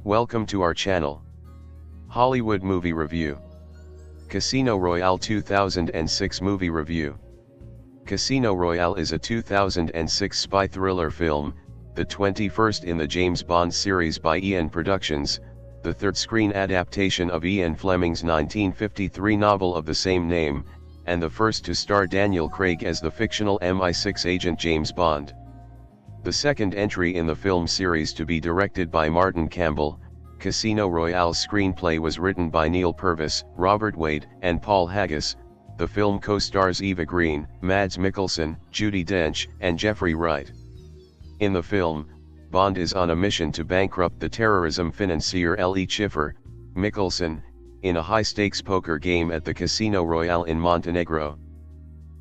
Welcome to our channel. Hollywood Movie Review. Casino Royale 2006 Movie Review. Casino Royale is a 2006 spy thriller film, the 21st in the James Bond series by Ian Productions, the third screen adaptation of Ian Fleming's 1953 novel of the same name, and the first to star Daniel Craig as the fictional MI6 agent James Bond. The second entry in the film series to be directed by Martin Campbell. Casino Royale's screenplay was written by Neil Purvis, Robert Wade, and Paul Haggis. The film co-stars Eva Green, Mads Mikkelsen, Judi Dench, and Jeffrey Wright. In the film, Bond is on a mission to bankrupt the terrorism financier L.E. Schiffer, Mikkelsen, in a high-stakes poker game at the Casino Royale in Montenegro.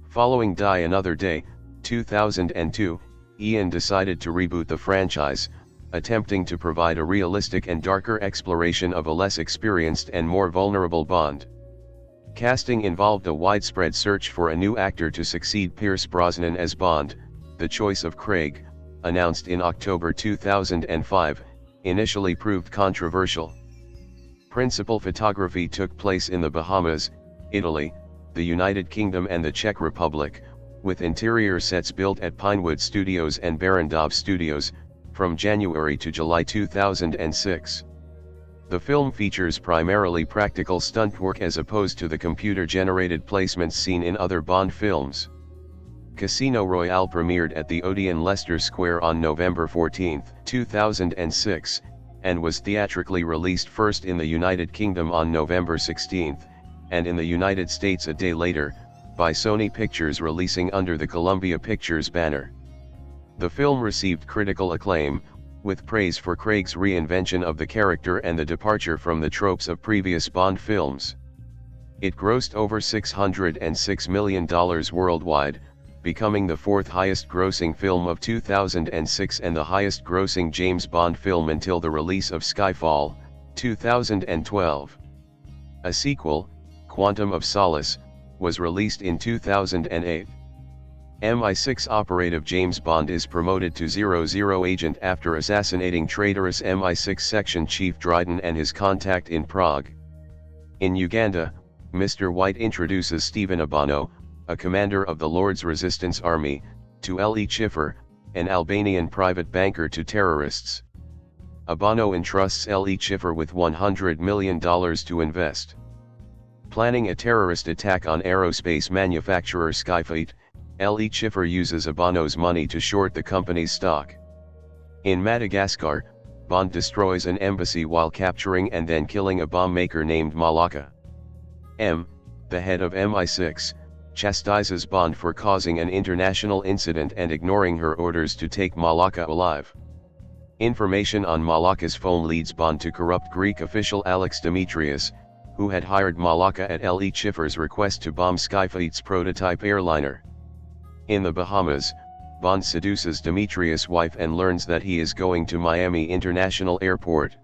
Following Die Another Day, 2002, Ian decided to reboot the franchise, attempting to provide a realistic and darker exploration of a less experienced and more vulnerable Bond. Casting involved a widespread search for a new actor to succeed Pierce Brosnan as Bond. The choice of Craig, announced in October 2005, initially proved controversial. Principal photography took place in the Bahamas, Italy, the United Kingdom and the Czech Republic, with interior sets built at Pinewood Studios and Barrandov Studios, from January to July 2006. The film features primarily practical stunt work as opposed to the computer-generated placements seen in other Bond films. Casino Royale premiered at the Odeon Leicester Square on November 14, 2006, and was theatrically released first in the United Kingdom on November 16, and in the United States a day later, by Sony Pictures releasing under the Columbia Pictures banner. The film received critical acclaim, with praise for Craig's reinvention of the character and the departure from the tropes of previous Bond films. It grossed over $606 million worldwide, becoming the fourth highest-grossing film of 2006 and the highest-grossing James Bond film until the release of Skyfall, 2012. A sequel, Quantum of Solace, was released in 2008. MI6 operative James Bond is promoted to 00 agent after assassinating traitorous MI6 section chief Dryden and his contact in Prague. In Uganda, Mr. White introduces Stephen Abano, a commander of the Lord's Resistance Army, to L.E. Schiffer, an Albanian private banker to terrorists. Abano entrusts L.E. Schiffer with $100 million to invest. Planning a terrorist attack on aerospace manufacturer Skyfleet, L.E. Schiffer uses Abano's money to short the company's stock. In Madagascar, Bond destroys an embassy while capturing and then killing a bomb maker named Malaka. M, the head of MI6, chastises Bond for causing an international incident and ignoring her orders to take Malaka alive. Information on Malaka's phone leads Bond to corrupt Greek official Alex Demetrius, who had hired Malaka at L.E. Schiffer's request to bomb Skyfleet's prototype airliner. In the Bahamas, Bond seduces Demetrius' wife and learns that he is going to Miami International Airport.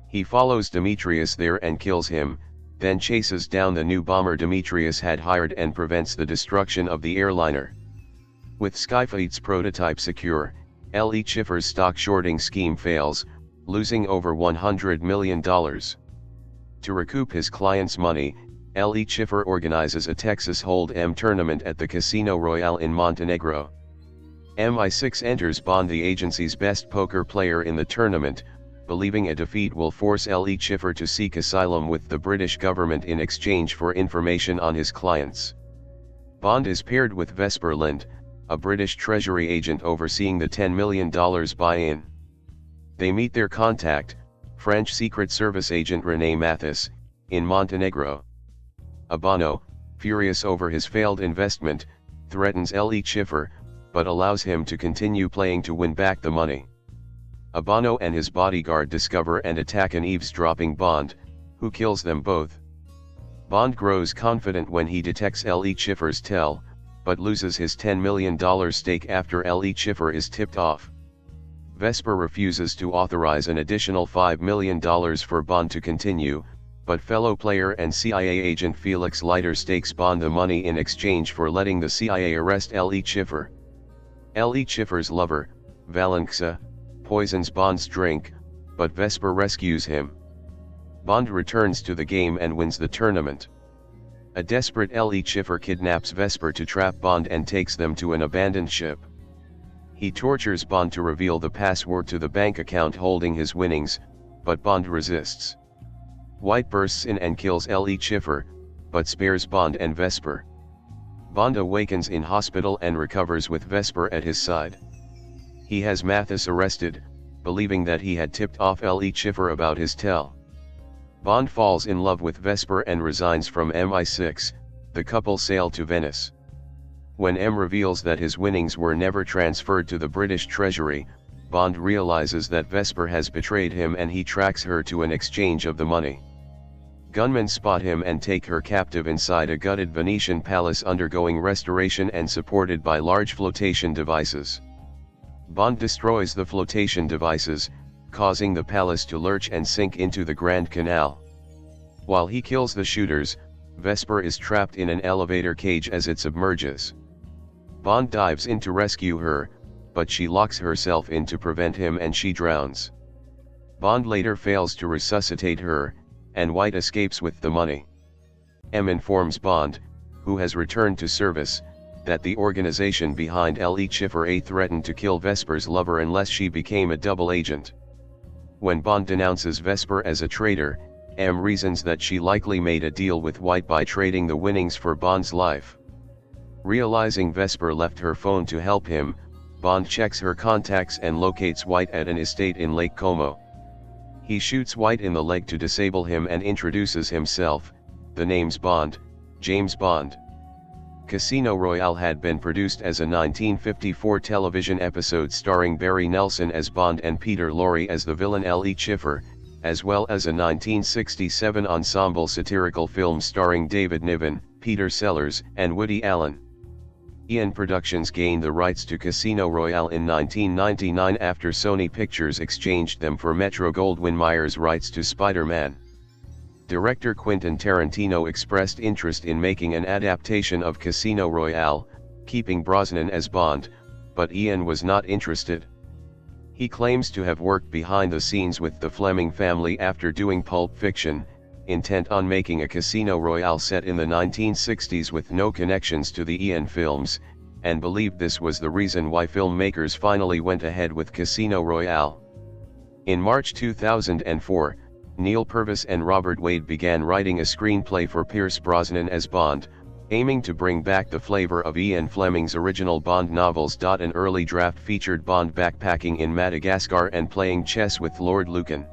He follows Demetrius there and kills him, then chases down the new bomber Demetrius had hired and prevents the destruction of the airliner. With Skyfleet's prototype secure, L.E. Schiffer's stock shorting scheme fails, losing over $100 million. To recoup his client's money, L.E. Schiffer organizes a Texas Hold''em tournament at the Casino Royale in Montenegro. MI6 enters Bond, the agency's best poker player, in the tournament, believing a defeat will force L.E. Schiffer to seek asylum with the British government in exchange for information on his clients. Bond is paired with Vesper Lind, a British Treasury agent overseeing the $10 million buy-in. They meet their contact, French Secret Service agent René Mathis, in Montenegro. Abano, furious over his failed investment, threatens L.E. Schiffer, but allows him to continue playing to win back the money. Abano and his bodyguard discover and attack an eavesdropping Bond, who kills them both. Bond grows confident when he detects L.E. Schiffer's tell, but loses his $10 million stake after L.E. Schiffer is tipped off. Vesper refuses to authorize an additional $5 million for Bond to continue, but fellow player and CIA agent Felix Leiter stakes Bond the money in exchange for letting the CIA arrest L.E. Schiffer. L.E. Schiffer's lover, Valencia, poisons Bond's drink, but Vesper rescues him. Bond returns to the game and wins the tournament. A desperate Ellie Schiffer kidnaps Vesper to trap Bond and takes them to an abandoned ship. He tortures Bond to reveal the password to the bank account holding his winnings, but Bond resists. White bursts in and kills Ellie Schiffer, but spares Bond and Vesper. Bond awakens in hospital and recovers with Vesper at his side. He has Mathis arrested, believing that he had tipped off Ellie Schiffer about his tell. Bond falls in love with Vesper and resigns from MI6, the couple sail to Venice. When M reveals that his winnings were never transferred to the British Treasury, Bond realizes that Vesper has betrayed him and he tracks her to an exchange of the money. Gunmen spot him and take her captive inside a gutted Venetian palace undergoing restoration and supported by large flotation devices. Bond destroys the flotation devices, causing the palace to lurch and sink into the Grand Canal. While he kills the shooters, Vesper is trapped in an elevator cage as it submerges. Bond dives in to rescue her, but she locks herself in to prevent him and she drowns. Bond later fails to resuscitate her, and White escapes with the money. M informs Bond, who has returned to service, that the organization behind Ellie Schiffer threatened to kill Vesper's lover unless she became a double agent. When Bond denounces Vesper as a traitor, M reasons that she likely made a deal with White by trading the winnings for Bond's life. Realizing Vesper left her phone to help him, Bond checks her contacts and locates White at an estate in Lake Como. He shoots White in the leg to disable him and introduces himself, the name's Bond, James Bond. Casino Royale had been produced as a 1954 television episode starring Barry Nelson as Bond and Peter Lorre as the villain Ellie Schiffer, as well as a 1967 ensemble satirical film starring David Niven, Peter Sellers, and Woody Allen. Eon Productions gained the rights to Casino Royale in 1999 after Sony Pictures exchanged them for Metro-Goldwyn-Mayer's rights to Spider-Man. Director Quentin Tarantino expressed interest in making an adaptation of Casino Royale, keeping Brosnan as Bond, but Eon was not interested. He claims to have worked behind the scenes with the Fleming family after doing Pulp Fiction, intent on making a Casino Royale set in the 1960s with no connections to the Eon films, and believed this was the reason why filmmakers finally went ahead with Casino Royale. In March 2004, Neil Purvis and Robert Wade began writing a screenplay for Pierce Brosnan as Bond, aiming to bring back the flavor of Ian Fleming's original Bond novels. An early draft featured Bond backpacking in Madagascar and playing chess with Lord Lucan.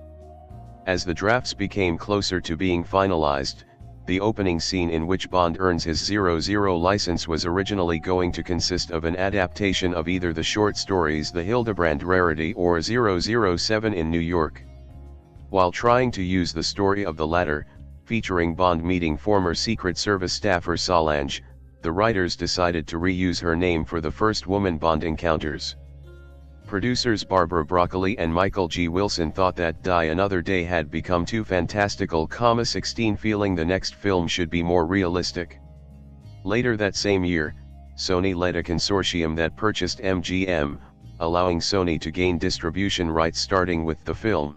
As the drafts became closer to being finalized, the opening scene in which Bond earns his 00 license was originally going to consist of an adaptation of either the short stories The Hildebrand Rarity or 007 in New York. While trying to use the story of the latter, featuring Bond meeting former Secret Service staffer Solange, the writers decided to reuse her name for the first woman Bond encounters. Producers Barbara Broccoli and Michael G. Wilson thought that Die Another Day had become too fantastical, 16 feeling the next film should be more realistic. Later that same year, Sony led a consortium that purchased MGM, allowing Sony to gain distribution rights starting with the film.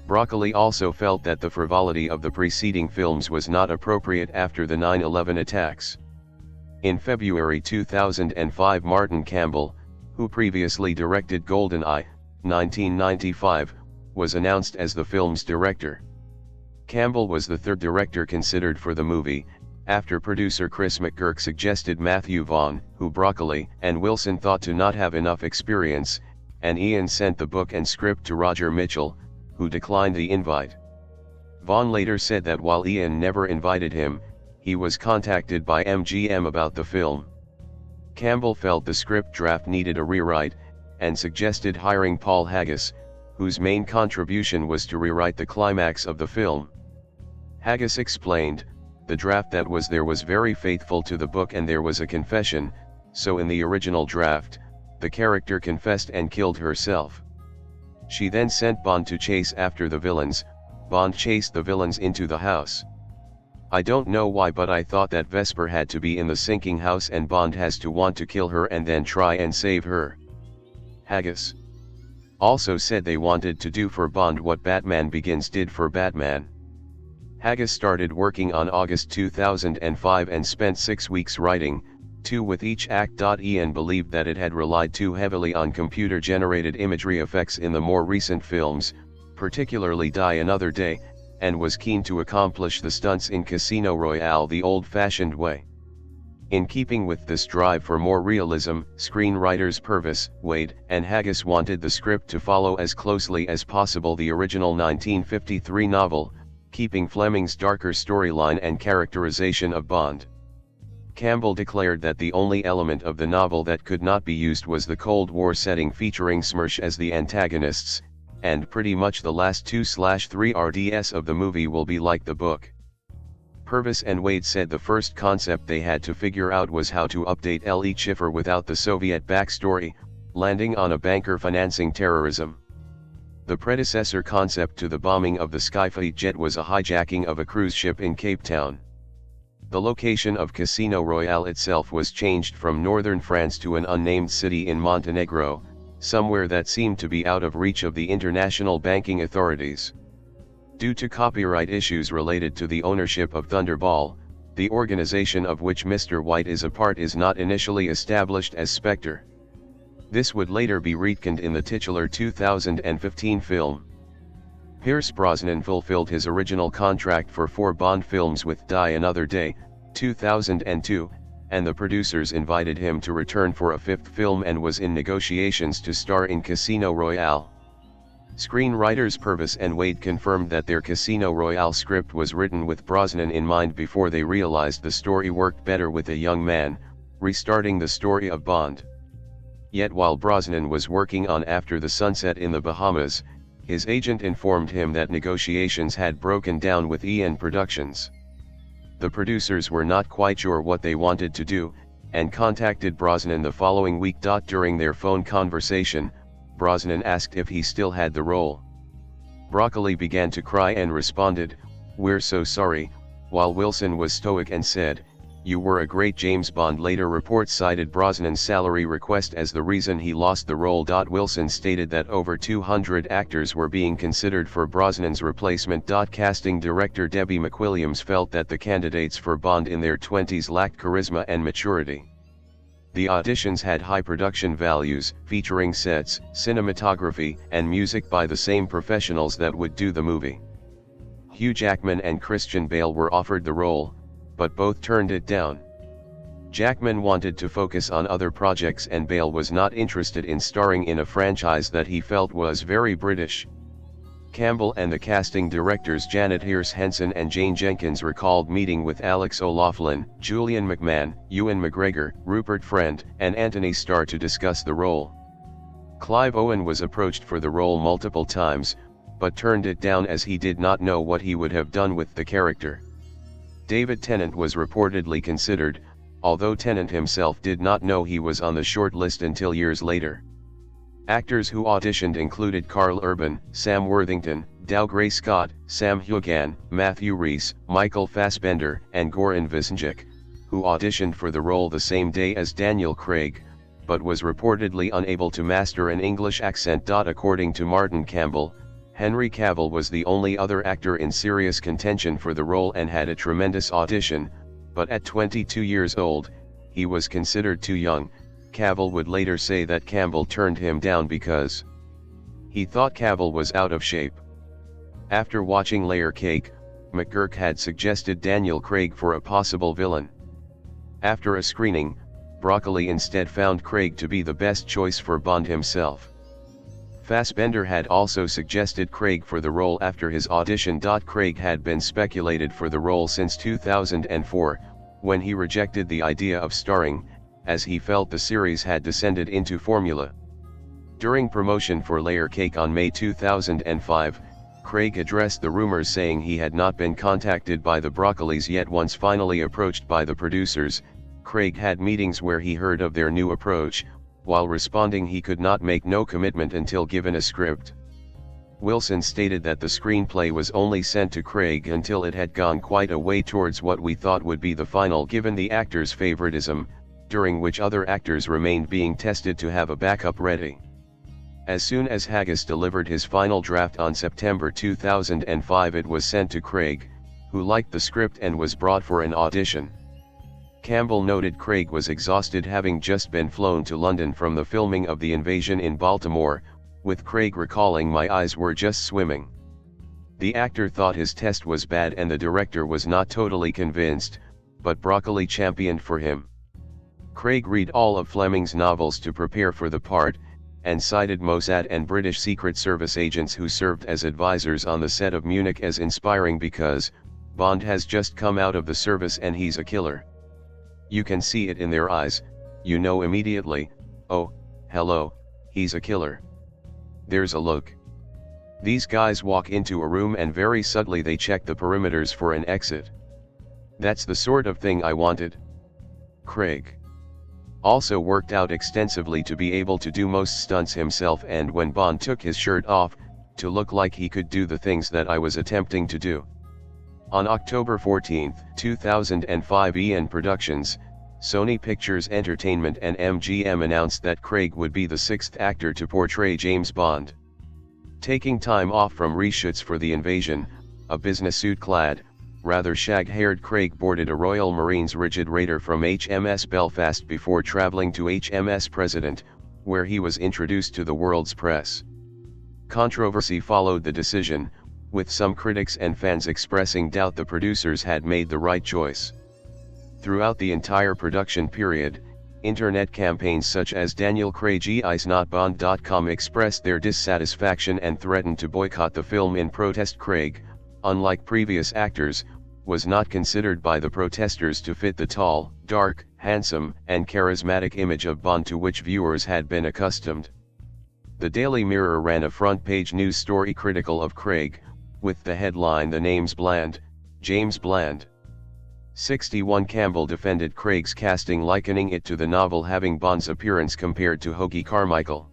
Broccoli also felt that the frivolity of the preceding films was not appropriate after the 9/11 attacks. In February 2005, Martin Campbell, who previously directed GoldenEye, 1995, was announced as the film's director. Campbell was the third director considered for the movie, after producer Chris McGurk suggested Matthew Vaughn, who Broccoli and Wilson thought to not have enough experience, and Ian sent the book and script to Roger Mitchell, who declined the invite. Vaughn later said that while Ian never invited him, he was contacted by MGM about the film. Campbell felt the script draft needed a rewrite, and suggested hiring Paul Haggis, whose main contribution was to rewrite the climax of the film. Haggis explained, "The draft that was there was very faithful to the book and there was a confession, so in the original draft, the character confessed and killed herself. She then sent Bond to chase after the villains. Bond chased the villains into the house. I don't know why, but I thought that Vesper had to be in the sinking house and Bond has to want to kill her and then try and save her." Haggis. also said they wanted to do for Bond what Batman Begins did for Batman. Haggis started working on August 2005 and spent 6 weeks writing, 2 with each act. Ian believed that it had relied too heavily on computer-generated imagery effects in the more recent films, particularly Die Another Day, and was keen to accomplish the stunts in Casino Royale the old-fashioned way. In keeping with this drive for more realism, screenwriters Purvis, Wade, and Haggis wanted the script to follow as closely as possible the original 1953 novel, keeping Fleming's darker storyline and characterization of Bond. Campbell declared that the only element of the novel that could not be used was the Cold War setting featuring SMERSH as the antagonists, and pretty much the last 2/3 RDS of the movie will be like the book. Purvis and Wade said the first concept they had to figure out was how to update L.E. Schiffer without the Soviet backstory, landing on a banker financing terrorism. The predecessor concept to the bombing of the Skyfleet jet was a hijacking of a cruise ship in Cape Town. The location of Casino Royale itself was changed from northern France to an unnamed city in Montenegro, somewhere that seemed to be out of reach of the international banking authorities. Due to copyright issues related to the ownership of Thunderball, the organization of which Mr. White is a part is not initially established as Spectre. This would later be retconned in the titular 2015 film. Pierce Brosnan fulfilled his original contract for 4 Bond films with Die Another Day, 2002, and the producers invited him to return for a 5th film and was in negotiations to star in Casino Royale. Screenwriters Purvis and Wade confirmed that their Casino Royale script was written with Brosnan in mind before they realized the story worked better with a young man, restarting the story of Bond. Yet while Brosnan was working on After the Sunset in the Bahamas, his agent informed him that negotiations had broken down with Eon Productions. The producers were not quite sure what they wanted to do, and contacted Brosnan the following week. During their phone conversation, Brosnan asked if he still had the role. Broccoli began to cry and responded, "We're so sorry," while Wilson was stoic and said, "You were a great James Bond." Later reports cited Brosnan's salary request as the reason he lost the role. Wilson stated that over 200 actors were being considered for Brosnan's replacement. Casting director Debbie McWilliams felt that the candidates for Bond in their 20s lacked charisma and maturity. The auditions had high production values, featuring sets, cinematography, and music by the same professionals that would do the movie. Hugh Jackman and Christian Bale were offered the role, but both turned it down. Jackman wanted to focus on other projects and Bale was not interested in starring in a franchise that he felt was very British. Campbell and the casting directors Janet Hearst Henson and Jane Jenkins recalled meeting with Alex O'Loughlin, Julian McMahon, Ewan McGregor, Rupert Friend, and Anthony Starr to discuss the role. Clive Owen was approached for the role multiple times, but turned it down as he did not know what he would have done with the character. David Tennant was reportedly considered, although Tennant himself did not know he was on the short list until years later. Actors who auditioned included Carl Urban, Sam Worthington, Dow Gray Scott, Sam Hugan, Matthew Rhys, Michael Fassbender, and Goran Visenjic, who auditioned for the role the same day as Daniel Craig, but was reportedly unable to master an English accent. According to Martin Campbell, Henry Cavill was the only other actor in serious contention for the role and had a tremendous audition, but at 22 years old, he was considered too young. Cavill would later say that Campbell turned him down because he thought Cavill was out of shape. After watching Layer Cake, McGurk had suggested Daniel Craig for a possible villain. After a screening, Broccoli instead found Craig to be the best choice for Bond himself. Fassbender had also suggested Craig for the role after his audition. Craig had been speculated for the role since 2004, when he rejected the idea of starring, as he felt the series had descended into formula. During promotion for Layer Cake on May 2005, Craig addressed the rumors saying he had not been contacted by the Broccolis yet. Once finally approached by the producers, Craig had meetings where he heard of their new approach, while responding he could not make no commitment until given a script. Wilson stated that the screenplay was only sent to Craig until it had gone quite a way towards what we thought would be the final given the actor's favoritism, during which other actors remained being tested to have a backup ready. As soon as Haggis delivered his final draft on September 2005, it was sent to Craig, who liked the script and was brought for an audition. Campbell noted Craig was exhausted, having just been flown to London from the filming of The Invasion in Baltimore, with Craig recalling, "My eyes were just swimming." The actor thought his test was bad and the director was not totally convinced, but Broccoli championed for him. Craig read all of Fleming's novels to prepare for the part, and cited Mossad and British Secret Service agents who served as advisors on the set of Munich as inspiring because, "Bond has just come out of the service and he's a killer. You can see it in their eyes, you know immediately, oh, hello, he's a killer. There's a look. These guys walk into a room and very subtly they check the perimeters for an exit. That's the sort of thing I wanted." Craig also worked out extensively to be able to do most stunts himself, and when Bond took his shirt off, to look like he could do the things that I was attempting to do. On October 14, 2005, EN Productions, Sony Pictures Entertainment and MGM announced that Craig would be the sixth actor to portray James Bond. Taking time off from reshoots for The Invasion, a business suit-clad, rather shag-haired Craig boarded a Royal Marines Rigid Raider from HMS Belfast before travelling to HMS President, where he was introduced to the world's press. Controversy followed the decision, with some critics and fans expressing doubt the producers had made the right choice. Throughout the entire production period, internet campaigns such as DanielCraigIsNotBond.com expressed their dissatisfaction and threatened to boycott the film in protest. Craig, unlike previous actors, was not considered by the protesters to fit the tall, dark, handsome, and charismatic image of Bond to which viewers had been accustomed. The Daily Mirror ran a front-page news story critical of Craig, with the headline "The name's bland, James Bland." 61 Campbell defended Craig's casting, likening it to the novel having Bond's appearance compared to Hoagie Carmichael.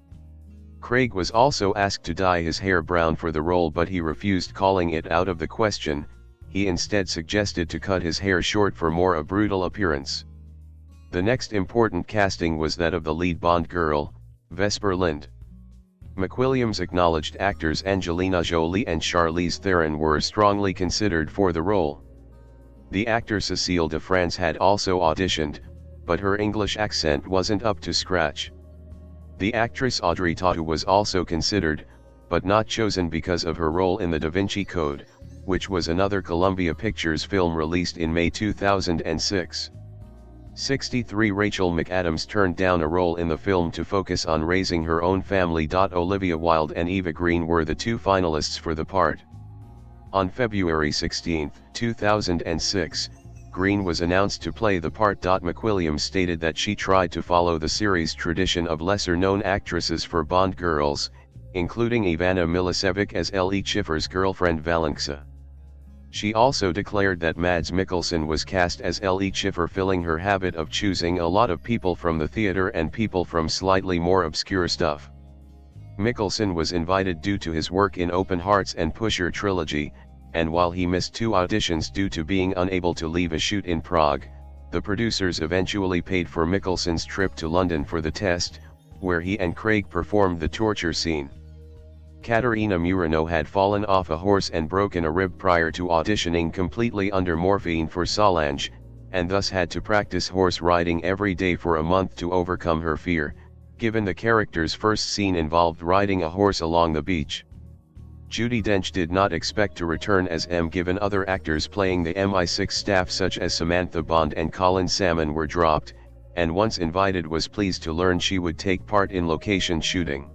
Craig was also asked to dye his hair brown for the role, but he refused, calling it out of the question. He instead suggested to cut his hair short for more a brutal appearance. The next important casting was that of the lead Bond girl, Vesper Lynd. McWilliams acknowledged actors Angelina Jolie and Charlize Theron were strongly considered for the role. The actor Cécile de France had also auditioned, but her English accent wasn't up to scratch. The actress Audrey Tautou was also considered, but not chosen because of her role in The Da Vinci Code, which was another Columbia Pictures film released in May 2006. 63 Rachel McAdams turned down a role in the film to focus on raising her own family. Olivia Wilde and Eva Green were the two finalists for the part. On February 16, 2006, Green was announced to play the part. McWilliams stated that she tried to follow the series' tradition of lesser-known actresses for Bond girls, including Ivana Milicevic as L.E. Schiffer's girlfriend Valencia. She also declared that Mads Mikkelsen was cast as L.E. Schiffer, filling her habit of choosing a lot of people from the theater and people from slightly more obscure stuff. Mikkelsen was invited due to his work in Open Hearts and Pusher Trilogy, and while he missed 2 auditions due to being unable to leave a shoot in Prague, the producers eventually paid for Mikkelsen's trip to London for the test, where he and Craig performed the torture scene. Katerina Murano had fallen off a horse and broken a rib prior to auditioning completely under morphine for Solange, and thus had to practice horse riding every day for a month to overcome her fear, given the character's first scene involved riding a horse along the beach. Judi Dench did not expect to return as M, given other actors playing the MI6 staff such as Samantha Bond and Colin Salmon were dropped, and once invited was pleased to learn she would take part in location shooting.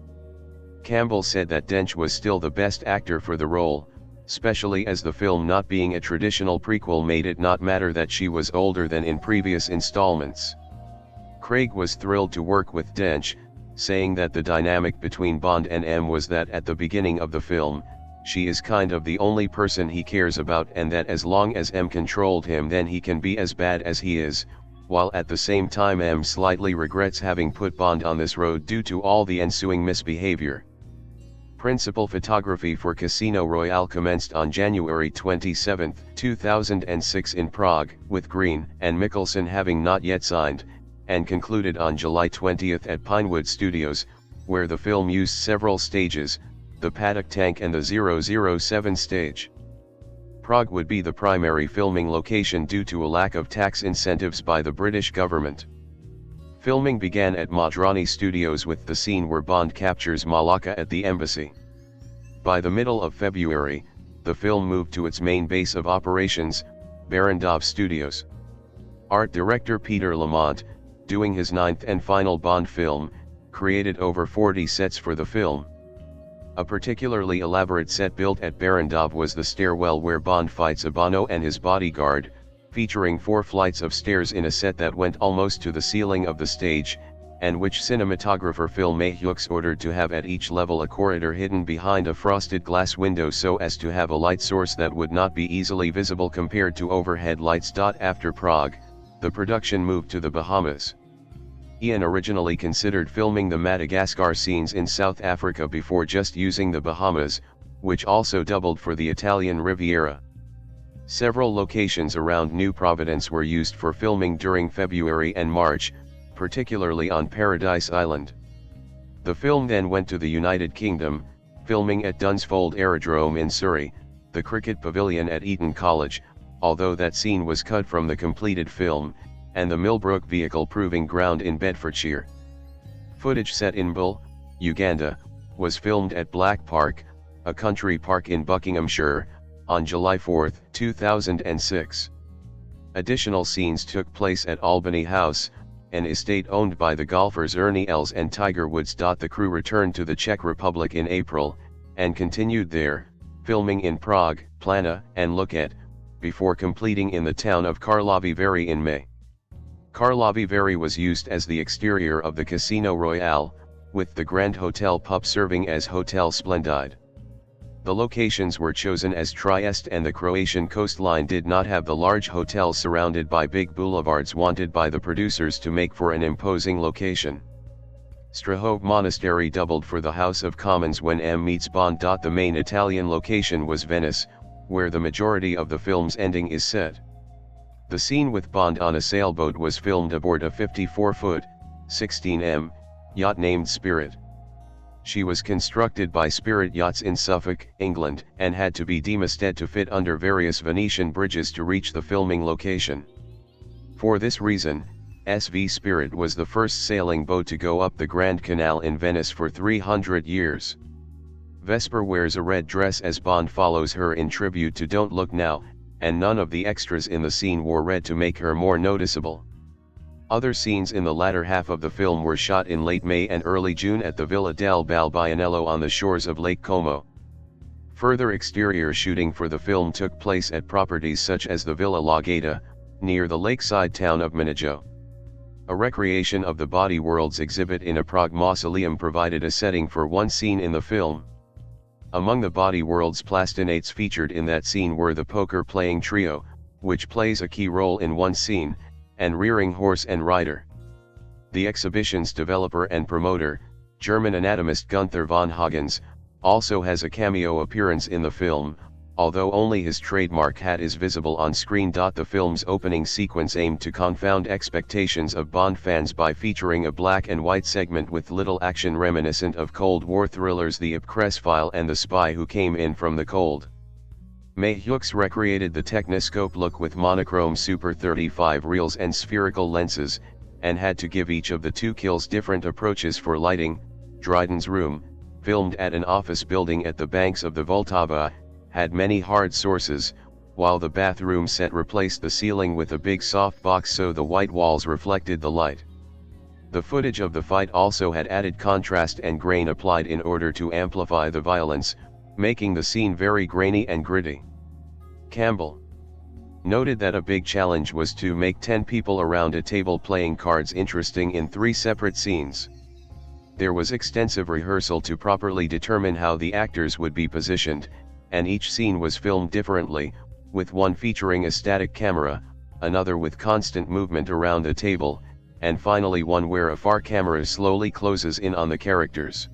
Campbell said that Dench was still the best actor for the role, especially as the film not being a traditional prequel made it not matter that she was older than in previous installments. Craig was thrilled to work with Dench, saying that the dynamic between Bond and M was that at the beginning of the film, she is kind of the only person he cares about, and that as long as M controlled him then he can be as bad as he is, while at the same time M slightly regrets having put Bond on this road due to all the ensuing misbehavior. Principal photography for Casino Royale commenced on January 27, 2006 in Prague, with Green and Mikkelsen having not yet signed, and concluded on July 20 at Pinewood Studios, where the film used several stages, the paddock tank and the 007 stage. Prague would be the primary filming location due to a lack of tax incentives by the British government. Filming began at Madrani Studios with the scene where Bond captures Malaka at the embassy. By the middle of February, the film moved to its main base of operations, Barrandov Studios. Art director Peter Lamont, doing his ninth and final Bond film, created over 40 sets for the film. A particularly elaborate set built at Barrandov was the stairwell where Bond fights Abano and his bodyguard, featuring 4 flights of stairs in a set that went almost to the ceiling of the stage, and which cinematographer Phil Mayhew ordered to have at each level a corridor hidden behind a frosted glass window so as to have a light source that would not be easily visible compared to overhead lights. After Prague, the production moved to the Bahamas. Ian originally considered filming the Madagascar scenes in South Africa before just using the Bahamas, which also doubled for the Italian Riviera. Several locations around New Providence were used for filming during February and March, particularly on Paradise Island. The film then went to the United Kingdom, filming at Dunsfold Aerodrome in Surrey, the cricket pavilion at Eton College, although that scene was cut from the completed film, and the Millbrook Vehicle Proving Ground in Bedfordshire. Footage set in Bull, Uganda, was filmed at Black Park, a country park in Buckinghamshire, on July 4, 2006. Additional scenes took place at Albany House, an estate owned by the golfers Ernie Els and Tiger Woods. The crew returned to the Czech Republic in April, and continued there, filming in Prague, Plana, and Luket, before completing in the town of Karlovy Vary in May. Karlovy Vary was used as the exterior of the Casino Royale, with the Grand Hotel Pup serving as Hotel Splendide. The locations were chosen as Trieste and the Croatian coastline did not have the large hotels surrounded by big boulevards wanted by the producers to make for an imposing location. Strahov Monastery doubled for the House of Commons when M meets Bond. The main Italian location was Venice, where the majority of the film's ending is set. The scene with Bond on a sailboat was filmed aboard a 54-foot, 16 yacht named Spirit. She was constructed by Spirit Yachts in Suffolk, England, and had to be demasted to fit under various Venetian bridges to reach the filming location. For this reason, SV Spirit was the first sailing boat to go up the Grand Canal in Venice for 300 years. Vesper wears a red dress as Bond follows her in tribute to Don't Look Now, and none of the extras in the scene wore red to make her more noticeable. Other scenes in the latter half of the film were shot in late May and early June at the Villa del Balbianello on the shores of Lake Como. Further exterior shooting for the film took place at properties such as the Villa Lagata, near the lakeside town of Minijo. A recreation of the Body Worlds exhibit in a Prague mausoleum provided a setting for one scene in the film. Among the Body Worlds plastinates featured in that scene were the poker-playing trio, which plays a key role in one scene, and rearing horse and rider. The exhibition's developer and promoter, German anatomist Gunther von Hagens, also has a cameo appearance in the film, although only his trademark hat is visible on screen. The film's opening sequence aimed to confound expectations of Bond fans by featuring a black and white segment with little action reminiscent of Cold War thrillers The Ipcress File and The Spy Who Came In From the Cold. Mayhew recreated the Techniscope look with monochrome Super 35 reels and spherical lenses, and had to give each of the two kills different approaches for lighting. Dryden's room, filmed at an office building at the banks of the Vltava, had many hard sources, while the bathroom set replaced the ceiling with a big soft box so the white walls reflected the light. The footage of the fight also had added contrast and grain applied in order to amplify the violence, making the scene very grainy and gritty. Campbell noted that a big challenge was to make 10 people around a table playing cards interesting in 3 separate scenes. There was extensive rehearsal to properly determine how the actors would be positioned, and each scene was filmed differently, with one featuring a static camera, another with constant movement around the table, and finally one where a far camera slowly closes in on the characters.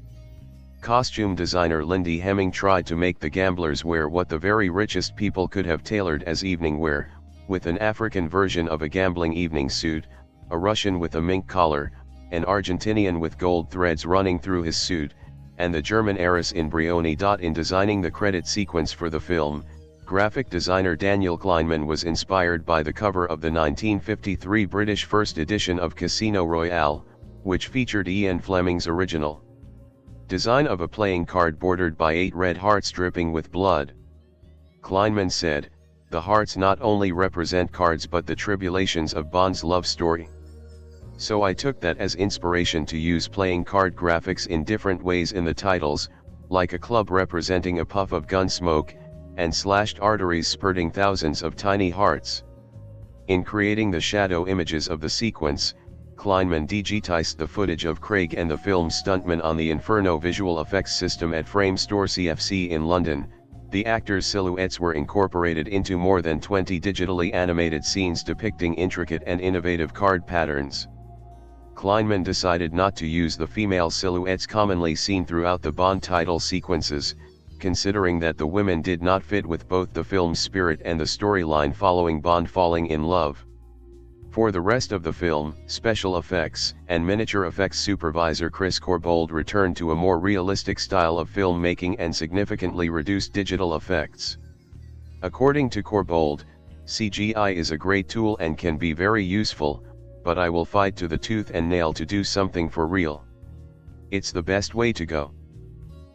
Costume designer Lindy Hemming tried to make the gamblers wear what the very richest people could have tailored as evening wear, with an African version of a gambling evening suit, a Russian with a mink collar, an Argentinian with gold threads running through his suit, and the German heiress in Brioni. In designing the credit sequence for the film, graphic designer Daniel Kleinman was inspired by the cover of the 1953 British first edition of Casino Royale, which featured Ian Fleming's original design of a playing card bordered by 8 red hearts dripping with blood. Kleinman said, "The hearts not only represent cards but the tribulations of Bond's love story. So I took that as inspiration to use playing card graphics in different ways in the titles, like a club representing a puff of gun smoke, and slashed arteries spurting thousands of tiny hearts." In creating the shadow images of the sequence, Kleinman digitized the footage of Craig and the film's stuntman on the Inferno visual effects system at Framestore CFC in London. The actors' silhouettes were incorporated into more than 20 digitally animated scenes depicting intricate and innovative card patterns. Kleinman decided not to use the female silhouettes commonly seen throughout the Bond title sequences, considering that the women did not fit with both the film's spirit and the storyline following Bond falling in love. For the rest of the film, special effects and miniature effects supervisor Chris Corbould returned to a more realistic style of filmmaking and significantly reduced digital effects. According to Corbould, CGI is a great tool and can be very useful, but I will fight to the tooth and nail to do something for real. It's the best way to go.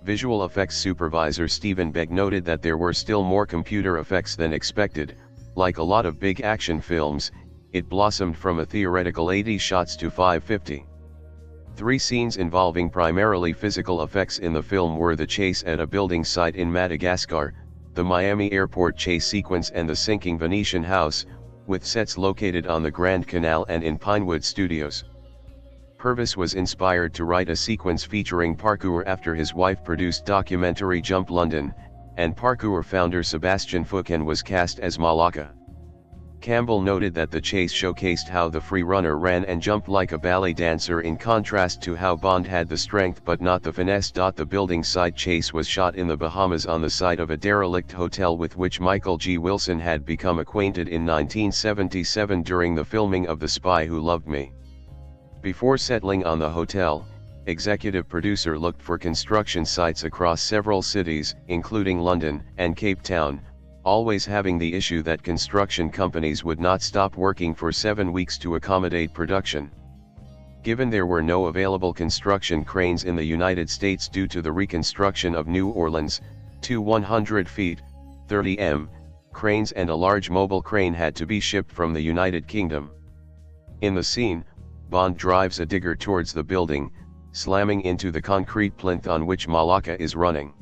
Visual effects supervisor Stephen Beck noted that there were still more computer effects than expected. Like a lot of big action films, it blossomed from a theoretical 80 shots to 550. 3 scenes involving primarily physical effects in the film were the chase at a building site in Madagascar, the Miami airport chase sequence and the sinking Venetian house, with sets located on the Grand Canal and in Pinewood Studios. Purvis was inspired to write a sequence featuring parkour after his wife-produced documentary Jump London, and parkour founder Sebastian Foucan was cast as Malaka. Campbell noted that the chase showcased how the free runner ran and jumped like a ballet dancer in contrast to how Bond had the strength but not the finesse. The building site chase was shot in the Bahamas on the site of a derelict hotel with which Michael G. Wilson had become acquainted in 1977 during the filming of The Spy Who Loved Me. Before settling on the hotel, executive producer looked for construction sites across several cities, including London and Cape Town, always having the issue that construction companies would not stop working for 7 weeks to accommodate production. Given there were no available construction cranes in the United States due to the reconstruction of New Orleans, 2 100 feet, 30 m, cranes and a large mobile crane had to be shipped from the United Kingdom. In the scene, Bond drives a digger towards the building, slamming into the concrete plinth on which Malaka is running.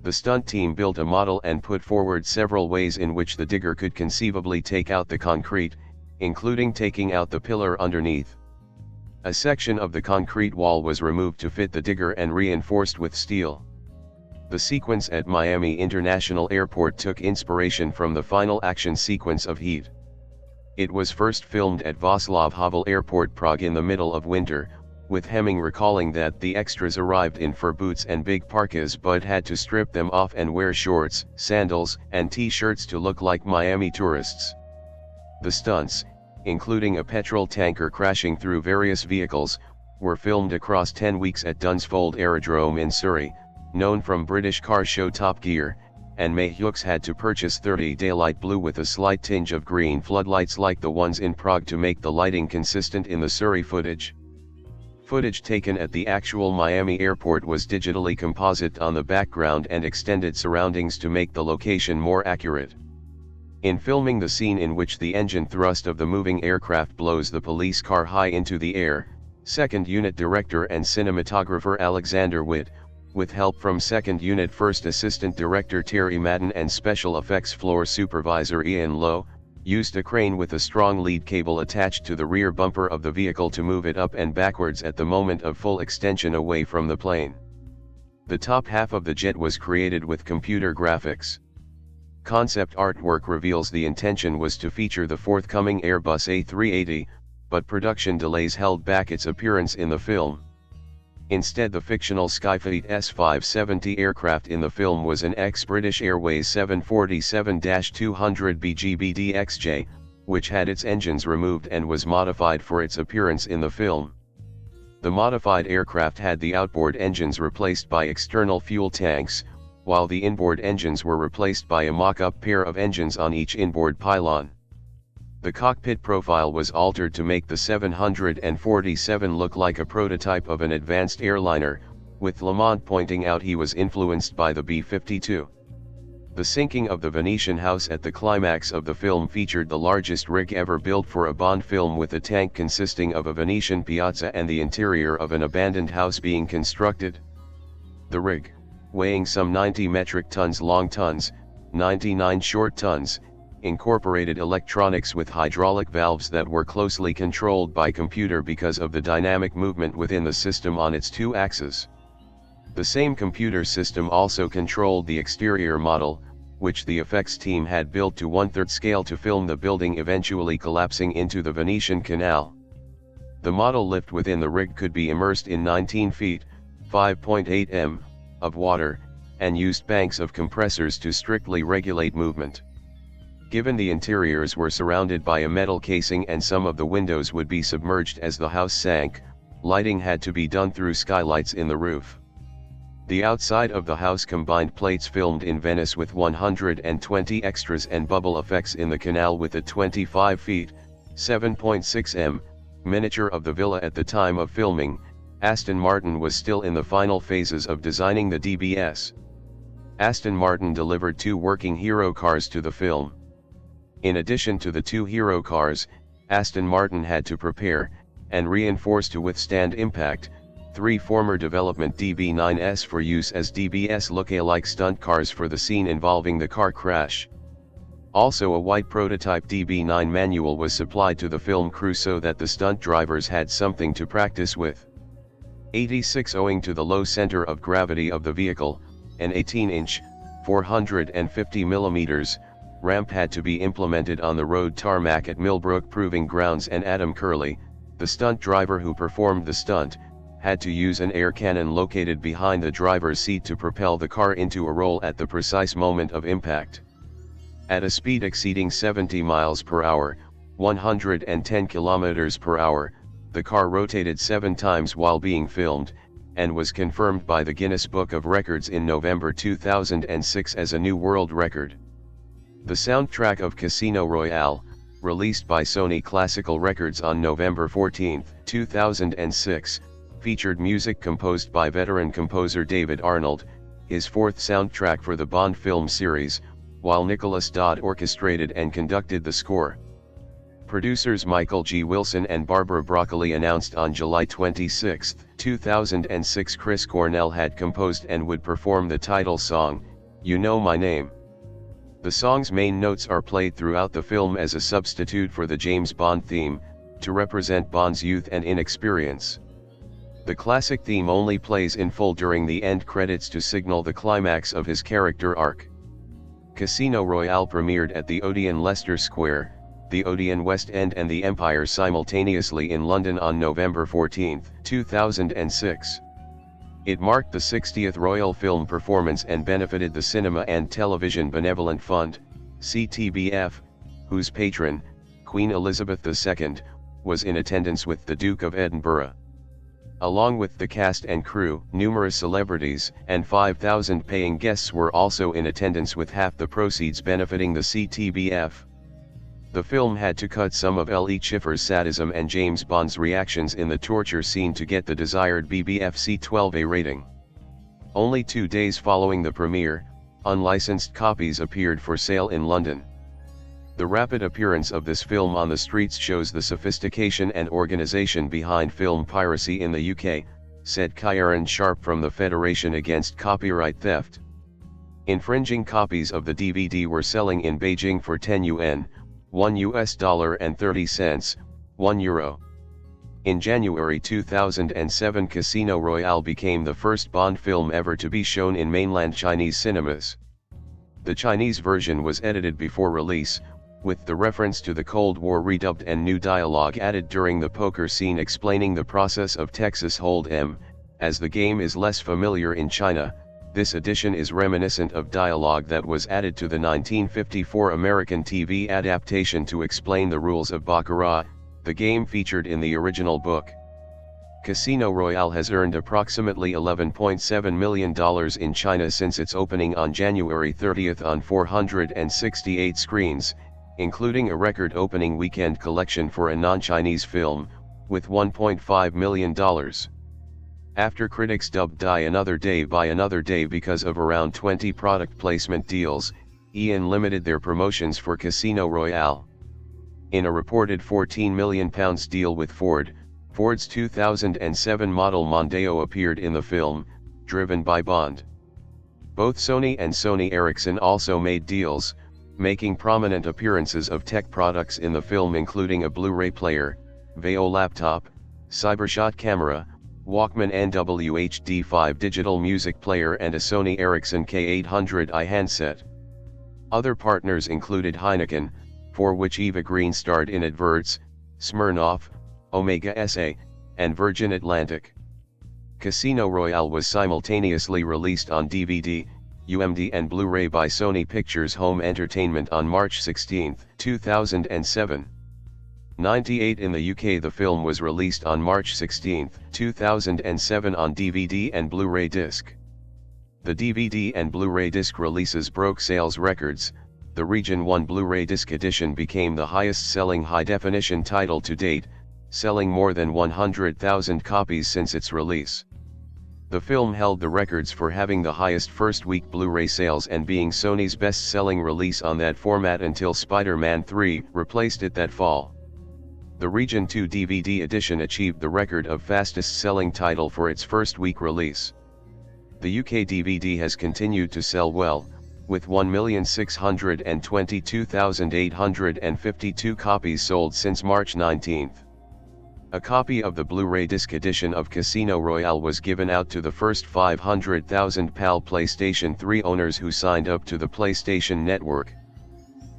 The stunt team built a model and put forward several ways in which the digger could conceivably take out the concrete, including taking out the pillar underneath. A section of the concrete wall was removed to fit the digger and reinforced with steel. The sequence at Miami International Airport took inspiration from the final action sequence of Heat. It was first filmed at Václav Havel Airport, Prague in the middle of winter, with Hemming recalling that the extras arrived in fur boots and big parkas but had to strip them off and wear shorts, sandals, and t-shirts to look like Miami tourists. The stunts, including a petrol tanker crashing through various vehicles, were filmed across 10 weeks at Dunsfold Aerodrome in Surrey, known from British car show Top Gear, and Mayhewks had to purchase 30-day light blue with a slight tinge of green floodlights like the ones in Prague to make the lighting consistent in the Surrey footage. Footage taken at the actual Miami airport was digitally composite on the background and extended surroundings to make the location more accurate. In filming the scene in which the engine thrust of the moving aircraft blows the police car high into the air, 2nd Unit Director and cinematographer Alexander Witt, with help from 2nd Unit First Assistant Director Terry Madden and Special Effects Floor Supervisor Ian Lowe, used a crane with a strong lead cable attached to the rear bumper of the vehicle to move it up and backwards at the moment of full extension away from the plane. The top half of the jet was created with computer graphics. Concept artwork reveals the intention was to feature the forthcoming Airbus A380, but production delays held back its appearance in the film. Instead, the fictional Skyfleet S570 aircraft in the film was an ex-British Airways 747-200 BGBDXJ, which had its engines removed and was modified for its appearance in the film. The modified aircraft had the outboard engines replaced by external fuel tanks, while the inboard engines were replaced by a mock-up pair of engines on each inboard pylon. The cockpit profile was altered to make the 747 look like a prototype of an advanced airliner, with Lamont pointing out he was influenced by the B-52. The sinking of the Venetian house at the climax of the film featured the largest rig ever built for a Bond film, with a tank consisting of a Venetian piazza and the interior of an abandoned house being constructed. The rig, weighing some 90 metric tons long, 99 short tons, incorporated electronics with hydraulic valves that were closely controlled by computer because of the dynamic movement within the system on its two axes. The same computer system also controlled the exterior model, which the effects team had built to 1/3 scale to film the building eventually collapsing into the Venetian Canal. The model lift within the rig could be immersed in 19 feet, 5.8 m, of water, and used banks of compressors to strictly regulate movement. Given the interiors were surrounded by a metal casing and some of the windows would be submerged as the house sank, lighting had to be done through skylights in the roof. The outside of the house combined plates filmed in Venice with 120 extras and bubble effects in the canal with a 25 feet, 7.6 m, miniature of the villa at the time of filming. Aston Martin was still in the final phases of designing the DBS. Aston Martin delivered 2 working hero cars to the film. In addition to the 2 hero cars, Aston Martin had to prepare, and reinforce to withstand impact, 3 former development DB9s for use as DBS look-alike stunt cars for the scene involving the car crash. Also, a white prototype DB9 manual was supplied to the film crew so that the stunt drivers had something to practice with. 86 Owing to the low center of gravity of the vehicle, an 18-inch, 450 mm, ramp had to be implemented on the road tarmac at Millbrook Proving Grounds, and Adam Curley, the stunt driver who performed the stunt, had to use an air cannon located behind the driver's seat to propel the car into a roll at the precise moment of impact. At a speed exceeding 70 miles per hour, 110 kilometers per hour, the car rotated 7 times while being filmed, and was confirmed by the Guinness Book of Records in November 2006 as a new world record. The soundtrack of Casino Royale, released by Sony Classical Records on November 14, 2006, featured music composed by veteran composer David Arnold, his 4th soundtrack for the Bond film series, while Nicholas Dodd orchestrated and conducted the score. Producers Michael G. Wilson and Barbara Broccoli announced on July 26, 2006 Chris Cornell had composed and would perform the title song, You Know My Name. The song's main notes are played throughout the film as a substitute for the James Bond theme, to represent Bond's youth and inexperience. The classic theme only plays in full during the end credits to signal the climax of his character arc. Casino Royale premiered at the Odeon Leicester Square, the Odeon West End and the Empire simultaneously in London on November 14, 2006. It marked the 60th Royal Film Performance and benefited the Cinema and Television Benevolent Fund, CTBF, whose patron, Queen Elizabeth II, was in attendance with the Duke of Edinburgh. Along with the cast and crew, numerous celebrities and 5,000 paying guests were also in attendance, with half the proceeds benefiting the CTBF. The film had to cut some of L.E. Schiffer's sadism and James Bond's reactions in the torture scene to get the desired BBFC 12A rating. Only 2 days following the premiere, unlicensed copies appeared for sale in London. The rapid appearance of this film on the streets shows the sophistication and organization behind film piracy in the UK, said Kieran Sharp from the Federation Against Copyright Theft. Infringing copies of the DVD were selling in Beijing for 10 yuan, $1 and 30 cents, €1. In January 2007, Casino Royale became the first Bond film ever to be shown in mainland Chinese cinemas. The Chinese version was edited before release, with the reference to the Cold War redubbed and new dialogue added during the poker scene explaining the process of Texas Hold'em. As the game is less familiar in China, this edition is reminiscent of dialogue that was added to the 1954 American TV adaptation to explain the rules of Baccarat, the game featured in the original book. Casino Royale has earned approximately $11.7 million in China since its opening on January 30 on 468 screens, including a record opening weekend collection for a non-Chinese film, with $1.5 million. After critics dubbed Die Another Day by Another Day because of around 20 product placement deals, Ian limited their promotions for Casino Royale. In a reported £14 million deal with Ford, Ford's 2007 model Mondeo appeared in the film, driven by Bond. Both Sony and Sony Ericsson also made deals, making prominent appearances of tech products in the film, including a Blu-ray player, Veo laptop, Cybershot camera, Walkman NWHD5 digital music player and a Sony Ericsson K800i handset. Other partners included Heineken, for which Eva Green starred in adverts, Smirnoff, Omega SA, and Virgin Atlantic. Casino Royale was simultaneously released on DVD, UMD and Blu-ray by Sony Pictures Home Entertainment on March 16, 2007. 98 in the UK. The film was released on March 16, 2007 on DVD and Blu-ray disc. The DVD and Blu-ray disc releases broke sales records. The Region 1 Blu-ray disc edition became the highest-selling high-definition title to date, selling more than 100,000 copies since its release. The film held the records for having the highest first-week Blu-ray sales and being Sony's best-selling release on that format until Spider-Man 3 replaced it that fall. The Region 2 DVD edition achieved the record of fastest-selling title for its first-week release. The UK DVD has continued to sell well, with 1,622,852 copies sold since March 19. A copy of the Blu-ray disc edition of Casino Royale was given out to the first 500,000 PAL PlayStation 3 owners who signed up to the PlayStation Network.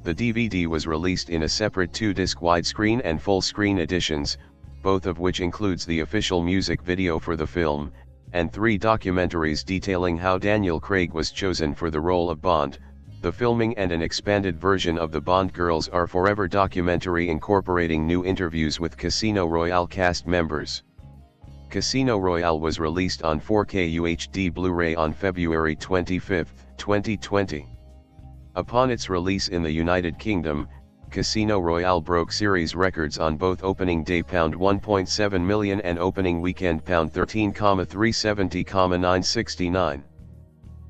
The DVD was released in a separate 2-disc widescreen and full-screen editions, both of which includes the official music video for the film, and 3 documentaries detailing how Daniel Craig was chosen for the role of Bond. The filming and an expanded version of the Bond Girls Are Forever documentary incorporating new interviews with Casino Royale cast members. Casino Royale was released on 4K UHD Blu-ray on February 25, 2020. Upon its release in the United Kingdom, Casino Royale broke series records on both opening day £1.7 million and opening weekend £13,370,969.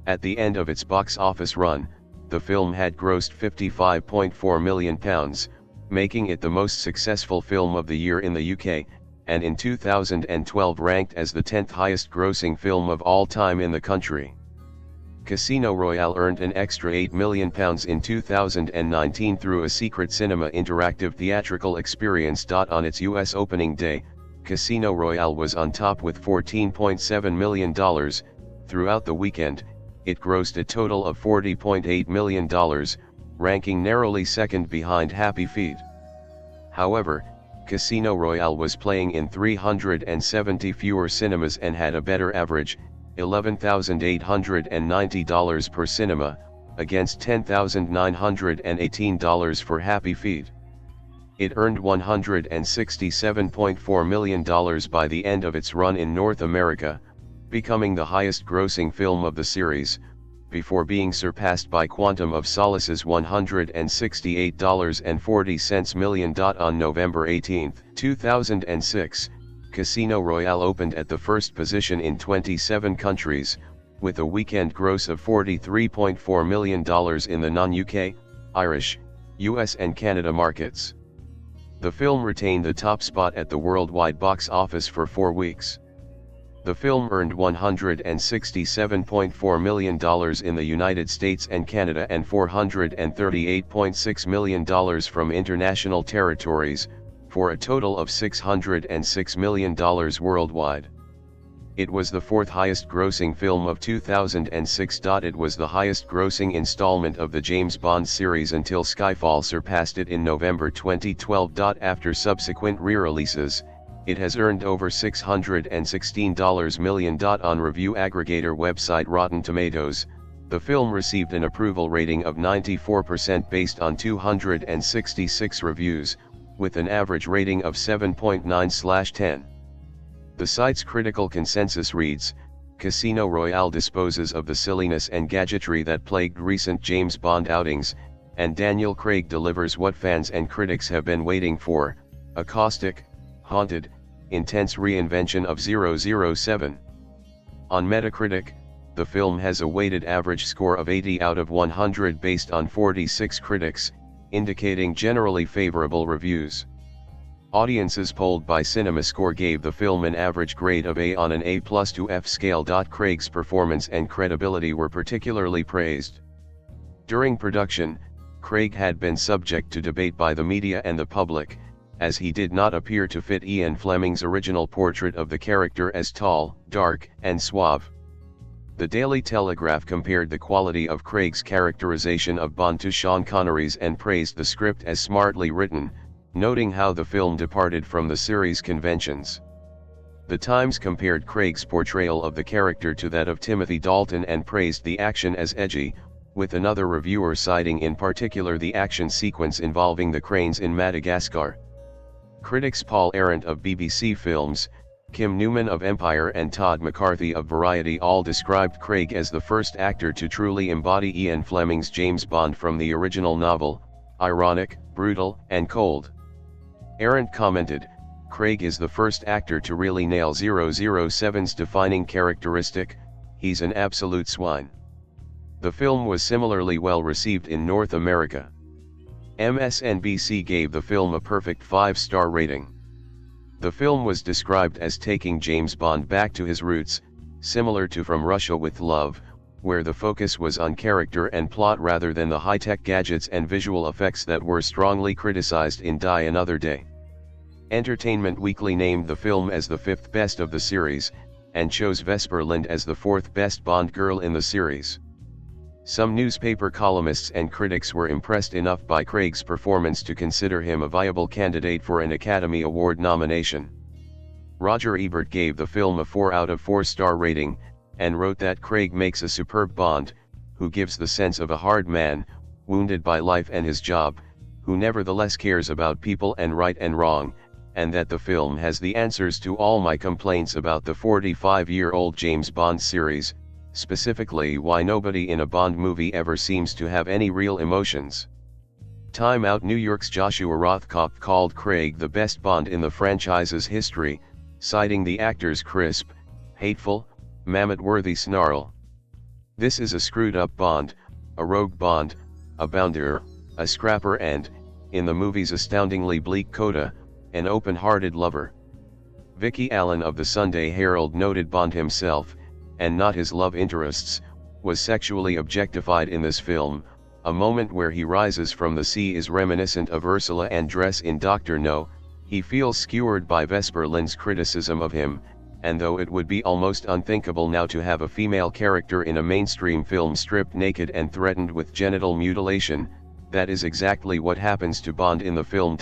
At the end of its box office run, the film had grossed £55.4 million, making it the most successful film of the year in the UK, and in 2012 ranked as the 10th highest grossing film of all time in the country. Casino Royale earned an extra £8 million in 2019 through a Secret Cinema interactive theatrical experience. On its US opening day, Casino Royale was on top with $14.7 million. Throughout the weekend, it grossed a total of $40.8 million, ranking narrowly second behind Happy Feet. However, Casino Royale was playing in 370 fewer cinemas and had a better average, $11,890 per cinema, against $10,918 for Happy Feet. It earned $167.4 million by the end of its run in North America, becoming the highest-grossing film of the series, before being surpassed by Quantum of Solace's $168.40 million. On November 18, 2006, Casino Royale opened at the first position in 27 countries, with a weekend gross of $43.4 million in the non-UK, Irish, US and Canada markets. The film retained the top spot at the worldwide box office for 4 weeks. The film earned $167.4 million in the United States and Canada and $438.6 million from international territories, for a total of $606 million worldwide. It was the 4th highest grossing film of 2006. It was the highest grossing installment of the James Bond series until Skyfall surpassed it in November 2012. After subsequent re-releases, it has earned over $616 million. On review aggregator website Rotten Tomatoes, the film received an approval rating of 94% based on 266 reviews, with an average rating of 7.9/10. The site's critical consensus reads, Casino Royale disposes of the silliness and gadgetry that plagued recent James Bond outings, and Daniel Craig delivers what fans and critics have been waiting for, a caustic, haunted, intense reinvention of 007. On Metacritic, the film has a weighted average score of 80 out of 100 based on 46 critics, indicating generally favorable reviews. Audiences polled by CinemaScore gave the film an average grade of A on an A+ to F scale. Craig's performance and credibility were particularly praised. During production, Craig had been subject to debate by the media and the public, as he did not appear to fit Ian Fleming's original portrait of the character as tall, dark, and suave. The Daily Telegraph compared the quality of Craig's characterization of Bond to Sean Connery's and praised the script as smartly written, noting how the film departed from the series' conventions. The Times compared Craig's portrayal of the character to that of Timothy Dalton and praised the action as edgy, with another reviewer citing in particular the action sequence involving the cranes in Madagascar. Critics Paul Arendt of BBC Films, Kim Newman of Empire and Todd McCarthy of Variety all described Craig as the first actor to truly embody Ian Fleming's James Bond from the original novel, ironic, brutal, and cold. Arendt commented, Craig is the first actor to really nail 007's defining characteristic, he's an absolute swine. The film was similarly well received in North America. MSNBC gave the film a perfect 5-star rating. The film was described as taking James Bond back to his roots, similar to From Russia with Love, where the focus was on character and plot rather than the high-tech gadgets and visual effects that were strongly criticized in Die Another Day. Entertainment Weekly named the film as the 5th best of the series, and chose Vesper Lynd as the 4th best Bond girl in the series. Some newspaper columnists and critics were impressed enough by Craig's performance to consider him a viable candidate for an Academy Award nomination. Roger Ebert gave the film a 4 out of 4-star rating, and wrote that Craig makes a superb Bond, who gives the sense of a hard man, wounded by life and his job, who nevertheless cares about people and right and wrong, and that the film has the answers to all my complaints about the 45-year-old James Bond series, specifically why nobody in a Bond movie ever seems to have any real emotions. Time Out New York's Joshua Rothkopf called Craig the best Bond in the franchise's history, citing the actor's crisp, hateful, mammoth-worthy snarl. This is a screwed-up Bond, a rogue Bond, a bounder, a scrapper and, in the movie's astoundingly bleak coda, an open-hearted lover. Vicky Allen of the Sunday Herald noted Bond himself, and not his love interests, was sexually objectified in this film. A moment where he rises from the sea is reminiscent of Ursula Andress in Dr. No. He feels skewered by Vesper Lynd's criticism of him, and though it would be almost unthinkable now to have a female character in a mainstream film stripped naked and threatened with genital mutilation, that is exactly what happens to Bond in the film.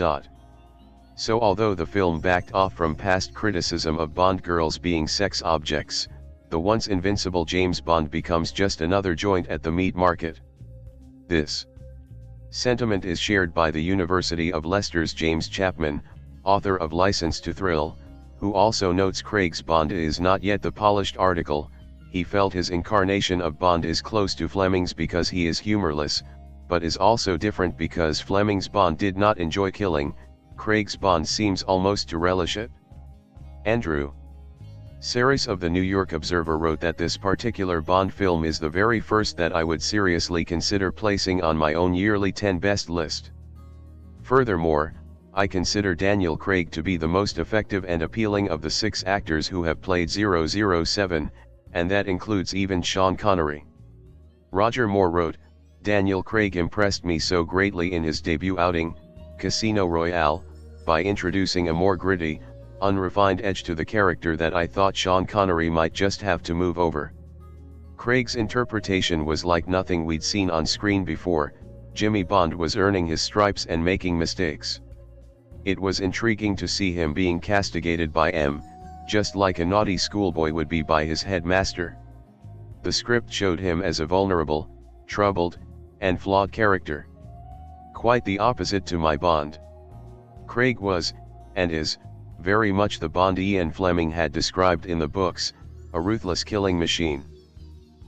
So although the film backed off from past criticism of Bond girls being sex objects, the once invincible James Bond becomes just another joint at the meat market. This sentiment is shared by the University of Leicester's James Chapman, author of License to Thrill, who also notes Craig's Bond is not yet the polished article. He felt his incarnation of Bond is close to Fleming's because he is humorless, but is also different because Fleming's Bond did not enjoy killing. Craig's Bond seems almost to relish it. Andrew Saris of the New York Observer wrote that this particular Bond film is the very first that I would seriously consider placing on my own yearly 10 best list. Furthermore, I consider Daniel Craig to be the most effective and appealing of the 6 actors who have played 007, and that includes even Sean Connery. Roger Moore wrote, Daniel Craig impressed me so greatly in his debut outing, Casino Royale, by introducing a more gritty, unrefined edge to the character that I thought Sean Connery might just have to move over. Craig's interpretation was like nothing we'd seen on screen before. Jimmy Bond was earning his stripes and making mistakes. It was intriguing to see him being castigated by M, just like a naughty schoolboy would be by his headmaster. The script showed him as a vulnerable, troubled, and flawed character. Quite the opposite to my Bond. Craig was, and is, very much the Bond Ian Fleming had described in the books, a ruthless killing machine.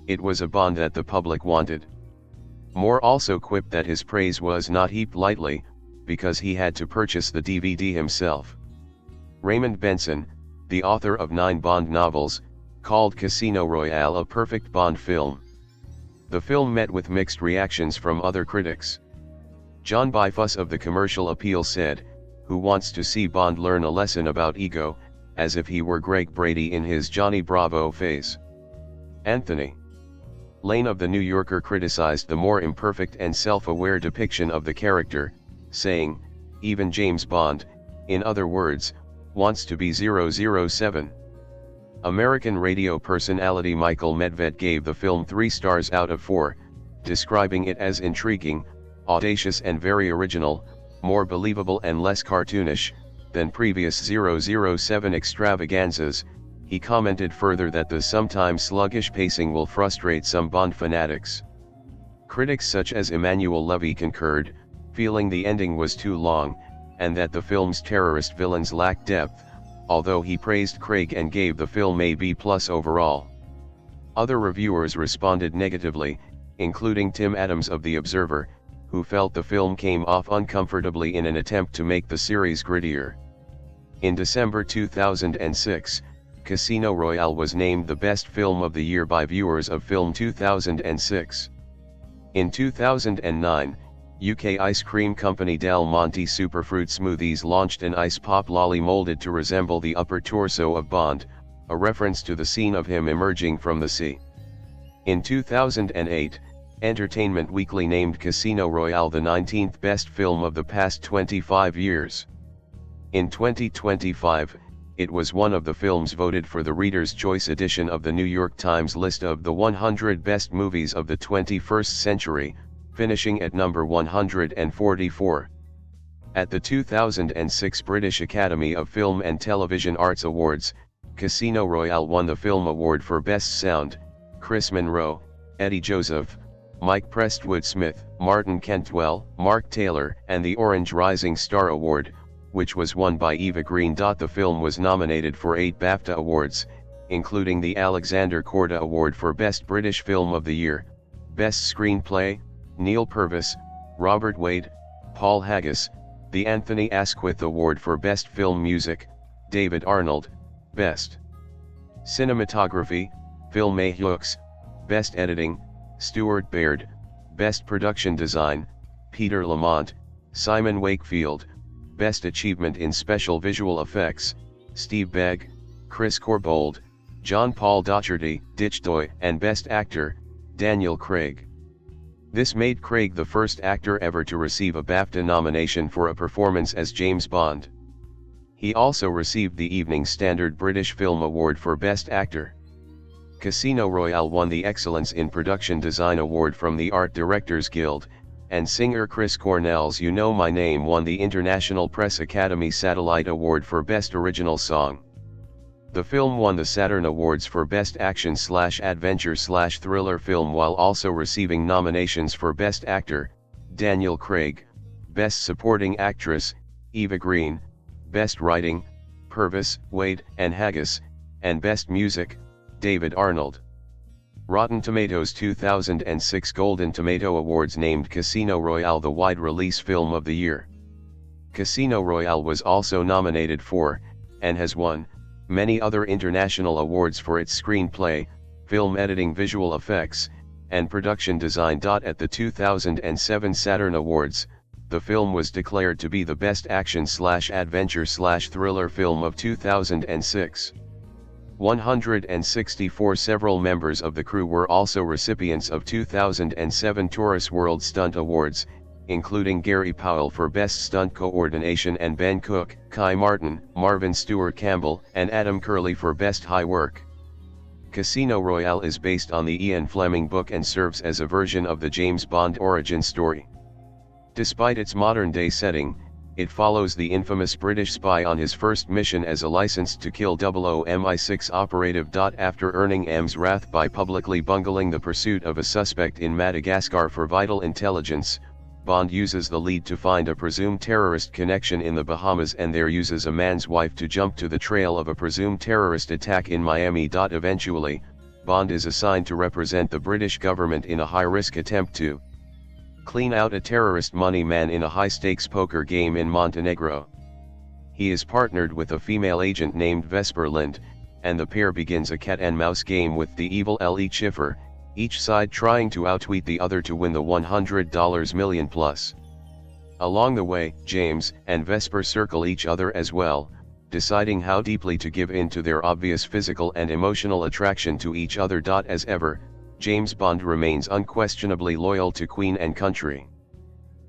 It was a Bond that the public wanted. Moore also quipped that his praise was not heaped lightly, because he had to purchase the DVD himself. Raymond Benson, the author of 9 Bond novels, called Casino Royale a perfect Bond film. The film met with mixed reactions from other critics. John Byfuss of The Commercial Appeal said, "Who wants to see Bond learn a lesson about ego, as if he were Greg Brady in his Johnny Bravo phase?" Anthony Lane of The New Yorker criticized the more imperfect and self-aware depiction of the character, saying, "Even James Bond, in other words, wants to be 007. American radio personality Michael Medved gave the film 3 stars out of 4, describing it as intriguing, audacious and very original, more believable and less cartoonish than previous 007 extravaganzas. He commented further that the sometimes sluggish pacing will frustrate some Bond fanatics. Critics such as Emmanuel Levy concurred, feeling the ending was too long, and that the film's terrorist villains lacked depth, although he praised Craig and gave the film a B+ overall. Other reviewers responded negatively, including Tim Adams of The Observer, who felt the film came off uncomfortably in an attempt to make the series grittier. In December 2006, Casino Royale was named the best film of the year by viewers of Film 2006. In 2009, UK ice cream company Del Monte Superfruit Smoothies launched an ice pop lolly molded to resemble the upper torso of Bond, a reference to the scene of him emerging from the sea. In 2008, Entertainment Weekly named Casino Royale the 19th best film of the past 25 years. In 2025, it was one of the films voted for the Reader's Choice edition of the New York Times list of the 100 best movies of the 21st century, finishing at number 144. At the 2006 British Academy of Film and Television Arts Awards, Casino Royale won the Film Award for Best Sound. Chris Monroe, Eddie Joseph, Mike Prestwood Smith, Martin Cantwell, Mark Taylor, and the Orange Rising Star Award, which was won by Eva Green. The film was nominated for 8 BAFTA awards, including the Alexander Korda Award for Best British Film of the Year, Best Screenplay, Neil Purvis, Robert Wade, Paul Haggis, the Anthony Asquith Award for Best Film Music, David Arnold, Best Cinematography, Phil Mayhew, Best Editing, Stuart Baird, Best Production Design, Peter Lamont, Simon Wakefield, Best Achievement in Special Visual Effects, Steve Begg, Chris Corbould, John Paul Docherty, Ditchdoy, and Best Actor, Daniel Craig. This made Craig the first actor ever to receive a BAFTA nomination for a performance as James Bond. He also received the Evening Standard British Film Award for Best Actor. Casino Royale won the Excellence in Production Design Award from the Art Directors Guild, and singer Chris Cornell's You Know My Name won the International Press Academy Satellite Award for Best Original Song. The film won the Saturn Awards for Best Action/Adventure/Thriller Film while also receiving nominations for Best Actor, Daniel Craig, Best Supporting Actress, Eva Green, Best Writing, Purvis, Wade, and Haggis, and Best Music, David Arnold. Rotten Tomatoes 2006 Golden Tomato Awards named Casino Royale the Wide Release Film of the Year. Casino Royale was also nominated for, and has won, many other international awards for its screenplay, film editing, visual effects, and production design. At the 2007 Saturn Awards, the film was declared to be the best action/adventure/thriller film of 2006. 164 several members of the crew were also recipients of 2007 Taurus World Stunt Awards, including Gary Powell for Best Stunt Coordination and Ben Cook, Kai Martin, Marvin Stewart Campbell, and Adam Curley for Best High Work. Casino Royale is based on the Ian Fleming book and serves as a version of the James Bond origin story. Despite its modern-day setting, it follows the infamous British spy on his first mission as a licensed to kill 00 MI6 operative. After earning M's wrath by publicly bungling the pursuit of a suspect in Madagascar for vital intelligence, Bond uses the lead to find a presumed terrorist connection in the Bahamas and there uses a man's wife to jump to the trail of a presumed terrorist attack in Miami. Eventually, Bond is assigned to represent the British government in a high-risk attempt to clean out a terrorist money man in a high-stakes poker game in Montenegro. He is partnered with a female agent named Vesper Lind, and the pair begins a cat-and-mouse game with the evil L.E. Schiffer, each side trying to outwit the other to win the $100 million plus. Along the way, James and Vesper circle each other as well, deciding how deeply to give in to their obvious physical and emotional attraction to each other. As ever, James Bond remains unquestionably loyal to Queen and country.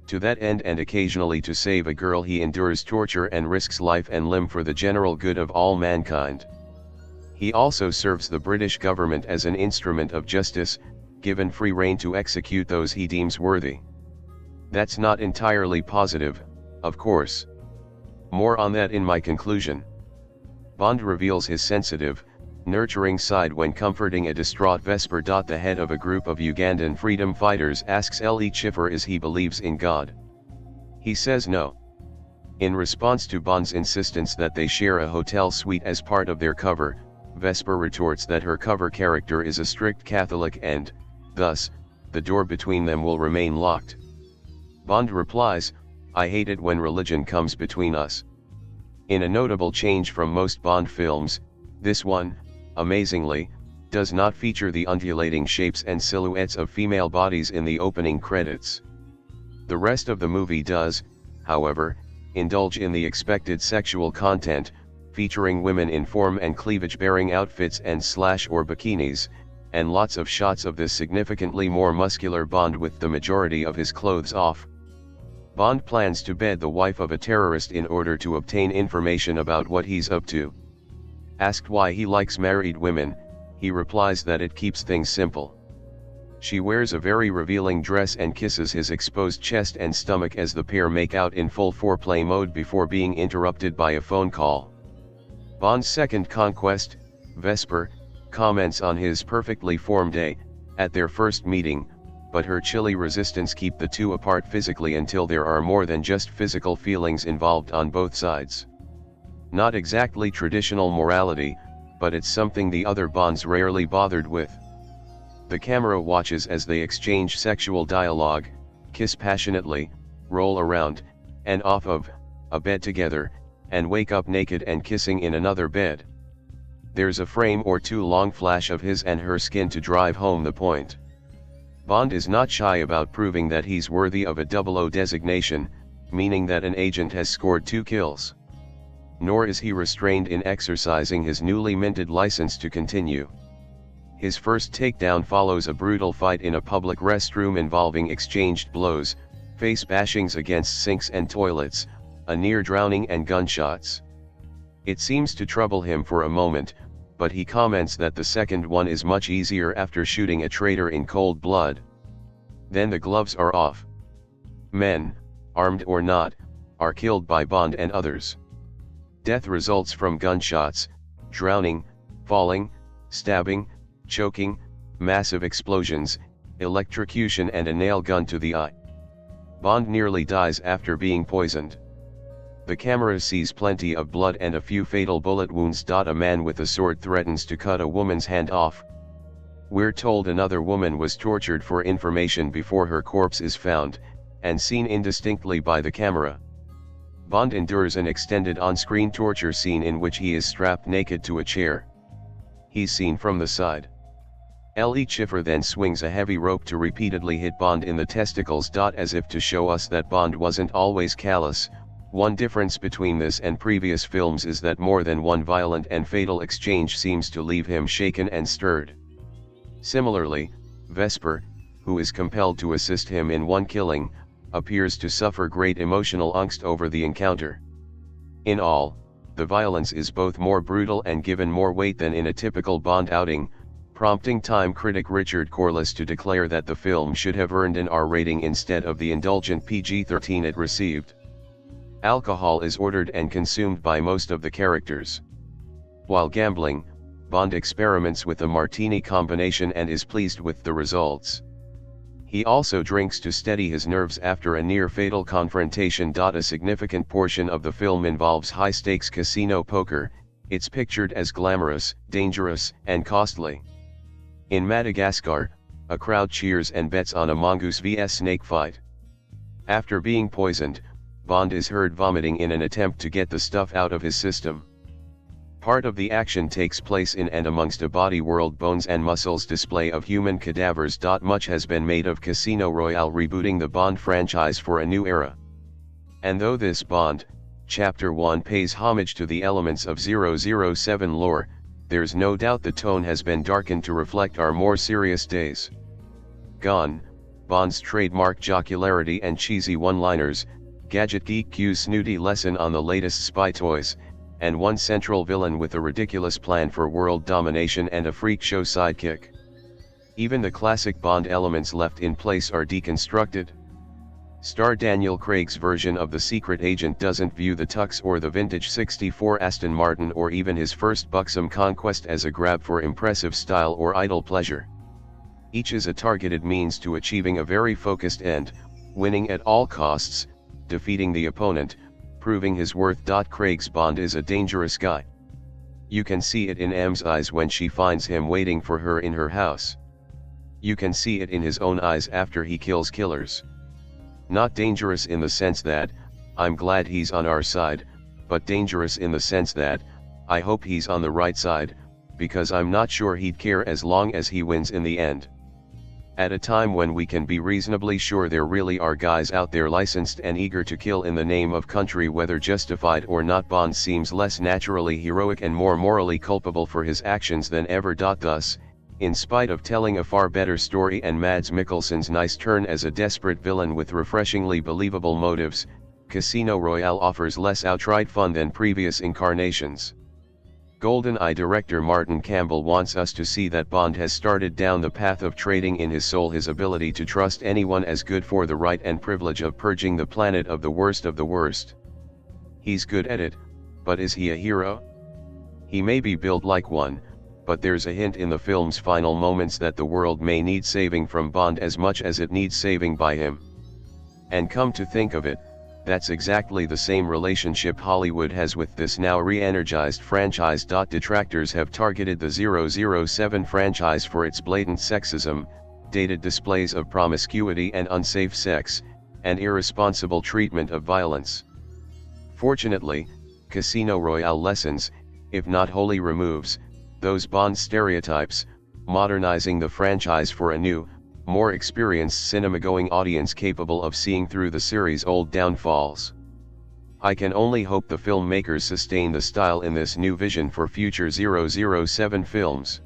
To that end and occasionally to save a girl he endures torture and risks life and limb for the general good of all mankind. He also serves the British government as an instrument of justice, given free rein to execute those he deems worthy. That's not entirely positive, of course. More on that in my conclusion. Bond reveals his sensitive, nurturing side when comforting a distraught Vesper. The head of a group of Ugandan freedom fighters asks L.E. Schiffer if he believes in God. He says no. In response to Bond's insistence that they share a hotel suite as part of their cover, Vesper retorts that her cover character is a strict Catholic and, thus, the door between them will remain locked. Bond replies, "I hate it when religion comes between us." In a notable change from most Bond films, this one, amazingly, does not feature the undulating shapes and silhouettes of female bodies in the opening credits. The rest of the movie does, however, indulge in the expected sexual content, featuring women in form and cleavage-bearing outfits and slash or bikinis, and lots of shots of this significantly more muscular Bond with the majority of his clothes off. Bond plans to bed the wife of a terrorist in order to obtain information about what he's up to. Asked why he likes married women, he replies that it keeps things simple. She wears a very revealing dress and kisses his exposed chest and stomach as the pair make out in full foreplay mode before being interrupted by a phone call. Bond's second conquest, Vesper, comments on his perfectly formed day at their first meeting, but her chilly resistance keeps the two apart physically until there are more than just physical feelings involved on both sides. Not exactly traditional morality, but it's something the other Bonds rarely bothered with. The camera watches as they exchange sexual dialogue, kiss passionately, roll around, and off of a bed together, and wake up naked and kissing in another bed. There's a frame or two long flash of his and her skin to drive home the point. Bond is not shy about proving that he's worthy of a 00 designation, meaning that an agent has scored 2 kills. Nor is he restrained in exercising his newly minted license to continue. His first takedown follows a brutal fight in a public restroom involving exchanged blows, face bashings against sinks and toilets, a near drowning and gunshots. It seems to trouble him for a moment, but he comments that the second one is much easier after shooting a traitor in cold blood. Then the gloves are off. Men, armed or not, are killed by Bond and others. Death results from gunshots, drowning, falling, stabbing, choking, massive explosions, electrocution and a nail gun to the eye. Bond nearly dies after being poisoned. The camera sees plenty of blood and a few fatal bullet wounds. A man with a sword threatens to cut a woman's hand off. We're told another woman was tortured for information before her corpse is found, and seen indistinctly by the camera. Bond endures an extended on-screen torture scene in which he is strapped naked to a chair. He's seen from the side. L.E. Schiffer then swings a heavy rope to repeatedly hit Bond in the testicles. As if to show us that Bond wasn't always callous. One difference between this and previous films is that more than one violent and fatal exchange seems to leave him shaken and stirred. Similarly, Vesper, who is compelled to assist him in one killing, appears to suffer great emotional angst over the encounter. In all, the violence is both more brutal and given more weight than in a typical Bond outing, prompting Time critic Richard Corliss to declare that the film should have earned an R rating instead of the indulgent PG-13 it received. Alcohol is ordered and consumed by most of the characters. While gambling, Bond experiments with a martini combination and is pleased with the results. He also drinks to steady his nerves after a near-fatal confrontation. A significant portion of the film involves high-stakes casino poker. It's pictured as glamorous, dangerous, and costly. In Madagascar, a crowd cheers and bets on a mongoose vs snake fight. After being poisoned, Bond is heard vomiting in an attempt to get the stuff out of his system. Part of the action takes place in and amongst a body world bones and muscles display of human cadavers. Much has been made of Casino Royale rebooting the Bond franchise for a new era. And though this Bond, Chapter 1 pays homage to the elements of 007 lore, there's no doubt the tone has been darkened to reflect our more serious days. Gone, Bond's trademark jocularity and cheesy one-liners, Gadget Geek Q's snooty lesson on the latest spy toys, and one central villain with a ridiculous plan for world domination and a freak show sidekick. Even the classic Bond elements left in place are deconstructed. Star Daniel Craig's version of the secret agent doesn't view the tux or the vintage '64 Aston Martin or even his first buxom conquest as a grab for impressive style or idle pleasure. Each is a targeted means to achieving a very focused end, winning at all costs, defeating the opponent, proving his worth. Craig's Bond is a dangerous guy. You can see it in M's eyes when she finds him waiting for her in her house. You can see it in his own eyes after he kills killers. Not dangerous in the sense that, I'm glad he's on our side, but dangerous in the sense that, I hope he's on the right side, because I'm not sure he'd care as long as he wins in the end. At a time when we can be reasonably sure there really are guys out there licensed and eager to kill in the name of country, whether justified or not, Bond seems less naturally heroic and more morally culpable for his actions than ever. Thus, in spite of telling a far better story and Mads Mikkelsen's nice turn as a desperate villain with refreshingly believable motives, Casino Royale offers less outright fun than previous incarnations. GoldenEye director Martin Campbell wants us to see that Bond has started down the path of trading in his soul his ability to trust anyone as good for the right and privilege of purging the planet of the worst of the worst. He's good at it, but is he a hero? He may be built like one, but there's a hint in the film's final moments that the world may need saving from Bond as much as it needs saving by him. And come to think of it, that's exactly the same relationship Hollywood has with this now re-energized franchise. Detractors have targeted the 007 franchise for its blatant sexism, dated displays of promiscuity and unsafe sex, and irresponsible treatment of violence. Fortunately, Casino Royale lessens, if not wholly removes, those Bond stereotypes, modernizing the franchise for a new, more experienced cinema-going audience capable of seeing through the series' old downfalls. I can only hope the filmmakers sustain the style in this new vision for future 007 films.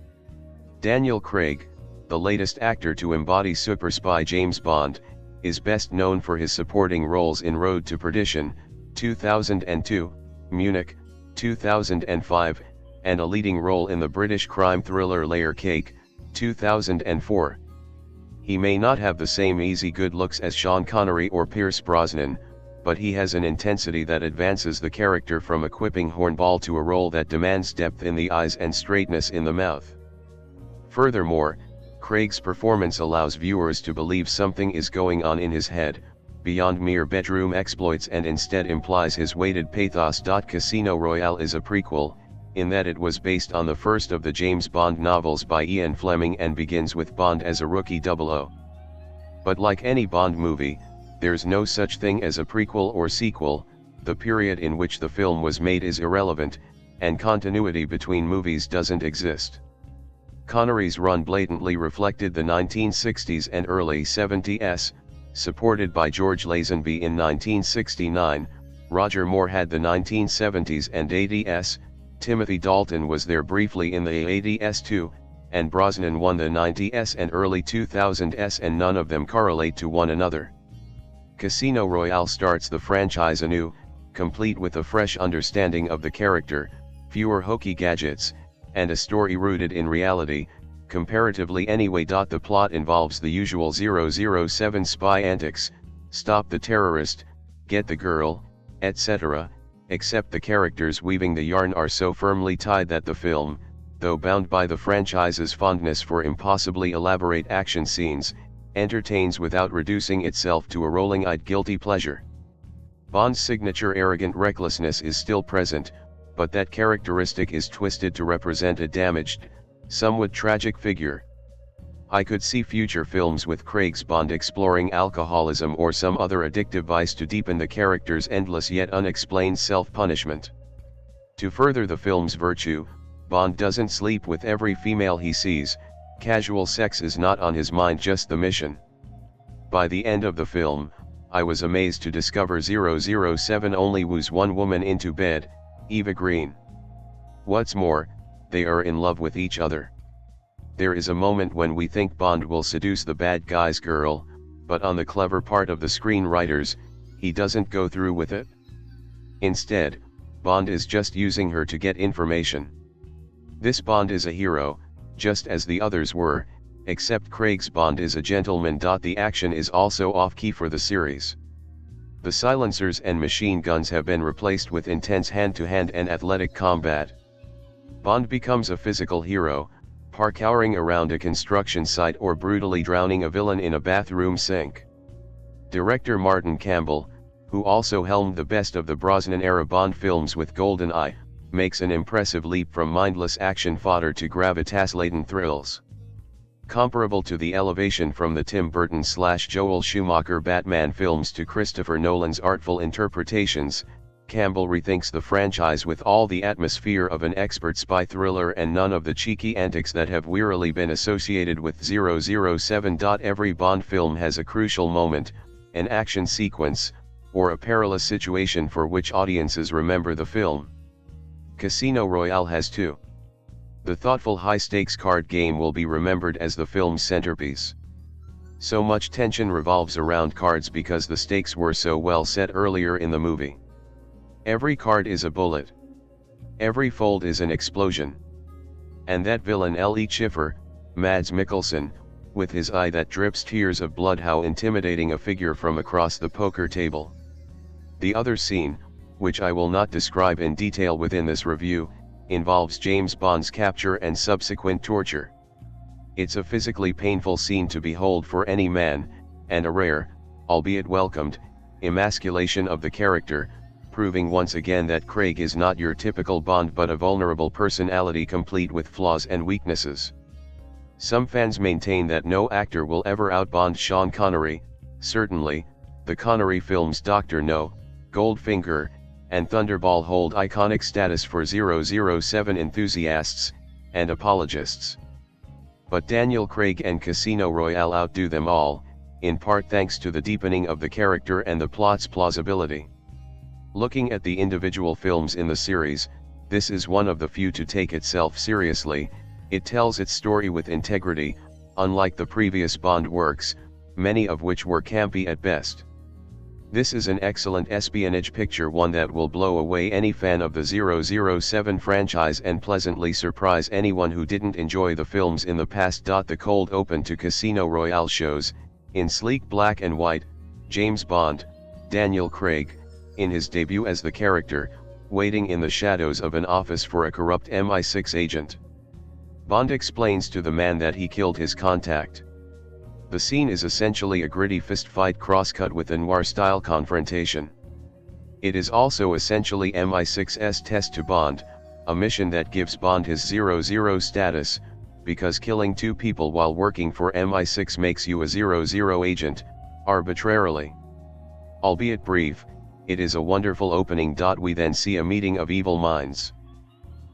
Daniel Craig, the latest actor to embody super spy James Bond, is best known for his supporting roles in Road to Perdition, 2002, Munich, 2005, and a leading role in the British crime thriller Layer Cake, 2004. He may not have the same easy good looks as Sean Connery or Pierce Brosnan, but he has an intensity that advances the character from a quipping hornball to a role that demands depth in the eyes and straightness in the mouth. Furthermore, Craig's performance allows viewers to believe something is going on in his head, beyond mere bedroom exploits, and instead implies his weighted pathos. Casino Royale is a prequel, in that it was based on the first of the James Bond novels by Ian Fleming and begins with Bond as a rookie 00. But like any Bond movie, there's no such thing as a prequel or sequel. The period in which the film was made is irrelevant, and continuity between movies doesn't exist. Connery's run blatantly reflected the 1960s and early 70s, supported by George Lazenby in 1969, Roger Moore had the 1970s and 80s, Timothy Dalton was there briefly in the 80s too, and Brosnan won the 90s and early 2000s, and none of them correlate to one another. Casino Royale starts the franchise anew, complete with a fresh understanding of the character, fewer hokey gadgets, and a story rooted in reality, comparatively anyway. The plot involves the usual 007 spy antics, stop the terrorist, get the girl, etc., except the characters weaving the yarn are so firmly tied that the film, though bound by the franchise's fondness for impossibly elaborate action scenes, entertains without reducing itself to a rolling-eyed guilty pleasure. Bond's signature arrogant recklessness is still present, but that characteristic is twisted to represent a damaged, somewhat tragic figure. I could see future films with Craig's Bond exploring alcoholism or some other addictive vice to deepen the character's endless yet unexplained self-punishment. To further the film's virtue, Bond doesn't sleep with every female he sees. Casual sex is not on his mind, just the mission. By the end of the film, I was amazed to discover 007 only woos one woman into bed, Eva Green. What's more, they are in love with each other. There is a moment when we think Bond will seduce the bad guy's girl, but on the clever part of the screenwriters, he doesn't go through with it. Instead, Bond is just using her to get information. This Bond is a hero, just as the others were, except Craig's Bond is a gentleman. The action is also off-key for the series. The silencers and machine guns have been replaced with intense hand-to-hand and athletic combat. Bond becomes a physical hero, parkouring around a construction site or brutally drowning a villain in a bathroom sink. Director Martin Campbell, who also helmed the best of the Brosnan-era Bond films with GoldenEye, makes an impressive leap from mindless action fodder to gravitas-laden thrills. Comparable to the elevation from the Tim Burton/Joel Schumacher Batman films to Christopher Nolan's artful interpretations, Campbell rethinks the franchise with all the atmosphere of an expert spy thriller and none of the cheeky antics that have wearily been associated with 007. Every Bond film has a crucial moment, an action sequence, or a perilous situation for which audiences remember the film. Casino Royale has too. The thoughtful high-stakes card game will be remembered as the film's centerpiece. So much tension revolves around cards because the stakes were so well set earlier in the movie. Every card is a bullet. Every fold is an explosion. And that villain L.E. Schiffer, Mads Mikkelsen, with his eye that drips tears of blood, how intimidating a figure from across the poker table. The other scene, which I will not describe in detail within this review, involves James Bond's capture and subsequent torture. It's a physically painful scene to behold for any man, and a rare, albeit welcomed, emasculation of the character, proving once again that Craig is not your typical Bond but a vulnerable personality complete with flaws and weaknesses. Some fans maintain that no actor will ever out-Bond Sean Connery. Certainly, the Connery films Dr. No, Goldfinger, and Thunderball hold iconic status for 007 enthusiasts and apologists. But Daniel Craig and Casino Royale outdo them all, in part thanks to the deepening of the character and the plot's plausibility. Looking at the individual films in the series, this is one of the few to take itself seriously. It tells its story with integrity, unlike the previous Bond works, many of which were campy at best. This is an excellent espionage picture, one that will blow away any fan of the 007 franchise and pleasantly surprise anyone who didn't enjoy the films in the past. The cold open to Casino Royale shows, in sleek black and white, James Bond, Daniel Craig, in his debut as the character, waiting in the shadows of an office for a corrupt MI6 agent. Bond explains to the man that he killed his contact. The scene is essentially a gritty fist-fight cross-cut with a noir-style confrontation. It is also essentially MI6's test to Bond, a mission that gives Bond his 00 status, because killing two people while working for MI6 makes you a 00 agent, arbitrarily. Albeit brief, it is a wonderful opening. We then see a meeting of evil minds.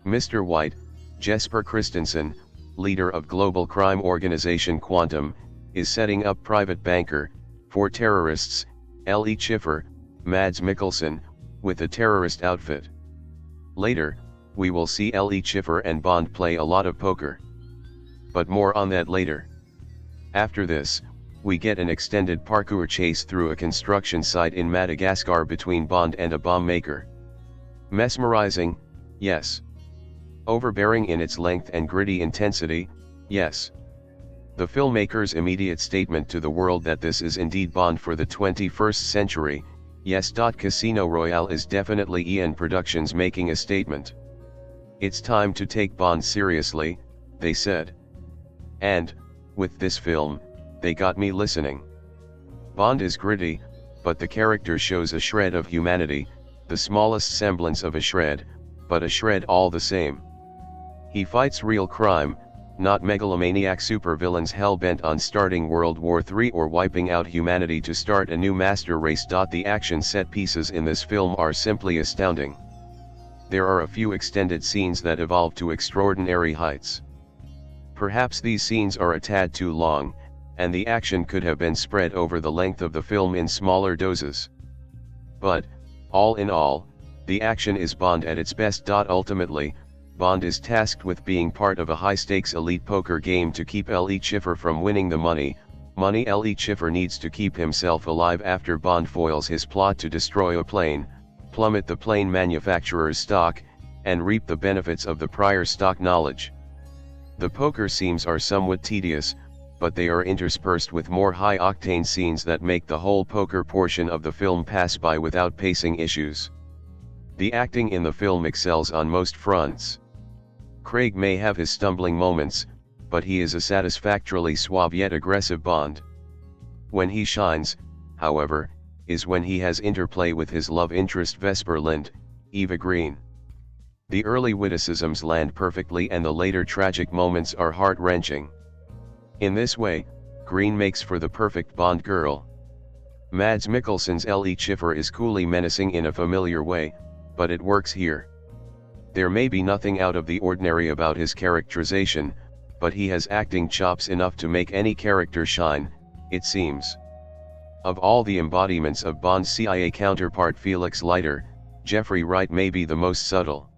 Mr. White, Jesper Christensen, leader of global crime organization Quantum, is setting up private banker, for terrorists, L.E. Schiffer, Mads Mikkelsen, with a terrorist outfit. Later, we will see L.E. Schiffer and Bond play a lot of poker. But more on that later. After this, we get an extended parkour chase through a construction site in Madagascar between Bond and a bomb maker. Mesmerizing, yes. Overbearing in its length and gritty intensity, yes. The filmmaker's immediate statement to the world that this is indeed Bond for the 21st century, yes. Casino Royale is definitely Eon Productions making a statement. It's time to take Bond seriously, they said. And, with this film, they got me listening. Bond is gritty, but the character shows a shred of humanity, the smallest semblance of a shred, but a shred all the same. He fights real crime, not megalomaniac supervillains hell-bent on starting World War III or wiping out humanity to start a new master race. The action set pieces in this film are simply astounding. There are a few extended scenes that evolve to extraordinary heights. Perhaps these scenes are a tad too long, and the action could have been spread over the length of the film in smaller doses. But, all in all, the action is Bond at its best. Ultimately, Bond is tasked with being part of a high-stakes elite poker game to keep L.E. Schiffer from winning the money. L.E. Schiffer needs to keep himself alive after Bond foils his plot to destroy a plane, plummet the plane manufacturer's stock, and reap the benefits of the prior stock knowledge. The poker scenes are somewhat tedious, but they are interspersed with more high-octane scenes that make the whole poker portion of the film pass by without pacing issues. The acting in the film excels on most fronts. Craig may have his stumbling moments, but he is a satisfactorily suave yet aggressive Bond. When he shines, however, is when he has interplay with his love interest Vesper Lynd, Eva Green. The early witticisms land perfectly and the later tragic moments are heart-wrenching. In this way, Green makes for the perfect Bond girl. Mads Mikkelsen's L.E. Schiffer is coolly menacing in a familiar way, but it works here. There may be nothing out of the ordinary about his characterization, but he has acting chops enough to make any character shine, it seems. Of all the embodiments of Bond's CIA counterpart Felix Leiter, Jeffrey Wright may be the most subtle.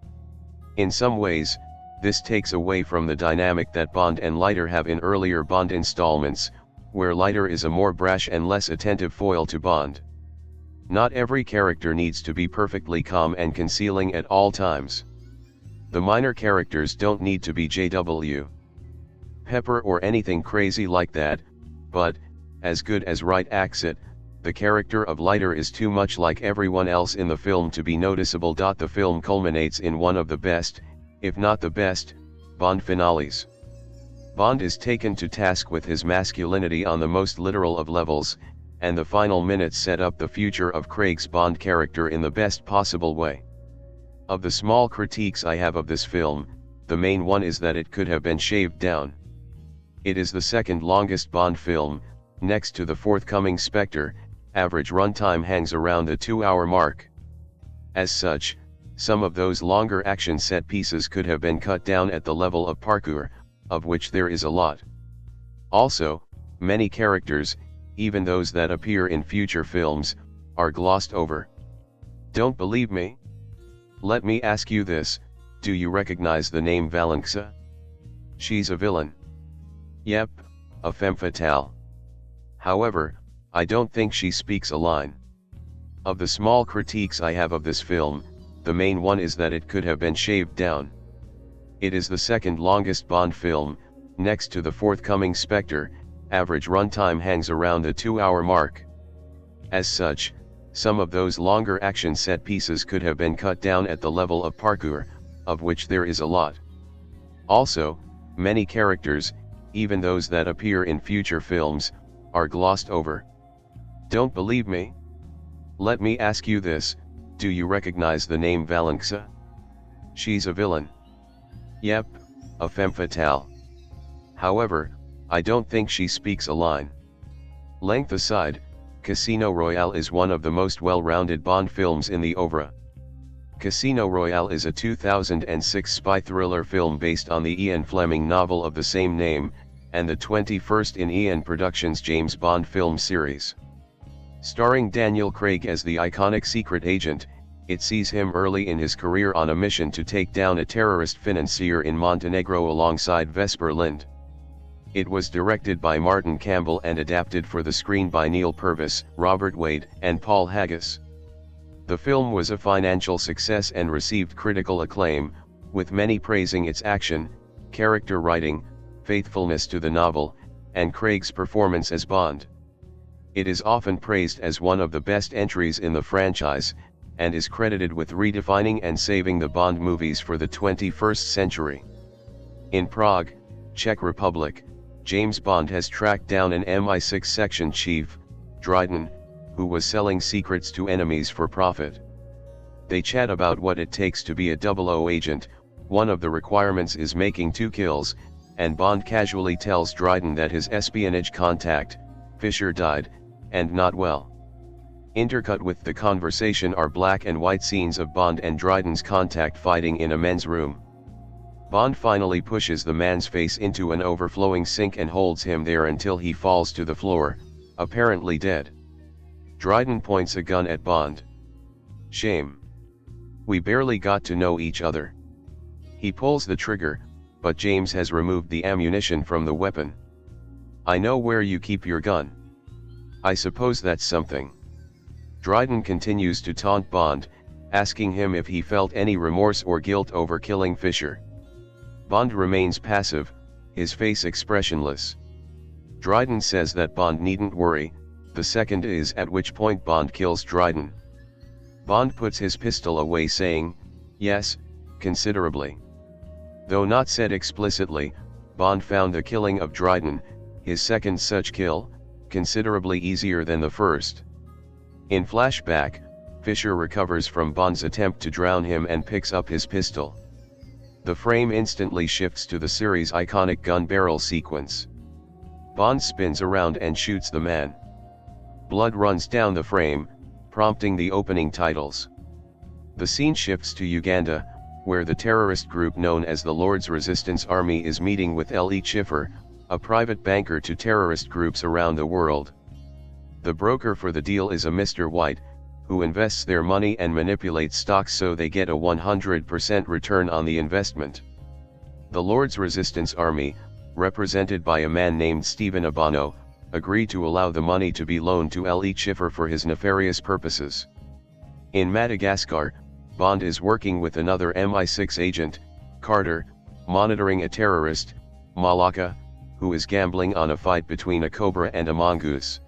In some ways, this takes away from the dynamic that Bond and Leiter have in earlier Bond installments, where Leiter is a more brash and less attentive foil to Bond. Not every character needs to be perfectly calm and concealing at all times. The minor characters don't need to be J.W. Pepper or anything crazy like that, but, as good as Wright acts it, the character of Leiter is too much like everyone else in the film to be noticeable. The film culminates in one of the best, if not the best, Bond finales. Bond is taken to task with his masculinity on the most literal of levels, and the final minutes set up the future of Craig's Bond character in the best possible way. Of the small critiques I have of this film, the main one is that it could have been shaved down. It is the second longest Bond film, next to the forthcoming Spectre. Average runtime hangs around the 2-hour mark. As such, some of those longer action set pieces could have been cut down at the level of parkour, of which there is a lot. Also, many characters, even those that appear in future films, are glossed over. Don't believe me? Let me ask you this, do you recognize the name Valencia? She's a villain. Yep, a femme fatale. However, I don't think she speaks a line. Of the small critiques I have of this film, the main one is that it could have been shaved down. It is the second longest Bond film, next to the forthcoming Spectre. Average runtime hangs around the 2-hour mark. As such, some of those longer action set pieces could have been cut down at the level of parkour, of which there is a lot. Also, many characters, even those that appear in future films, are glossed over. Don't believe me? Let me ask you this, do you recognize the name Valencia? She's a villain. Yep, a femme fatale. However, I don't think she speaks a line. Length aside, Casino Royale is one of the most well-rounded Bond films in the oeuvre. Casino Royale is a 2006 spy thriller film based on the Ian Fleming novel of the same name, and the 21st in Ian Productions' James Bond film series. Starring Daniel Craig as the iconic secret agent, it sees him early in his career on a mission to take down a terrorist financier in Montenegro alongside Vesper Lynd. It was directed by Martin Campbell and adapted for the screen by Neil Purvis, Robert Wade, and Paul Haggis. The film was a financial success and received critical acclaim, with many praising its action, character writing, faithfulness to the novel, and Craig's performance as Bond. It is often praised as one of the best entries in the franchise, and is credited with redefining and saving the Bond movies for the 21st century. In Prague, Czech Republic, James Bond has tracked down an MI6 section chief, Dryden, who was selling secrets to enemies for profit. They chat about what it takes to be a 00 agent. One of the requirements is making 2 kills, and Bond casually tells Dryden that his espionage contact, Fisher, died, and not well. Intercut with the conversation are black and white scenes of Bond and Dryden's contact fighting in a men's room. Bond finally pushes the man's face into an overflowing sink and holds him there until he falls to the floor, apparently dead. Dryden points a gun at Bond. "Shame. We barely got to know each other." He pulls the trigger, but James has removed the ammunition from the weapon. "I know where you keep your gun. I suppose that's something." Dryden continues to taunt Bond, asking him if he felt any remorse or guilt over killing Fisher. Bond remains passive, his face expressionless. Dryden says that Bond needn't worry. The second is at which point Bond kills Dryden. Bond puts his pistol away, saying, "Yes, considerably." Though not said explicitly, Bond found the killing of Dryden, his second such kill, considerably easier than the first. In flashback, Fisher recovers from Bond's attempt to drown him and picks up his pistol. The frame instantly shifts to the series' iconic gun barrel sequence. Bond spins around and shoots the man. Blood runs down the frame, prompting the opening titles. The scene shifts to Uganda, where the terrorist group known as the Lord's Resistance Army is meeting with L.E. Schiffer, a private banker to terrorist groups around the world. The broker for the deal is a Mr. White, who invests their money and manipulates stocks so they get a 100% return on the investment. The Lord's Resistance Army, represented by a man named Stephen Abano, agreed to allow the money to be loaned to L.E. Schiffer for his nefarious purposes. In Madagascar, Bond is working with another MI6 agent, Carter, monitoring a terrorist, Malaka, who is gambling on a fight between a cobra and a mongoose.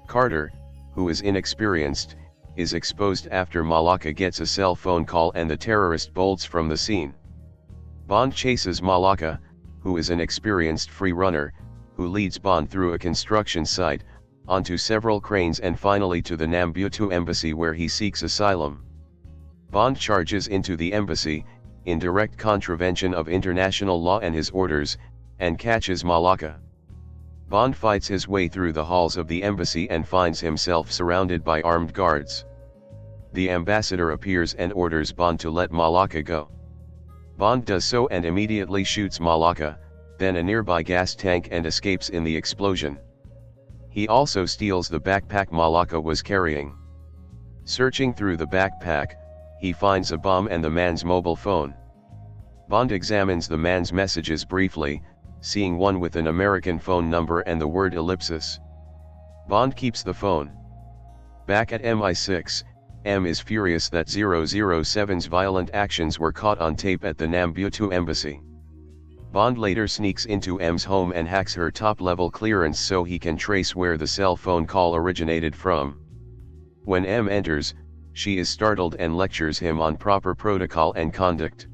Carter, who is inexperienced, is exposed after Malaka gets a cell phone call and the terrorist bolts from the scene. Bond chases Malaka, who is an experienced free runner, who leads Bond through a construction site, onto several cranes and finally to the Nambutu embassy where he seeks asylum. Bond charges into the embassy, in direct contravention of international law and his orders, and catches Malaka. Bond fights his way through the halls of the embassy and finds himself surrounded by armed guards. The ambassador appears and orders Bond to let Malaka go. Bond does so and immediately shoots Malaka, then a nearby gas tank, and escapes in the explosion. He also steals the backpack Malaka was carrying. Searching through the backpack, he finds a bomb and the man's mobile phone. Bond examines the man's messages briefly, seeing one with an American phone number and the word ellipsis. Bond keeps the phone. Back at MI6, M is furious that 007's violent actions were caught on tape at the Nambutu embassy. Bond later sneaks into M's home and hacks her top-level clearance so he can trace where the cell phone call originated from. When M enters, she is startled and lectures him on proper protocol and conduct.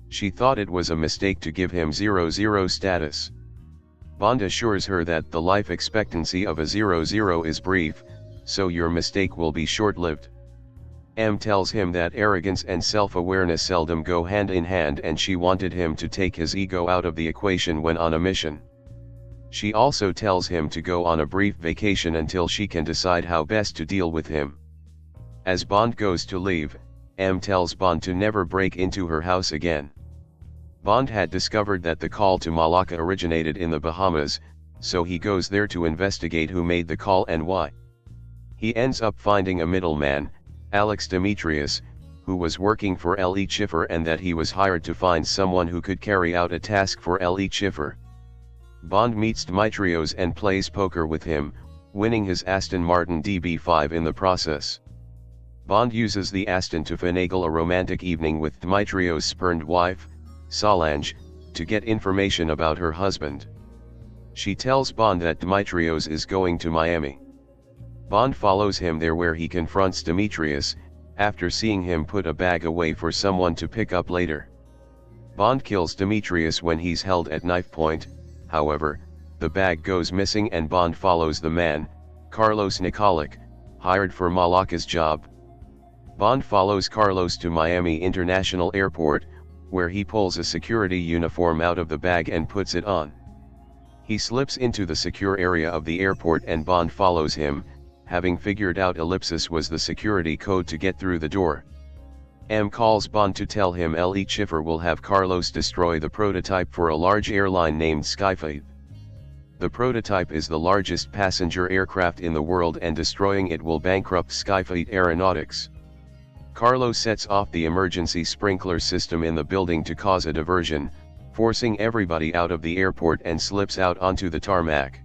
She thought it was a mistake to give him 00 status. Bond assures her that the life expectancy of a 00 is brief, so your mistake will be short-lived. M tells him that arrogance and self-awareness seldom go hand in hand and she wanted him to take his ego out of the equation when on a mission. She also tells him to go on a brief vacation until she can decide how best to deal with him. As Bond goes to leave, M tells Bond to never break into her house again. Bond had discovered that the call to Malaka originated in the Bahamas, so he goes there to investigate who made the call and why. He ends up finding a middleman, Alex Demetrius, who was working for L.E. Schiffer and that he was hired to find someone who could carry out a task for L.E. Schiffer. Bond meets Demetrios and plays poker with him, winning his Aston Martin DB5 in the process. Bond uses the Aston to finagle a romantic evening with Demetrios' spurned wife, Solange, to get information about her husband. She tells Bond that Demetrios is going to Miami. Bond follows him there where he confronts Demetrius, after seeing him put a bag away for someone to pick up later. Bond kills Demetrius when he's held at knife point, however, the bag goes missing and Bond follows the man, Carlos Nikolic, hired for Malaka's job. Bond follows Carlos to Miami International Airport, where he pulls a security uniform out of the bag and puts it on. He slips into the secure area of the airport and Bond follows him, having figured out ellipsis was the security code to get through the door. M calls Bond to tell him Le Chiffre will have Carlos destroy the prototype for a large airline named Skyfleet. The prototype is the largest passenger aircraft in the world and destroying it will bankrupt Skyfleet Aeronautics. Carlos sets off the emergency sprinkler system in the building to cause a diversion, forcing everybody out of the airport and slips out onto the tarmac.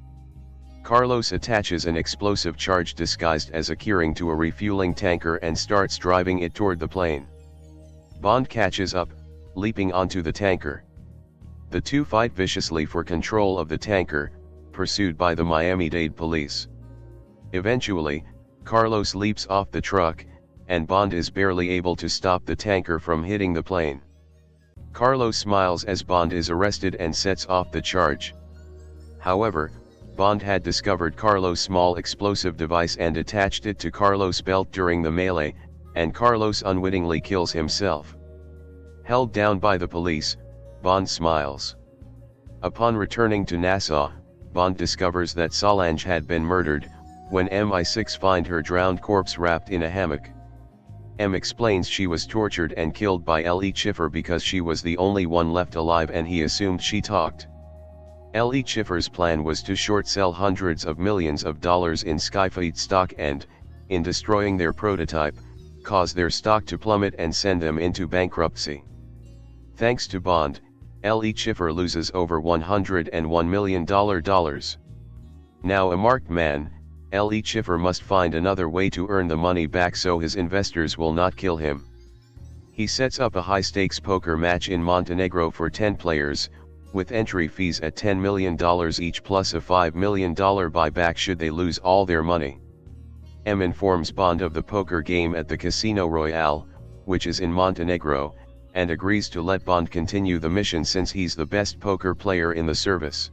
Carlos attaches an explosive charge disguised as a keyring to a refueling tanker and starts driving it toward the plane. Bond catches up, leaping onto the tanker. The two fight viciously for control of the tanker, pursued by the Miami-Dade police. Eventually, Carlos leaps off the truck, and Bond is barely able to stop the tanker from hitting the plane. Carlos smiles as Bond is arrested and sets off the charge. However, Bond had discovered Carlos' small explosive device and attached it to Carlos' belt during the melee, and Carlos unwittingly kills himself. Held down by the police, Bond smiles. Upon returning to Nassau, Bond discovers that Solange had been murdered, when MI6 find her drowned corpse wrapped in a hammock. M explains she was tortured and killed by Le Chiffre because she was the only one left alive and he assumed she talked. Le Chiffre's plan was to short sell hundreds of millions of dollars in Skyfleet stock and, in destroying their prototype, cause their stock to plummet and send them into bankruptcy. Thanks to Bond, Le Chiffre loses over $101 million. Now a marked man, Le Chiffre must find another way to earn the money back so his investors will not kill him. He sets up a high-stakes poker match in Montenegro for 10 players, with entry fees at $10 million each plus a $5 million buyback should they lose all their money. M informs Bond of the poker game at the Casino Royale, which is in Montenegro, and agrees to let Bond continue the mission since he's the best poker player in the service.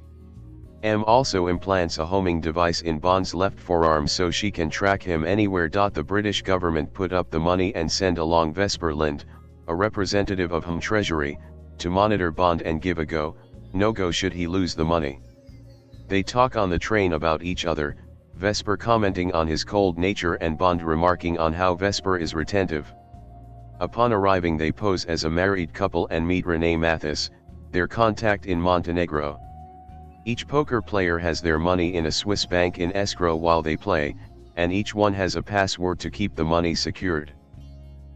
M also implants a homing device in Bond's left forearm so she can track him anywhere. The British government put up the money and send along Vesper Lind, a representative of Home Treasury, to monitor Bond and give a go, no-go should he lose the money. They talk on the train about each other, Vesper commenting on his cold nature and Bond remarking on how Vesper is retentive. Upon arriving they pose as a married couple and meet Renee Mathis, their contact in Montenegro. Each poker player has their money in a Swiss bank in escrow while they play, and each one has a password to keep the money secured.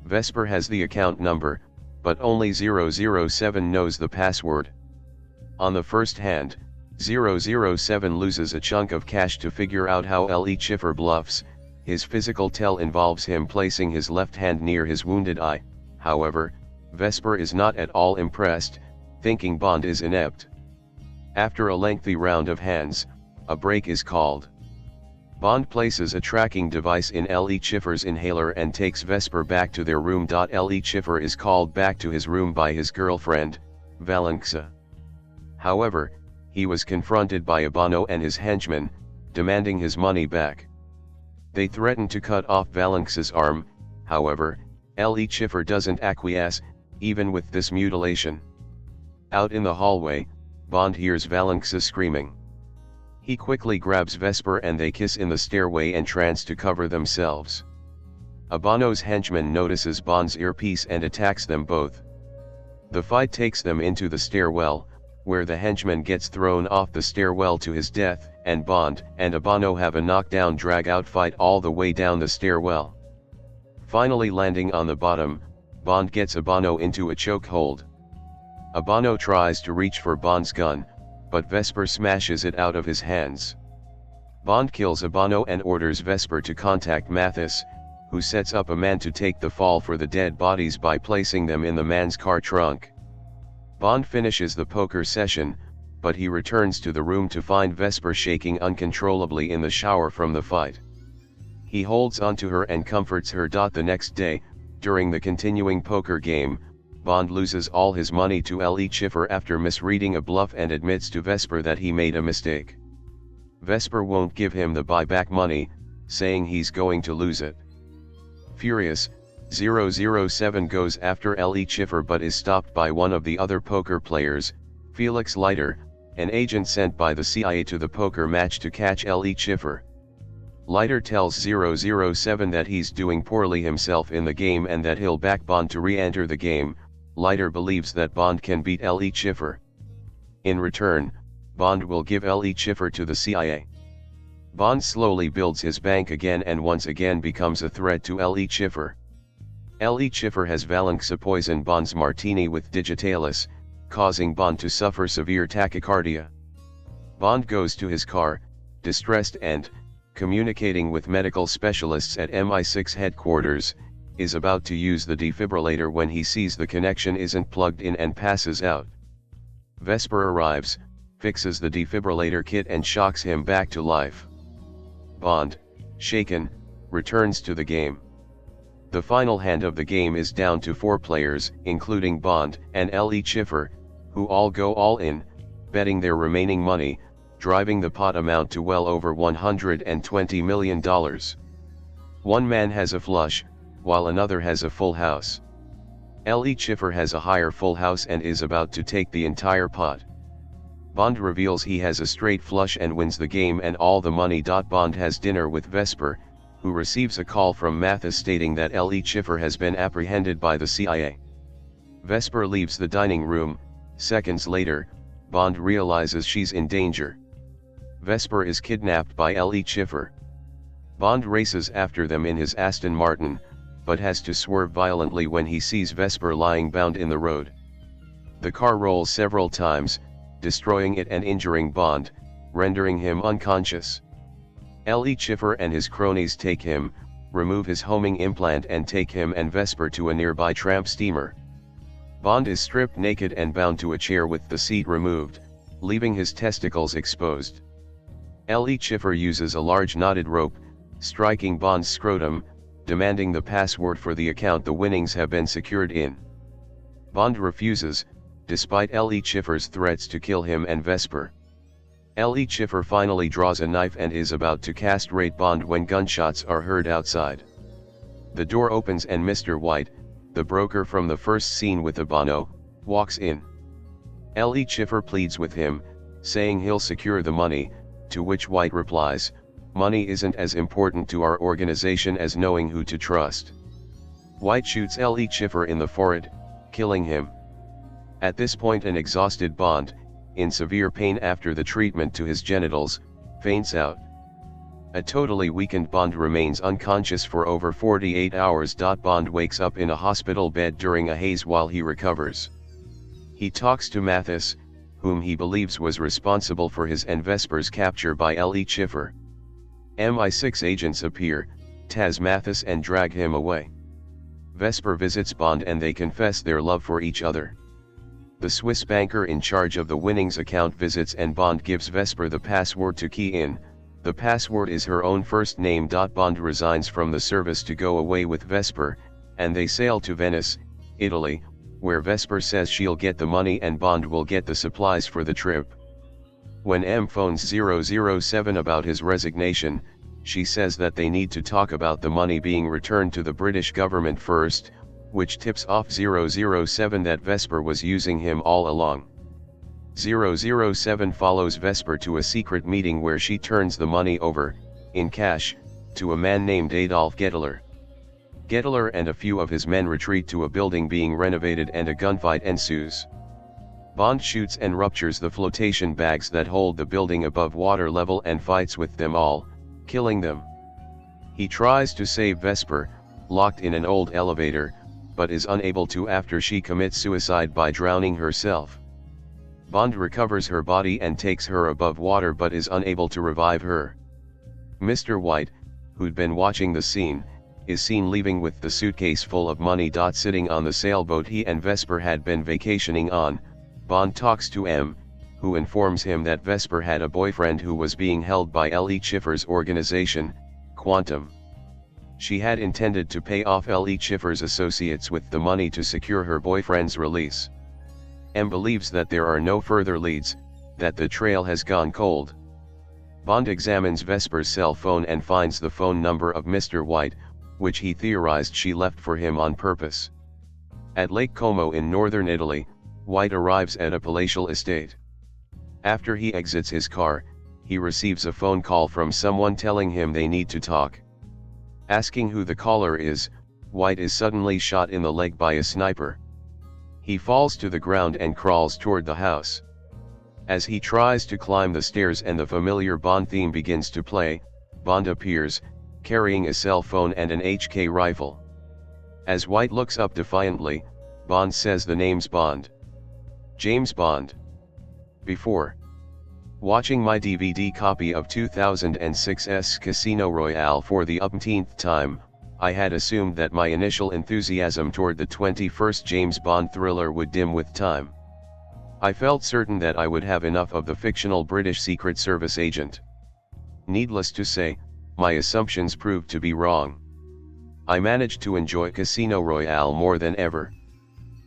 Vesper has the account number, but only 007 knows the password. On the first hand, 007 loses a chunk of cash to figure out how Le Chiffre bluffs. His physical tell involves him placing his left hand near his wounded eye. However, Vesper is not at all impressed, thinking Bond is inept. After a lengthy round of hands, a break is called. Bond places a tracking device in Le Chiffre's inhaler and takes Vesper back to their room. Le Chiffre is called back to his room by his girlfriend, Valencia. However, he was confronted by Abano and his henchmen, demanding his money back. They threaten to cut off Valencia's arm, however, Le Chiffre doesn't acquiesce, even with this mutilation. Out in the hallway, Bond hears Valencia screaming. He quickly grabs Vesper and they kiss in the stairway entrance to cover themselves. Abano's henchman notices Bond's earpiece and attacks them both. The fight takes them into the stairwell, where the henchman gets thrown off the stairwell to his death, and Bond and Abano have a knockdown drag-out fight all the way down the stairwell. Finally landing on the bottom, Bond gets Abano into a chokehold. Abano tries to reach for Bond's gun, but Vesper smashes it out of his hands. Bond kills Abano and orders Vesper to contact Mathis, who sets up a man to take the fall for the dead bodies by placing them in the man's car trunk. Bond finishes the poker session, but he returns to the room to find Vesper shaking uncontrollably in the shower from the fight. He holds onto her and comforts her. The next day, during the continuing poker game, Bond loses all his money to Le Chiffre after misreading a bluff and admits to Vesper that he made a mistake. Vesper won't give him the buyback money, saying he's going to lose it. Furious, 007 goes after Le Chiffre but is stopped by one of the other poker players, Felix Leiter, an agent sent by the CIA to the poker match to catch Le Chiffre. Leiter tells 007 that he's doing poorly himself in the game and that he'll back Bond to re-enter the game. Leiter believes that Bond can beat Le Chiffre. In return, Bond will give Le Chiffre to the CIA. Bond slowly builds his bank again and once again becomes a threat to Le Chiffre. Le Chiffre has Valencia poison Bond's martini with digitalis, causing Bond to suffer severe tachycardia. Bond goes to his car, distressed and, communicating with medical specialists at MI6 headquarters, is about to use the defibrillator when he sees the connection isn't plugged in and passes out. Vesper arrives, fixes the defibrillator kit and shocks him back to life. Bond, shaken, returns to the game. The final hand of the game is down to 4 players, including Bond and Le Chiffre, who all go all in, betting their remaining money, driving the pot amount to well over $120 million. One man has a flush, while another has a full house. Le Chiffre has a higher full house and is about to take the entire pot. Bond reveals he has a straight flush and wins the game and all the money. Bond has dinner with Vesper, who receives a call from Mathis stating that Le Chiffre has been apprehended by the CIA. Vesper leaves the dining room. Seconds later, Bond realizes she's in danger. Vesper is kidnapped by Le Chiffre. Bond races after them in his Aston Martin, but has to swerve violently when he sees Vesper lying bound in the road. The car rolls several times, destroying it and injuring Bond, rendering him unconscious. Le Chiffre and his cronies take him, remove his homing implant and take him and Vesper to a nearby tramp steamer. Bond is stripped naked and bound to a chair with the seat removed, leaving his testicles exposed. Le Chiffre uses a large knotted rope, striking Bond's scrotum, demanding the password for the account the winnings have been secured in. Bond refuses, despite Le Chiffre's threats to kill him and Vesper. Le Chiffre finally draws a knife and is about to castrate Bond when gunshots are heard outside. The door opens and Mr. White, the broker from the first scene with Abano, walks in. Le Chiffre pleads with him, saying he'll secure the money, to which White replies, "Money isn't as important to our organization as knowing who to trust." White shoots Le Chiffre in the forehead, killing him. At this point an exhausted Bond, in severe pain after the treatment to his genitals, faints out. A totally weakened Bond remains unconscious for over 48 hours. Bond wakes up in a hospital bed during a haze while he recovers. He talks to Mathis, whom he believes was responsible for his and Vesper's capture by Le Chiffre. MI6 agents appear, Taz Mathis and drag him away. Vesper visits Bond and they confess their love for each other. The Swiss banker in charge of the winnings account visits and Bond gives Vesper the password to key in. The password is her own first name. Bond resigns from the service to go away with Vesper, and they sail to Venice, Italy, where Vesper says she'll get the money and Bond will get the supplies for the trip. When M phones 007 about his resignation, she says that they need to talk about the money being returned to the British government first, which tips off 007 that Vesper was using him all along. 007 follows Vesper to a secret meeting where she turns the money over, in cash, to a man named Adolf Gettler. Gettler and a few of his men retreat to a building being renovated and a gunfight ensues. Bond shoots and ruptures the flotation bags that hold the building above water level and fights with them all, killing them. He tries to save Vesper, locked in an old elevator, but is unable to after she commits suicide by drowning herself. Bond recovers her body and takes her above water but is unable to revive her. Mr. White, who'd been watching the scene, is seen leaving with the suitcase full of money. Sitting on the sailboat he and Vesper had been vacationing on, Bond talks to M, who informs him that Vesper had a boyfriend who was being held by Le Chiffre's organization, Quantum. She had intended to pay off L.E. Schiffer's associates with the money to secure her boyfriend's release. M believes that there are no further leads, that the trail has gone cold. Bond examines Vesper's cell phone and finds the phone number of Mr. White, which he theorized she left for him on purpose. At Lake Como in northern Italy, White arrives at a palatial estate. After he exits his car, he receives a phone call from someone telling him they need to talk. Asking who the caller is, White is suddenly shot in the leg by a sniper. He falls to the ground and crawls toward the house. As he tries to climb the stairs and the familiar Bond theme begins to play, Bond appears, carrying a cell phone and an HK rifle. As White looks up defiantly, Bond says the name's Bond. James Bond. Before watching my DVD copy of 2006's Casino Royale for the umpteenth time, I had assumed that my initial enthusiasm toward the 21st James Bond thriller would dim with time. I felt certain that I would have enough of the fictional British Secret Service agent. Needless to say, my assumptions proved to be wrong. I managed to enjoy Casino Royale more than ever.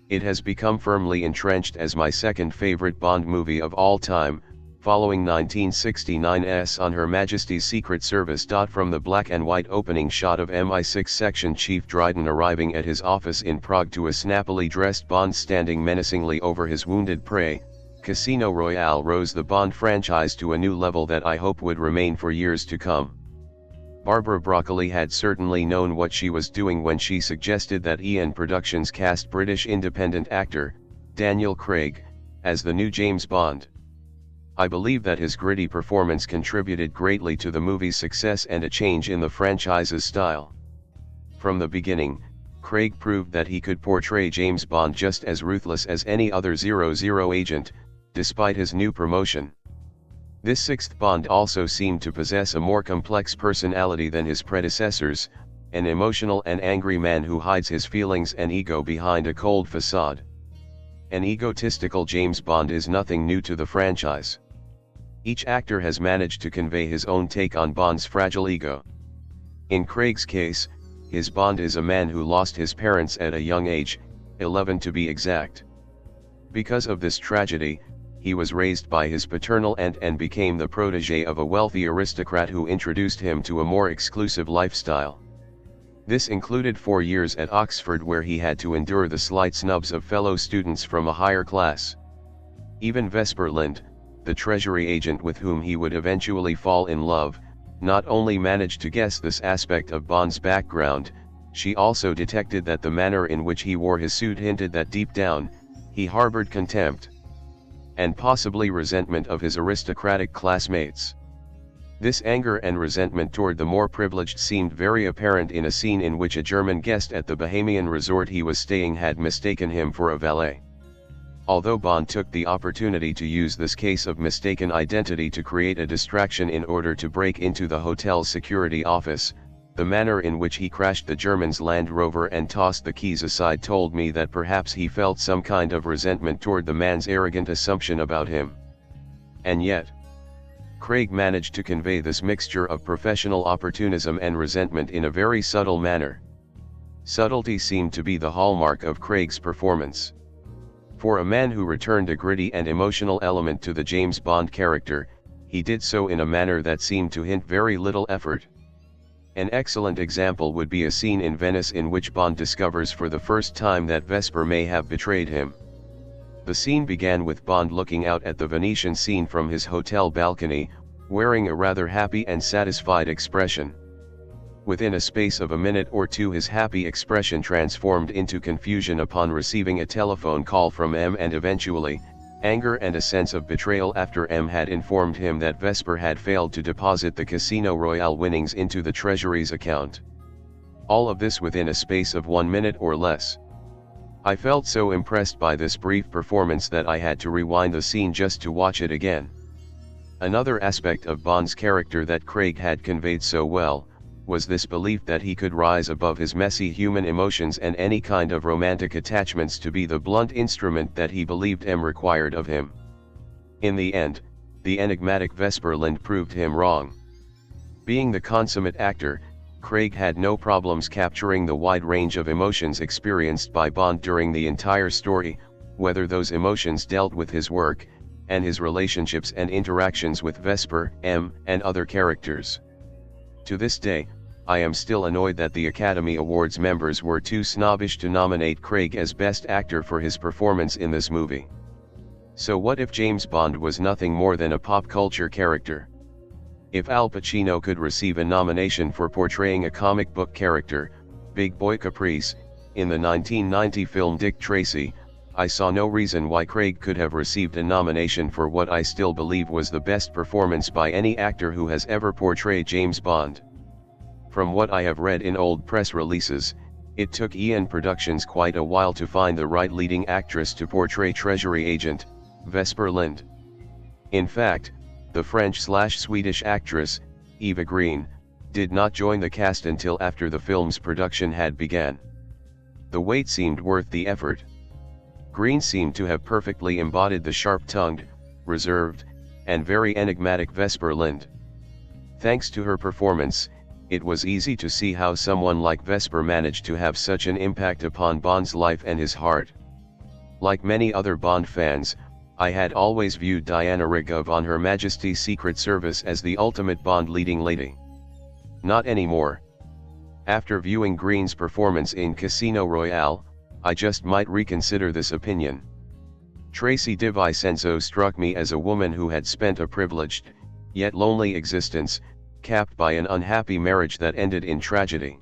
It has become firmly entrenched as my second favorite Bond movie of all time, following 1969's On Her Majesty's Secret Service. From the black and white opening shot of MI6 Section Chief Dryden arriving at his office in Prague to a snappily dressed Bond standing menacingly over his wounded prey, Casino Royale rose the Bond franchise to a new level that I hope would remain for years to come. Barbara Broccoli had certainly known what she was doing when she suggested that Eon Productions cast British independent actor, Daniel Craig, as the new James Bond. I believe that his gritty performance contributed greatly to the movie's success and a change in the franchise's style. From the beginning, Craig proved that he could portray James Bond just as ruthless as any other 00 agent, despite his new promotion. This sixth Bond also seemed to possess a more complex personality than his predecessors, an emotional and angry man who hides his feelings and ego behind a cold facade. An egotistical James Bond is nothing new to the franchise. Each actor has managed to convey his own take on Bond's fragile ego. In Craig's case, his Bond is a man who lost his parents at a young age, 11 to be exact. Because of this tragedy, he was raised by his paternal aunt and became the protege of a wealthy aristocrat who introduced him to a more exclusive lifestyle. This included 4 years at Oxford where he had to endure the slight snubs of fellow students from a higher class. Even Vesper Lind, the treasury agent with whom he would eventually fall in love, not only managed to guess this aspect of Bond's background, she also detected that the manner in which he wore his suit hinted that deep down, he harbored contempt and possibly resentment of his aristocratic classmates. This anger and resentment toward the more privileged seemed very apparent in a scene in which a German guest at the Bahamian resort he was staying had mistaken him for a valet. Although Bond took the opportunity to use this case of mistaken identity to create a distraction in order to break into the hotel's security office, the manner in which he crashed the German's Land Rover and tossed the keys aside told me that perhaps he felt some kind of resentment toward the man's arrogant assumption about him. And yet, Craig managed to convey this mixture of professional opportunism and resentment in a very subtle manner. Subtlety seemed to be the hallmark of Craig's performance. For a man who returned a gritty and emotional element to the James Bond character, he did so in a manner that seemed to hint very little effort. An excellent example would be a scene in Venice in which Bond discovers for the first time that Vesper may have betrayed him. The scene began with Bond looking out at the Venetian scene from his hotel balcony, wearing a rather happy and satisfied expression. Within a space of a minute or two his happy expression transformed into confusion upon receiving a telephone call from M and eventually, anger and a sense of betrayal after M had informed him that Vesper had failed to deposit the Casino Royale winnings into the Treasury's account. All of this within a space of 1 minute or less. I felt so impressed by this brief performance that I had to rewind the scene just to watch it again. Another aspect of Bond's character that Craig had conveyed so well, was this belief that he could rise above his messy human emotions and any kind of romantic attachments to be the blunt instrument that he believed M required of him. In the end, the enigmatic Vesper Lind proved him wrong. Being the consummate actor, Craig had no problems capturing the wide range of emotions experienced by Bond during the entire story, whether those emotions dealt with his work, and his relationships and interactions with Vesper, M, and other characters. To this day, I am still annoyed that the Academy Awards members were too snobbish to nominate Craig as Best Actor for his performance in this movie. So what if James Bond was nothing more than a pop culture character? If Al Pacino could receive a nomination for portraying a comic book character, Big Boy Caprice, in the 1990 film Dick Tracy, I saw no reason why Craig could have received a nomination for what I still believe was the best performance by any actor who has ever portrayed James Bond. From what I have read in old press releases, it took EN Productions quite a while to find the right leading actress to portray Treasury Agent, Vesper Lynd. In fact, the French/Swedish actress, Eva Green, did not join the cast until after the film's production had begun. The wait seemed worth the effort. Green seemed to have perfectly embodied the sharp-tongued, reserved, and very enigmatic Vesper Lynd. Thanks to her performance, it was easy to see how someone like Vesper managed to have such an impact upon Bond's life and his heart. Like many other Bond fans, I had always viewed Diana Rigg of On Her Majesty's Secret Service as the ultimate Bond leading lady. Not anymore. After viewing Green's performance in Casino Royale, I just might reconsider this opinion. Tracy DiVincenzo struck me as a woman who had spent a privileged, yet lonely existence, capped by an unhappy marriage that ended in tragedy.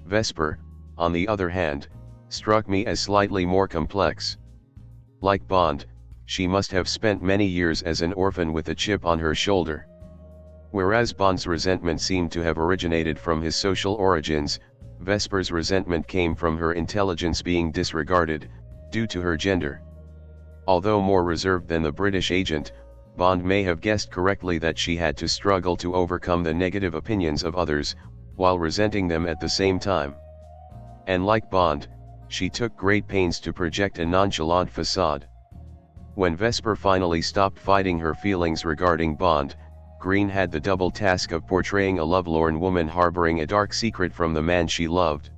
Vesper, on the other hand, struck me as slightly more complex. Like Bond, she must have spent many years as an orphan with a chip on her shoulder. Whereas Bond's resentment seemed to have originated from his social origins, Vesper's resentment came from her intelligence being disregarded, due to her gender. Although more reserved than the British agent, Bond may have guessed correctly that she had to struggle to overcome the negative opinions of others, while resenting them at the same time. And like Bond, she took great pains to project a nonchalant facade. When Vesper finally stopped fighting her feelings regarding Bond, Green had the double task of portraying a lovelorn woman harboring a dark secret from the man she loved.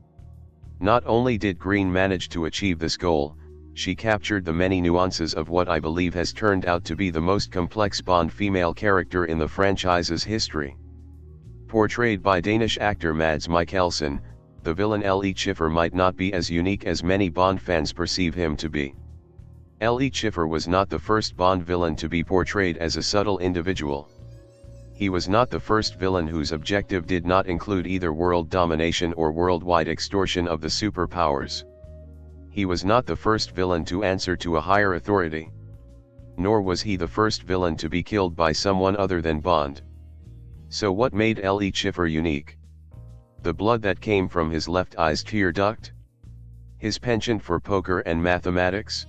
Not only did Green manage to achieve this goal, she captured the many nuances of what I believe has turned out to be the most complex Bond female character in the franchise's history. Portrayed by Danish actor Mads Mikkelsen, the villain L.E. Schiffer might not be as unique as many Bond fans perceive him to be. L.E. Schiffer was not the first Bond villain to be portrayed as a subtle individual. He was not the first villain whose objective did not include either world domination or worldwide extortion of the superpowers. He was not the first villain to answer to a higher authority. Nor was he the first villain to be killed by someone other than Bond. So what made L.E. Schiffer unique? The blood that came from his left eye's tear duct? His penchant for poker and mathematics?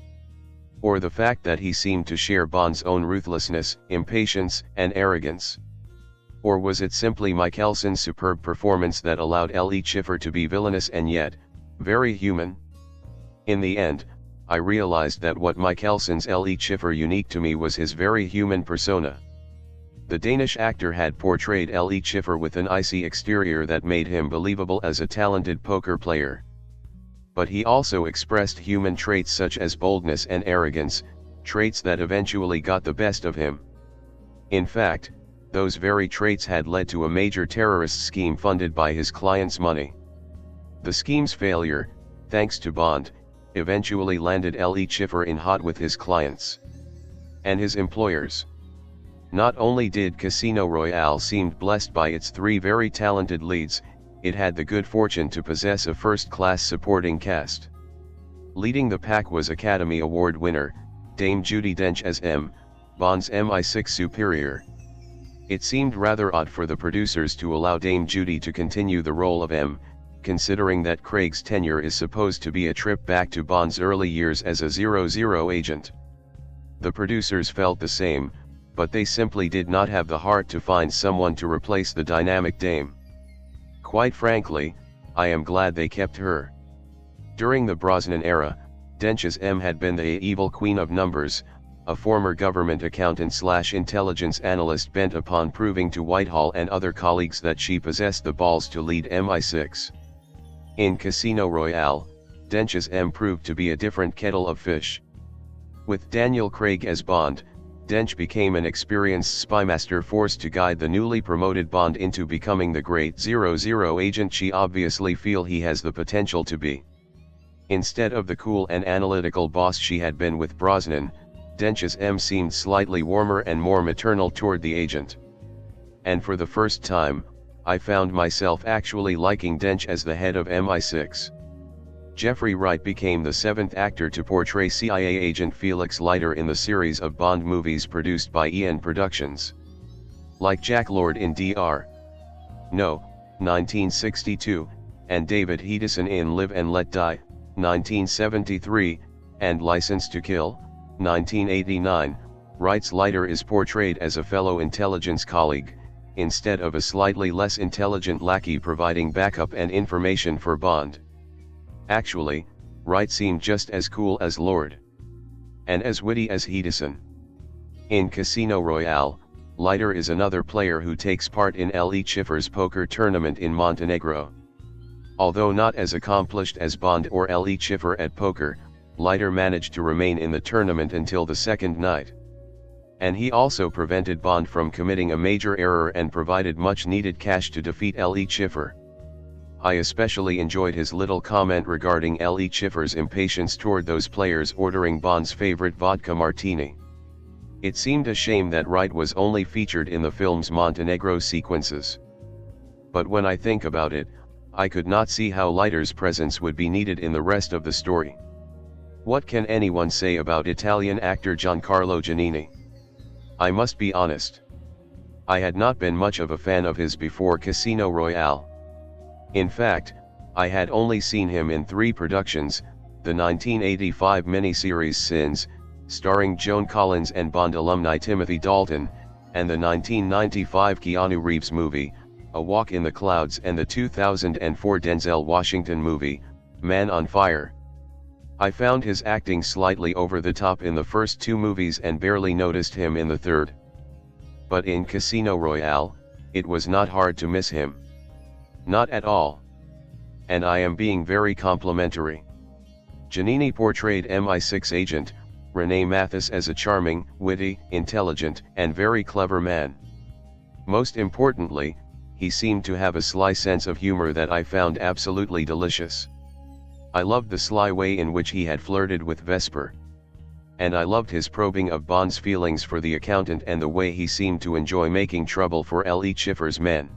Or the fact that he seemed to share Bond's own ruthlessness, impatience, and arrogance? Or was it simply Mikkelsen's superb performance that allowed L.E. Schiffer to be villainous and yet, very human? In the end, I realized that what Mikkelsen's L.E. Schiffer unique to me was his very human persona. The Danish actor had portrayed L.E. Schiffer with an icy exterior that made him believable as a talented poker player. But he also expressed human traits such as boldness and arrogance, traits that eventually got the best of him. In fact, those very traits had led to a major terrorist scheme funded by his client's money. The scheme's failure, thanks to Bond, eventually landed L.E. Schiffer in hot with his clients and his employers. Not only did Casino Royale seem blessed by its three very talented leads, it had the good fortune to possess a first-class supporting cast. Leading the pack was Academy Award winner, Dame Judi Dench as M, Bond's MI6 superior. It seemed rather odd for the producers to allow Dame Judi to continue the role of M, considering that Craig's tenure is supposed to be a trip back to Bond's early years as a 00 agent. The producers felt the same, but they simply did not have the heart to find someone to replace the dynamic Dame. Quite frankly, I am glad they kept her. During the Brosnan era, Dench's M had been the evil queen of numbers, a former government accountant/intelligence analyst bent upon proving to Whitehall and other colleagues that she possessed the balls to lead MI6. In Casino Royale, Dench's M proved to be a different kettle of fish. With Daniel Craig as Bond, Dench became an experienced spymaster forced to guide the newly promoted Bond into becoming the great 00 agent she obviously feels he has the potential to be. Instead of the cool and analytical boss she had been with Brosnan, Dench's M seemed slightly warmer and more maternal toward the agent. And for the first time, I found myself actually liking Dench as the head of MI6. Jeffrey Wright became the seventh actor to portray CIA agent Felix Leiter in the series of Bond movies produced by Eon Productions. Like Jack Lord in Dr. No. 1962, and David Hedison in Live and Let Die, 1973, and License to Kill, 1989, Wright's Leiter is portrayed as a fellow intelligence colleague, instead of a slightly less intelligent lackey providing backup and information for Bond. Actually, Wright seemed just as cool as Lord. And as witty as Hedison. In Casino Royale, Leiter is another player who takes part in L.E. Schiffer's poker tournament in Montenegro. Although not as accomplished as Bond or L.E. Schiffer at poker, Leiter managed to remain in the tournament until the second night. And he also prevented Bond from committing a major error and provided much needed cash to defeat L.E. Schiffer. I especially enjoyed his little comment regarding L.E. Schiffer's impatience toward those players ordering Bond's favorite vodka martini. It seemed a shame that Wright was only featured in the film's Montenegro sequences. But when I think about it, I could not see how Leiter's presence would be needed in the rest of the story. What can anyone say about Italian actor Giancarlo Giannini? I must be honest. I had not been much of a fan of his before Casino Royale. In fact, I had only seen him in 3 productions, the 1985 miniseries Sins, starring Joan Collins and Bond alumni Timothy Dalton, and the 1995 Keanu Reeves movie, A Walk in the Clouds, and the 2004 Denzel Washington movie, Man on Fire. I found his acting slightly over the top in the first 2 movies and barely noticed him in the third. But in Casino Royale, it was not hard to miss him. Not at all. And I am being very complimentary. Giannini portrayed MI6 agent, Rene Mathis as a charming, witty, intelligent, and very clever man. Most importantly, he seemed to have a sly sense of humor that I found absolutely delicious. I loved the sly way in which he had flirted with Vesper. And I loved his probing of Bond's feelings for the accountant and the way he seemed to enjoy making trouble for L.E. Schiffer's men.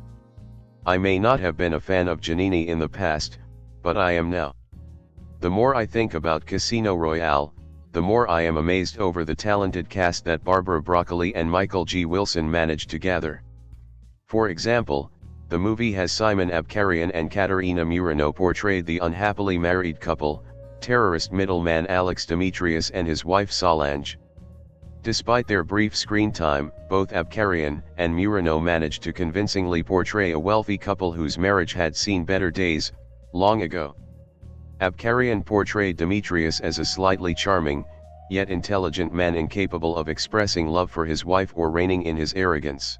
I may not have been a fan of Giannini in the past, but I am now. The more I think about Casino Royale, the more I am amazed over the talented cast that Barbara Broccoli and Michael G. Wilson managed to gather. For example, the movie has Simon Abkarian and Katerina Murano portrayed the unhappily married couple, terrorist middleman Alex Demetrius and his wife Solange. Despite their brief screen time, both Abkarian and Murano managed to convincingly portray a wealthy couple whose marriage had seen better days, long ago. Abkarian portrayed Demetrius as a slightly charming, yet intelligent man incapable of expressing love for his wife or reigning in his arrogance.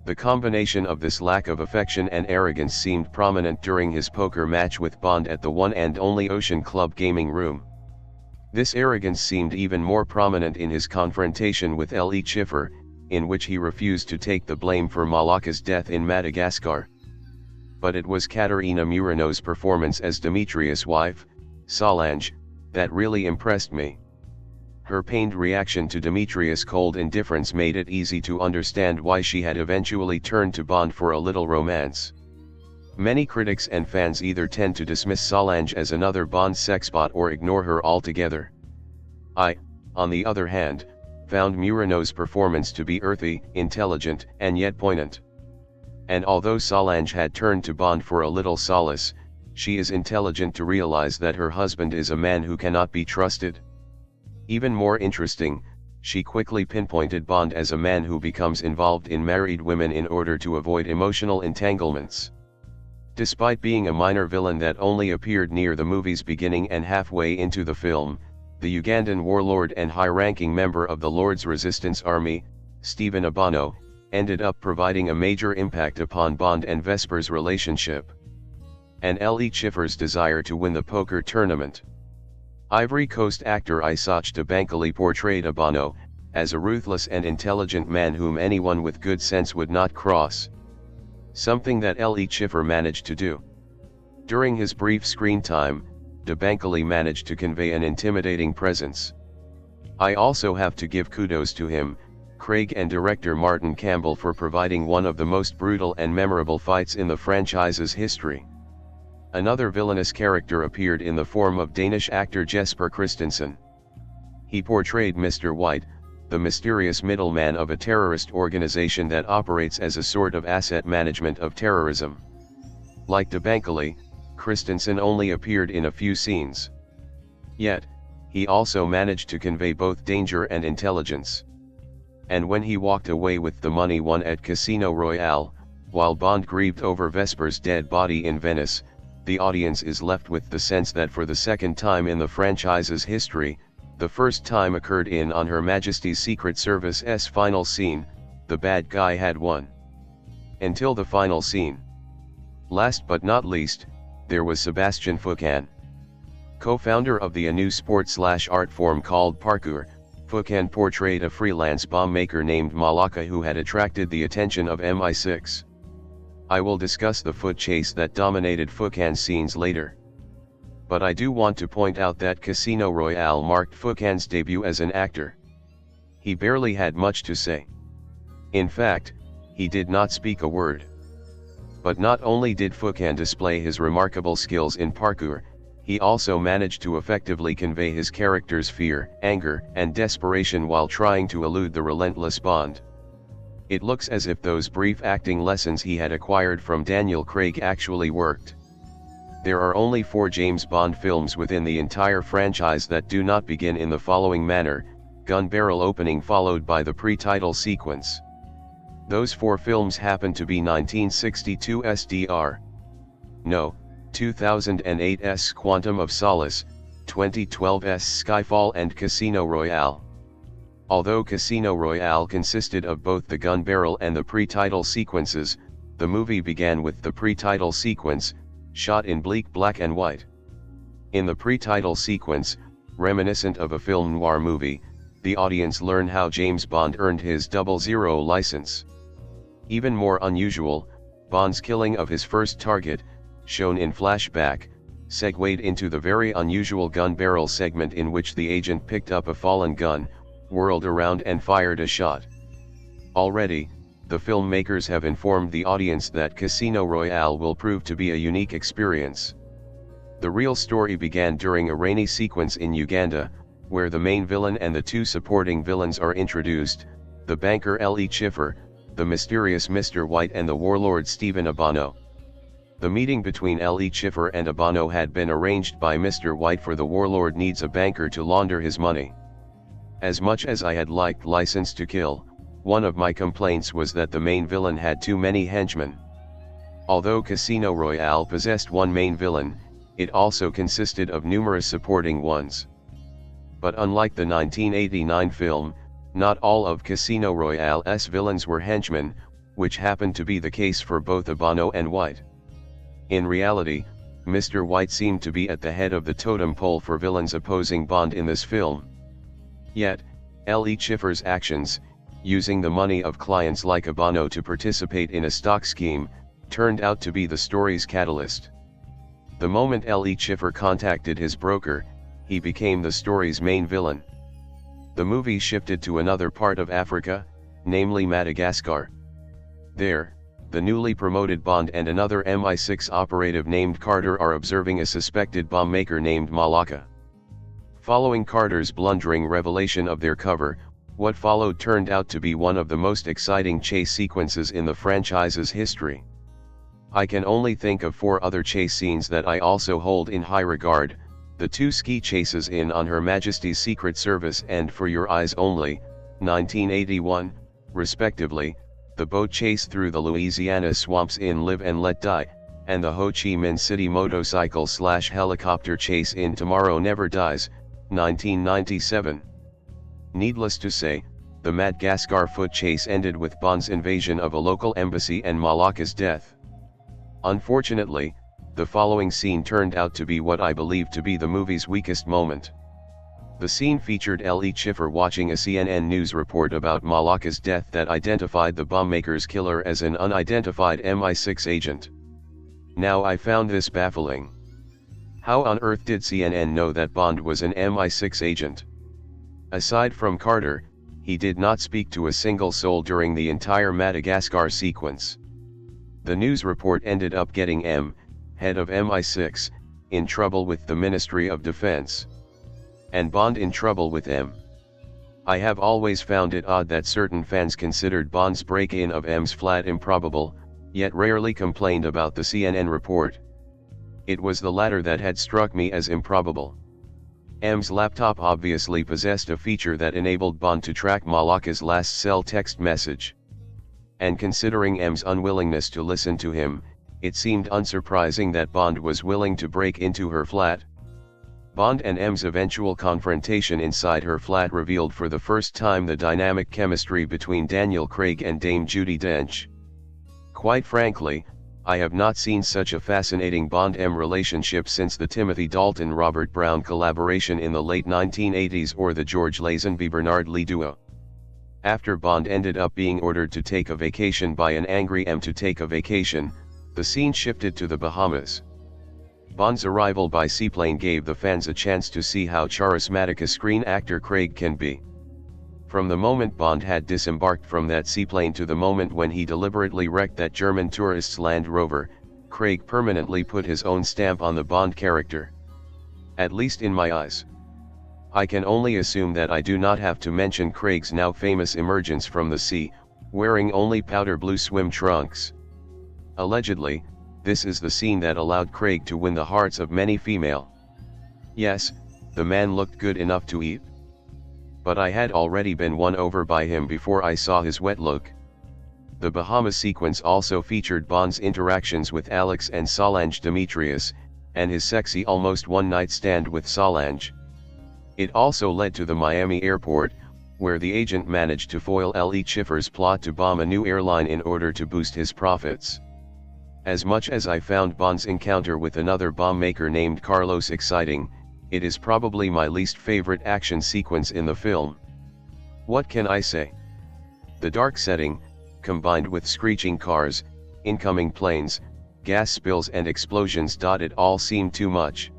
The combination of this lack of affection and arrogance seemed prominent during his poker match with Bond at the one and only Ocean Club gaming room. This arrogance seemed even more prominent in his confrontation with L.E. Schiffer, in which he refused to take the blame for Malaka's death in Madagascar. But it was Katerina Murano's performance as Demetrius' wife, Solange, that really impressed me. Her pained reaction to Demetrius' cold indifference made it easy to understand why she had eventually turned to Bond for a little romance. Many critics and fans either tend to dismiss Solange as another Bond sexbot or ignore her altogether. I, on the other hand, found Murano's performance to be earthy, intelligent, and yet poignant. And although Solange had turned to Bond for a little solace, she is intelligent to realize that her husband is a man who cannot be trusted. Even more interesting, she quickly pinpointed Bond as a man who becomes involved in married women in order to avoid emotional entanglements. Despite being a minor villain that only appeared near the movie's beginning and halfway into the film, the Ugandan warlord and high-ranking member of the Lord's Resistance Army, Stephen Obono, ended up providing a major impact upon Bond and Vesper's relationship, and Le Chiffre's desire to win the poker tournament. Ivory Coast actor Isaac Dabankali portrayed Obono as a ruthless and intelligent man whom anyone with good sense would not cross. Something that Le Chiffre managed to do. During his brief screen time, Dabankali managed to convey an intimidating presence. I also have to give kudos to him, Craig, and director Martin Campbell for providing one of the most brutal and memorable fights in the franchise's history. Another villainous character appeared in the form of Danish actor Jesper Christensen. He portrayed Mr. White, the mysterious middleman of a terrorist organization that operates as a sort of asset management of terrorism. Like Dabankali, Christensen only appeared in a few scenes. Yet, he also managed to convey both danger and intelligence. And when he walked away with the money won at Casino Royale, while Bond grieved over Vesper's dead body in Venice, the audience is left with the sense that for the second time in the franchise's history, the first time occurred in On Her Majesty's Secret Service's final scene, the bad guy had won. Until the final scene. Last but not least, there was Sebastian Foucan. Co-founder of the new sport/art form called parkour, Foucan portrayed a freelance bomb maker named Malaka who had attracted the attention of MI6. I will discuss the foot chase that dominated Foucan's scenes later. But I do want to point out that Casino Royale marked Foucan's debut as an actor. He barely had much to say. In fact, he did not speak a word. But not only did Foucan display his remarkable skills in parkour, he also managed to effectively convey his character's fear, anger, and desperation while trying to elude the relentless Bond. It looks as if those brief acting lessons he had acquired from Daniel Craig actually worked. There are only 4 James Bond films within the entire franchise that do not begin in the following manner: gun barrel opening followed by the pre-title sequence. Those 4 films happen to be 1962's Dr. No, 2008's Quantum of Solace, 2012's Skyfall, and Casino Royale. Although Casino Royale consisted of both the gun barrel and the pre-title sequences, the movie began with the pre-title sequence, shot in bleak black and white. In the pre-title sequence, reminiscent of a film noir movie, the audience learn how James Bond earned his 00 license. Even more unusual, Bond's killing of his first target, shown in flashback, segued into the very unusual gun barrel segment in which the agent picked up a fallen gun, whirled around and fired a shot. Already, the filmmakers have informed the audience that Casino Royale will prove to be a unique experience. The real story began during a rainy sequence in Uganda, where the main villain and the 2 supporting villains are introduced, the banker Le Chiffre, the mysterious Mr. White, and the warlord Stephen Obono. The meeting between Le Chiffre and Obono had been arranged by Mr. White, for the warlord needs a banker to launder his money. As much as I had liked License to Kill, one of my complaints was that the main villain had too many henchmen. Although Casino Royale possessed one main villain, it also consisted of numerous supporting ones. But unlike the 1989 film, not all of Casino Royale's villains were henchmen, which happened to be the case for both Obono and White. In reality, Mr. White seemed to be at the head of the totem pole for villains opposing Bond in this film. Yet, Le Chiffre's actions, using the money of clients like Obono to participate in a stock scheme, turned out to be the story's catalyst. The moment Le Chiffre contacted his broker, he became the story's main villain. The movie shifted to another part of Africa, namely Madagascar. There, the newly promoted Bond and another MI6 operative named Carter are observing a suspected bomb maker named Malaka. Following Carter's blundering revelation of their cover, what followed turned out to be one of the most exciting chase sequences in the franchise's history. I can only think of 4 other chase scenes that I also hold in high regard: the 2 ski chases in On Her Majesty's Secret Service and For Your Eyes Only, 1981, respectively, the boat chase through the Louisiana swamps in Live and Let Die, and the Ho Chi Minh City motorcycle/helicopter chase in Tomorrow Never Dies, 1997. Needless to say, the Madagascar foot chase ended with Bond's invasion of a local embassy and Malaka's death. Unfortunately, the following scene turned out to be what I believe to be the movie's weakest moment. The scene featured Ellie Schiffer watching a CNN news report about Malaka's death that identified the bombmaker's killer as an unidentified MI6 agent. Now I found this baffling. How on earth did CNN know that Bond was an MI6 agent? Aside from Carter, he did not speak to a single soul during the entire Madagascar sequence. The news report ended up getting M, head of MI6, in trouble with the Ministry of Defense. And Bond in trouble with M. I have always found it odd that certain fans considered Bond's break-in of M's flat improbable, yet rarely complained about the CNN report. It was the latter that had struck me as improbable. M's laptop obviously possessed a feature that enabled Bond to track Malaka's last cell text message. And considering M's unwillingness to listen to him, it seemed unsurprising that Bond was willing to break into her flat. Bond and M's eventual confrontation inside her flat revealed for the first time the dynamic chemistry between Daniel Craig and Dame Judi Dench. Quite frankly, I have not seen such a fascinating Bond-M relationship since the Timothy Dalton-Robert Brown collaboration in the late 1980s or the George Lazenby-Bernard Lee duo. After Bond ended up being ordered to take a vacation by an angry M to take a vacation, the scene shifted to the Bahamas. Bond's arrival by seaplane gave the fans a chance to see how charismatic a screen actor Craig can be. From the moment Bond had disembarked from that seaplane to the moment when he deliberately wrecked that German tourist's Land Rover, Craig permanently put his own stamp on the Bond character. At least in my eyes. I can only assume that I do not have to mention Craig's now famous emergence from the sea, wearing only powder blue swim trunks. Allegedly, this is the scene that allowed Craig to win the hearts of many female. Yes, the man looked good enough to eat. But I had already been won over by him before I saw his wet look. The Bahamas sequence also featured Bond's interactions with Alex and Solange Demetrius, and his sexy almost one-night stand with Solange. It also led to the Miami airport, where the agent managed to foil Ellie Schiffer's plot to bomb a new airline in order to boost his profits. As much as I found Bond's encounter with another bomb maker named Carlos exciting, it is probably my least favorite action sequence in the film. What can I say? The dark setting, combined with screeching cars, incoming planes, gas spills and explosions. It all seemed too much.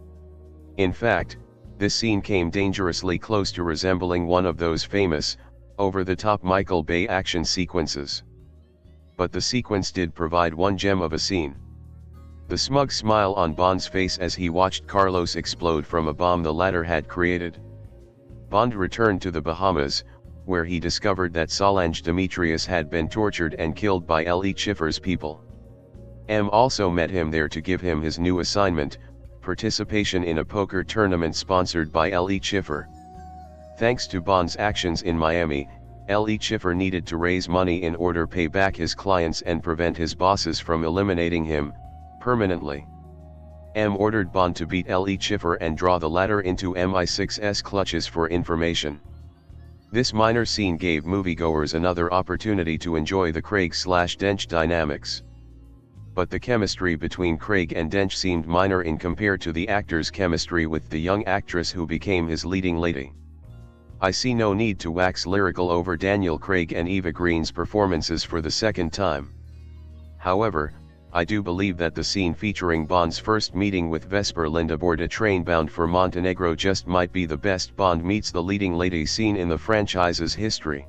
In fact, this scene came dangerously close to resembling one of those famous, over-the-top Michael Bay action sequences. But the sequence did provide one gem of a scene. The smug smile on Bond's face as he watched Carlos explode from a bomb the latter had created. Bond returned to the Bahamas, where he discovered that Solange Demetrius had been tortured and killed by Ellie Schiffer's people. M also met him there to give him his new assignment, participation in a poker tournament sponsored by Ellie Schiffer. Thanks to Bond's actions in Miami, Ellie Schiffer needed to raise money in order to pay back his clients and prevent his bosses from eliminating him permanently. M ordered Bond to beat Ellie Schiffer and draw the latter into MI6's clutches for information. This minor scene gave moviegoers another opportunity to enjoy the Craig/Dench dynamics. But the chemistry between Craig and Dench seemed minor in compared to the actor's chemistry with the young actress who became his leading lady. I see no need to wax lyrical over Daniel Craig and Eva Green's performances for the second time. However, I do believe that the scene featuring Bond's first meeting with Vesper Lind aboard a train bound for Montenegro just might be the best Bond meets the leading lady scene in the franchise's history.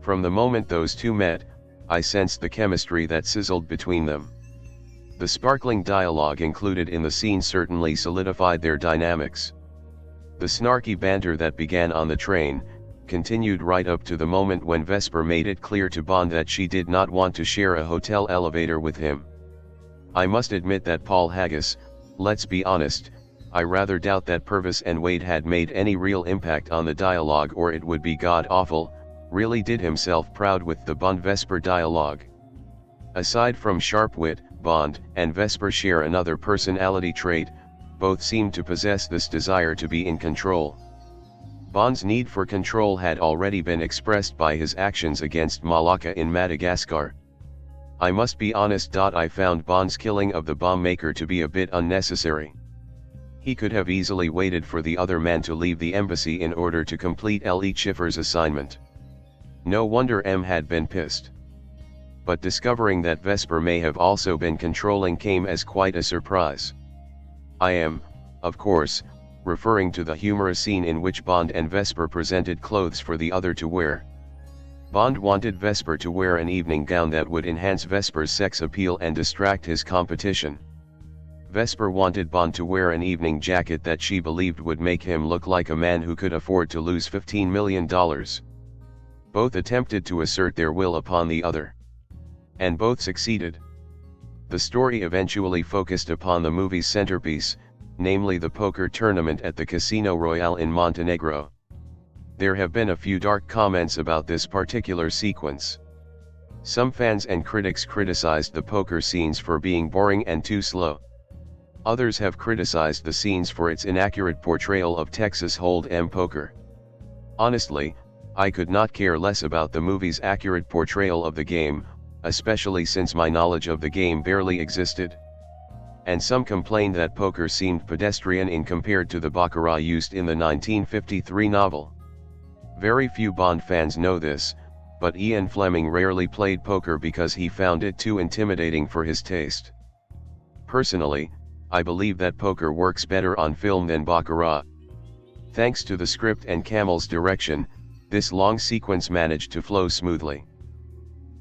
From the moment those two met, I sensed the chemistry that sizzled between them. The sparkling dialogue included in the scene certainly solidified their dynamics. The snarky banter that began on the train continued right up to the moment when Vesper made it clear to Bond that she did not want to share a hotel elevator with him. I must admit that Paul Haggis, let's be honest, I rather doubt that Purvis and Wade had made any real impact on the dialogue, or it would be god-awful, really did himself proud with the Bond-Vesper dialogue. Aside from sharp wit, Bond and Vesper share another personality trait. Both seem to possess this desire to be in control. Bond's need for control had already been expressed by his actions against Malacca in Madagascar. I must be honest. I found Bond's killing of the bomb maker to be a bit unnecessary. He could have easily waited for the other man to leave the embassy in order to complete L.E. Schiffer's assignment. No wonder M had been pissed. But discovering that Vesper may have also been controlling came as quite a surprise. I am, of course, referring to the humorous scene in which Bond and Vesper presented clothes for the other to wear. Bond wanted Vesper to wear an evening gown that would enhance Vesper's sex appeal and distract his competition. Vesper wanted Bond to wear an evening jacket that she believed would make him look like a man who could afford to lose $15 million. Both attempted to assert their will upon the other. And both succeeded. The story eventually focused upon the movie's centerpiece, namely the poker tournament at the Casino Royale in Montenegro. There have been a few dark comments about this particular sequence. Some fans and critics criticized the poker scenes for being boring and too slow. Others have criticized the scenes for its inaccurate portrayal of Texas Hold'em poker. Honestly, I could not care less about the movie's accurate portrayal of the game, especially since my knowledge of the game barely existed. And some complained that poker seemed pedestrian in compared to the baccarat used in the 1953 novel. Very few Bond fans know this, but Ian Fleming rarely played poker because he found it too intimidating for his taste. Personally, I believe that poker works better on film than baccarat. Thanks to the script and Campbell's direction, this long sequence managed to flow smoothly.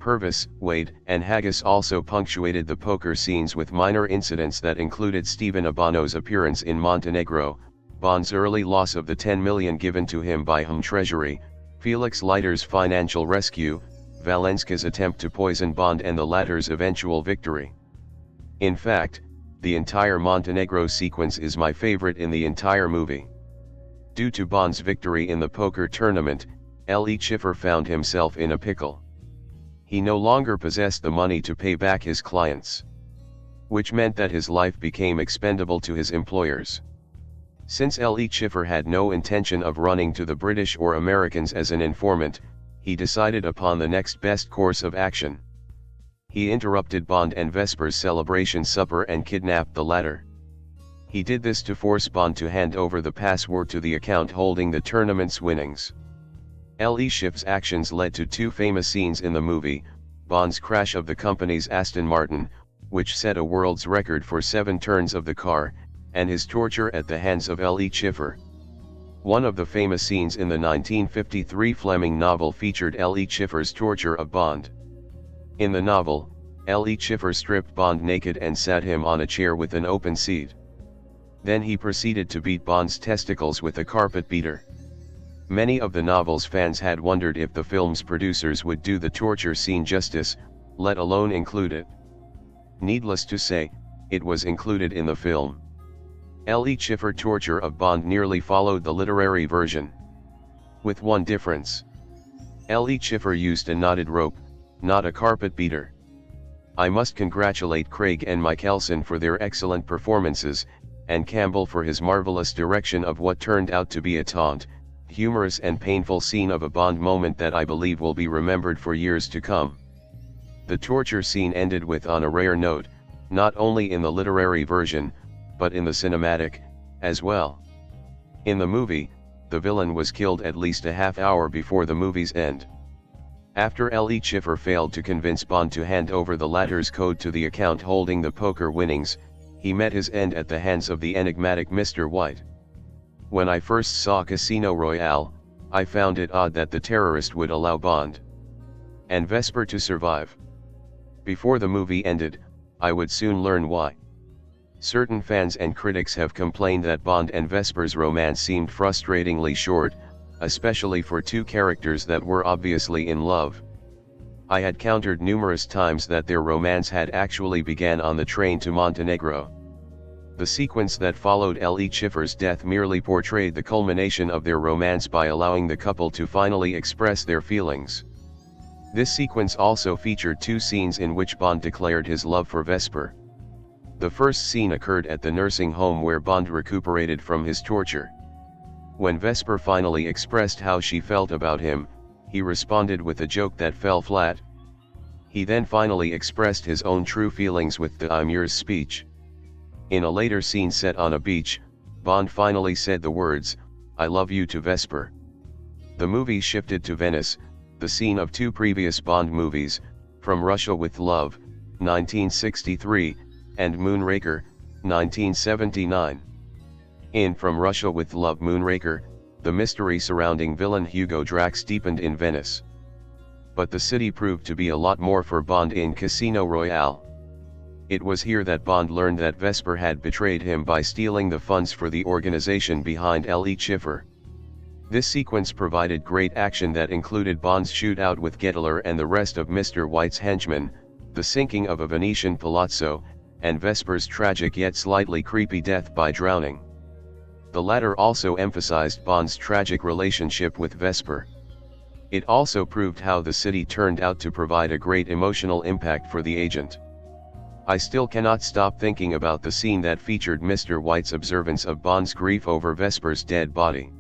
Purvis, Wade, and Haggis also punctuated the poker scenes with minor incidents that included Stephen Abano's appearance in Montenegro, Bond's early loss of the $10 million given to him by Home Treasury, Felix Leiter's financial rescue, Valenska's attempt to poison Bond and the latter's eventual victory. In fact, the entire Montenegro sequence is my favorite in the entire movie. Due to Bond's victory in the poker tournament, L.E. Schiffer found himself in a pickle. He no longer possessed the money to pay back his clients, which meant that his life became expendable to his employers. Since L.E. Schiffer had no intention of running to the British or Americans as an informant, he decided upon the next best course of action. He interrupted Bond and Vesper's celebration supper and kidnapped the latter. He did this to force Bond to hand over the password to the account holding the tournament's winnings. L.E. Schiffer's actions led to two famous scenes in the movie: Bond's crash of the company's Aston Martin, which set a world's record for 7 turns of the car, and his torture at the hands of L.E. Schiffer. One of the famous scenes in the 1953 Fleming novel featured L.E. Schiffer's torture of Bond. In the novel, L.E. Schiffer stripped Bond naked and sat him on a chair with an open seat. Then he proceeded to beat Bond's testicles with a carpet beater. Many of the novel's fans had wondered if the film's producers would do the torture scene justice, let alone include it. Needless to say, it was included in the film. L.E. Schiffer's torture of Bond nearly followed the literary version. With one difference. L.E. Schiffer used a knotted rope, not a carpet beater. I must congratulate Craig and Mikkelsen for their excellent performances, and Campbell for his marvelous direction of what turned out to be a taunt, humorous and painful scene of a Bond moment that I believe will be remembered for years to come. The torture scene ended with on a rare note, not only in the literary version, but in the cinematic, as well. In the movie, the villain was killed at least a half hour before the movie's end. After L.E. Schiffer failed to convince Bond to hand over the latter's code to the account holding the poker winnings, he met his end at the hands of the enigmatic Mr. White. When I first saw Casino Royale, I found it odd that the terrorist would allow Bond and Vesper to survive. Before the movie ended, I would soon learn why. Certain fans and critics have complained that Bond and Vesper's romance seemed frustratingly short, especially for two characters that were obviously in love. I had countered numerous times that their romance had actually began on the train to Montenegro. The sequence that followed L.E. Schiffer's death merely portrayed the culmination of their romance by allowing the couple to finally express their feelings. This sequence also featured 2 scenes in which Bond declared his love for Vesper. The first scene occurred at the nursing home where Bond recuperated from his torture. When Vesper finally expressed how she felt about him, he responded with a joke that fell flat. He then finally expressed his own true feelings with the "I'm yours" speech. In a later scene set on a beach, Bond finally said the words, "I love you" to Vesper. The movie shifted to Venice, the scene of two previous Bond movies, From Russia with Love, 1963, and Moonraker, 1979. In From Russia with Love Moonraker, the mystery surrounding villain Hugo Drax deepened in Venice. But the city proved to be a lot more for Bond in Casino Royale. It was here that Bond learned that Vesper had betrayed him by stealing the funds for the organization behind L.E. Schiffer. This sequence provided great action that included Bond's shootout with Gettler and the rest of Mr. White's henchmen, the sinking of a Venetian palazzo, and Vesper's tragic yet slightly creepy death by drowning. The latter also emphasized Bond's tragic relationship with Vesper. It also proved how the city turned out to provide a great emotional impact for the agent. I still cannot stop thinking about the scene that featured Mr. White's observance of Bond's grief over Vesper's dead body.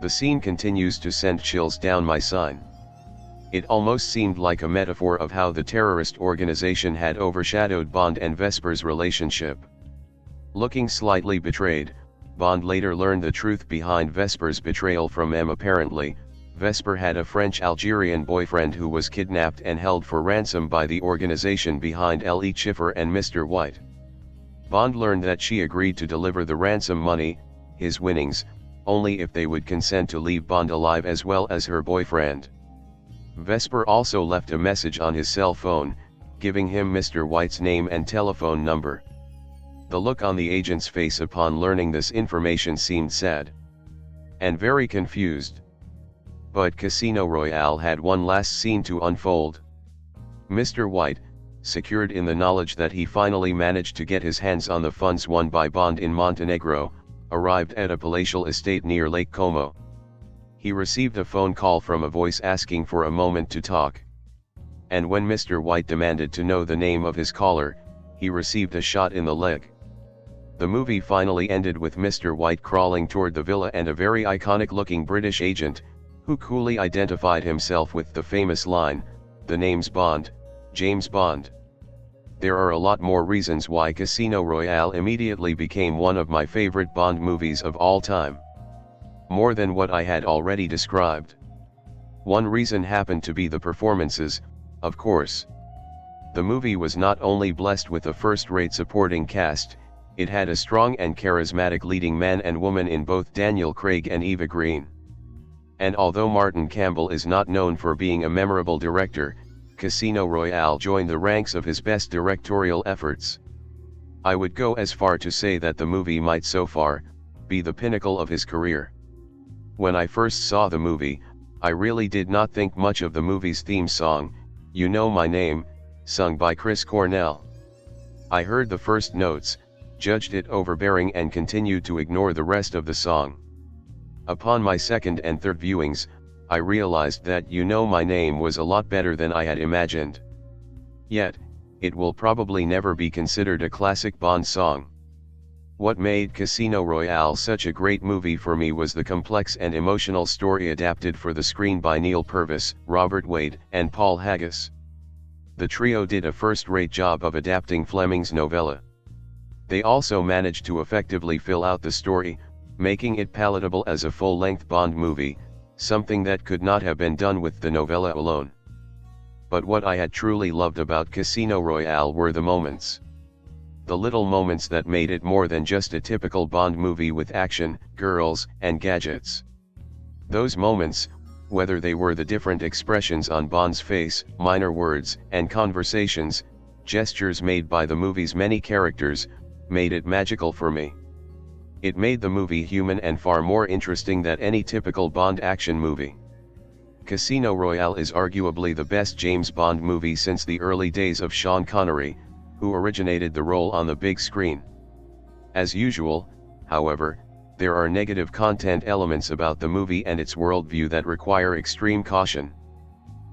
The scene continues to send chills down my spine. It almost seemed like a metaphor of how the terrorist organization had overshadowed Bond and Vesper's relationship. Looking slightly betrayed, Bond later learned the truth behind Vesper's betrayal from M. Apparently, Vesper had a French-Algerian boyfriend who was kidnapped and held for ransom by the organization behind L.E. Schiffer and Mr. White. Bond learned that she agreed to deliver the ransom money, his winnings, only if they would consent to leave Bond alive as well as her boyfriend. Vesper also left a message on his cell phone, giving him Mr. White's name and telephone number. The look on the agent's face upon learning this information seemed sad and very confused. But Casino Royale had one last scene to unfold. Mr. White, secured in the knowledge that he finally managed to get his hands on the funds won by Bond in Montenegro, arrived at a palatial estate near Lake Como. He received a phone call from a voice asking for a moment to talk. And when Mr. White demanded to know the name of his caller, he received a shot in the leg. The movie finally ended with Mr. White crawling toward the villa and a very iconic-looking British agent, who coolly identified himself with the famous line, "The name's Bond, James Bond." There are a lot more reasons why Casino Royale immediately became one of my favorite Bond movies of all time. More than what I had already described. One reason happened to be the performances, of course. The movie was not only blessed with a first-rate supporting cast, it had a strong and charismatic leading man and woman in both Daniel Craig and Eva Green. And although Martin Campbell is not known for being a memorable director, Casino Royale joined the ranks of his best directorial efforts. I would go as far to say that the movie might so far be the pinnacle of his career. When I first saw the movie, I really did not think much of the movie's theme song, "You Know My Name," sung by Chris Cornell. I heard the first notes, judged it overbearing and continued to ignore the rest of the song. Upon my second and third viewings, I realized that "You Know My Name" was a lot better than I had imagined. Yet, it will probably never be considered a classic Bond song. What made Casino Royale such a great movie for me was the complex and emotional story adapted for the screen by Neil Purvis, Robert Wade, and Paul Haggis. The trio did a first-rate job of adapting Fleming's novella. They also managed to effectively fill out the story, making it palatable as a full-length Bond movie, something that could not have been done with the novella alone. But what I had truly loved about Casino Royale were the moments. The little moments that made it more than just a typical Bond movie with action, girls, and gadgets. Those moments, whether they were the different expressions on Bond's face, minor words and conversations, gestures made by the movie's many characters, made it magical for me. It made the movie human and far more interesting than any typical Bond action movie. Casino Royale is arguably the best James Bond movie since the early days of Sean Connery, who originated the role on the big screen. As usual, however, there are negative content elements about the movie and its worldview that require extreme caution.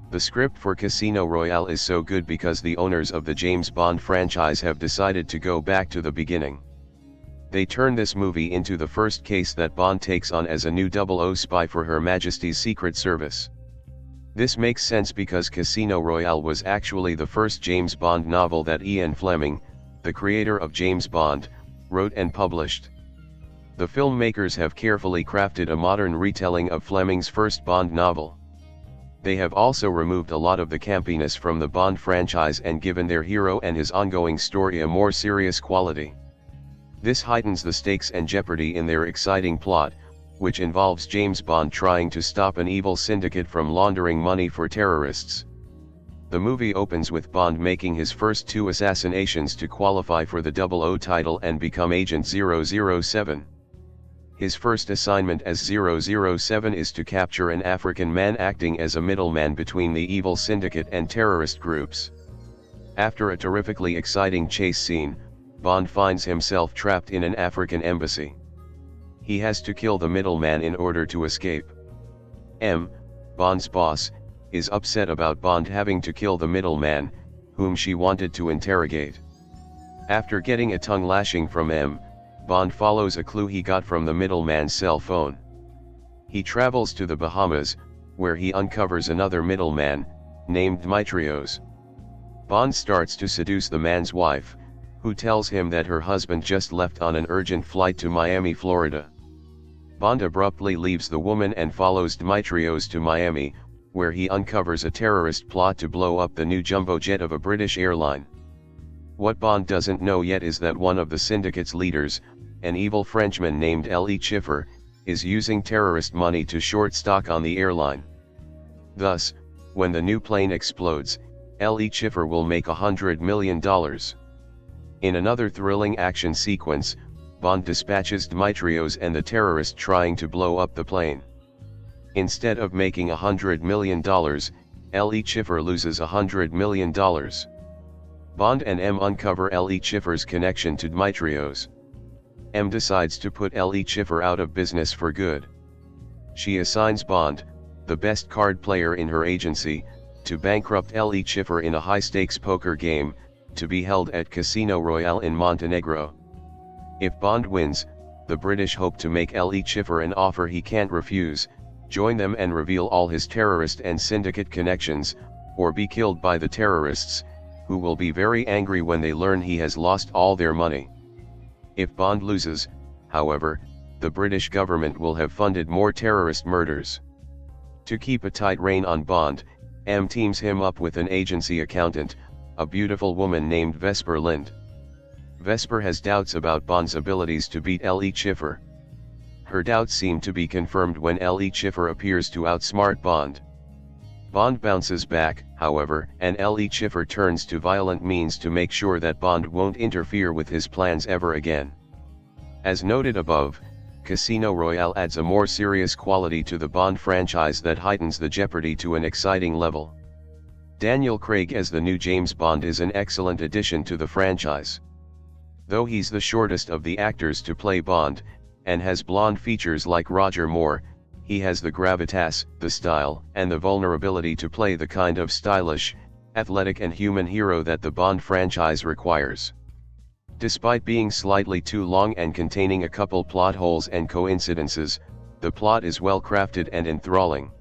The script for Casino Royale is so good because the owners of the James Bond franchise have decided to go back to the beginning. They turn this movie into the first case that Bond takes on as a new 00 spy for Her Majesty's Secret Service. This makes sense because Casino Royale was actually the first James Bond novel that Ian Fleming, the creator of James Bond, wrote and published. The filmmakers have carefully crafted a modern retelling of Fleming's first Bond novel. They have also removed a lot of the campiness from the Bond franchise and given their hero and his ongoing story a more serious quality. This heightens the stakes and jeopardy in their exciting plot, which involves James Bond trying to stop an evil syndicate from laundering money for terrorists. The movie opens with Bond making his first 2 assassinations to qualify for the 00 title and become Agent 007. His first assignment as 007 is to capture an African man acting as a middleman between the evil syndicate and terrorist groups. After a terrifically exciting chase scene, Bond finds himself trapped in an African embassy. He has to kill the middleman in order to escape. M, Bond's boss, is upset about Bond having to kill the middleman, whom she wanted to interrogate. After getting a tongue lashing from M, Bond follows a clue he got from the middleman's cell phone. He travels to the Bahamas, where he uncovers another middleman, named Dimitrios. Bond starts to seduce the man's wife, who tells him that her husband just left on an urgent flight to Miami, Florida. Bond abruptly leaves the woman and follows Dimitrios to Miami, where he uncovers a terrorist plot to blow up the new jumbo jet of a British airline. What Bond doesn't know yet is that one of the syndicate's leaders, an evil Frenchman named L.E. Schiffer, is using terrorist money to short stock on the airline. Thus, when the new plane explodes, L.E. Schiffer will make $100 million. In another thrilling action sequence, Bond dispatches Dimitrios and the terrorist trying to blow up the plane. Instead of making $100 million, L.E. Schiffer loses $100 million. Bond and M uncover L.E. Schiffer's connection to Dimitrios. M decides to put L.E. Schiffer out of business for good. She assigns Bond, the best card player in her agency, to bankrupt L.E. Schiffer in a high-stakes poker game, to be held at Casino Royale in Montenegro. If Bond wins, the British hope to make L.E. Schiffer an offer he can't refuse, join them and reveal all his terrorist and syndicate connections, or be killed by the terrorists, who will be very angry when they learn he has lost all their money. If Bond loses, however, the British government will have funded more terrorist murders. To keep a tight rein on Bond, M teams him up with an agency accountant, a beautiful woman named Vesper Lind. Vesper has doubts about Bond's abilities to beat L.E. Schiffer. Her doubts seem to be confirmed when L.E. Schiffer appears to outsmart Bond. Bond bounces back, however, and L.E. Schiffer turns to violent means to make sure that Bond won't interfere with his plans ever again. As noted above, Casino Royale adds a more serious quality to the Bond franchise that heightens the jeopardy to an exciting level. Daniel Craig as the new James Bond is an excellent addition to the franchise. Though he's the shortest of the actors to play Bond, and has blonde features like Roger Moore, he has the gravitas, the style, and the vulnerability to play the kind of stylish, athletic and human hero that the Bond franchise requires. Despite being slightly too long and containing a couple plot holes and coincidences, the plot is well crafted and enthralling.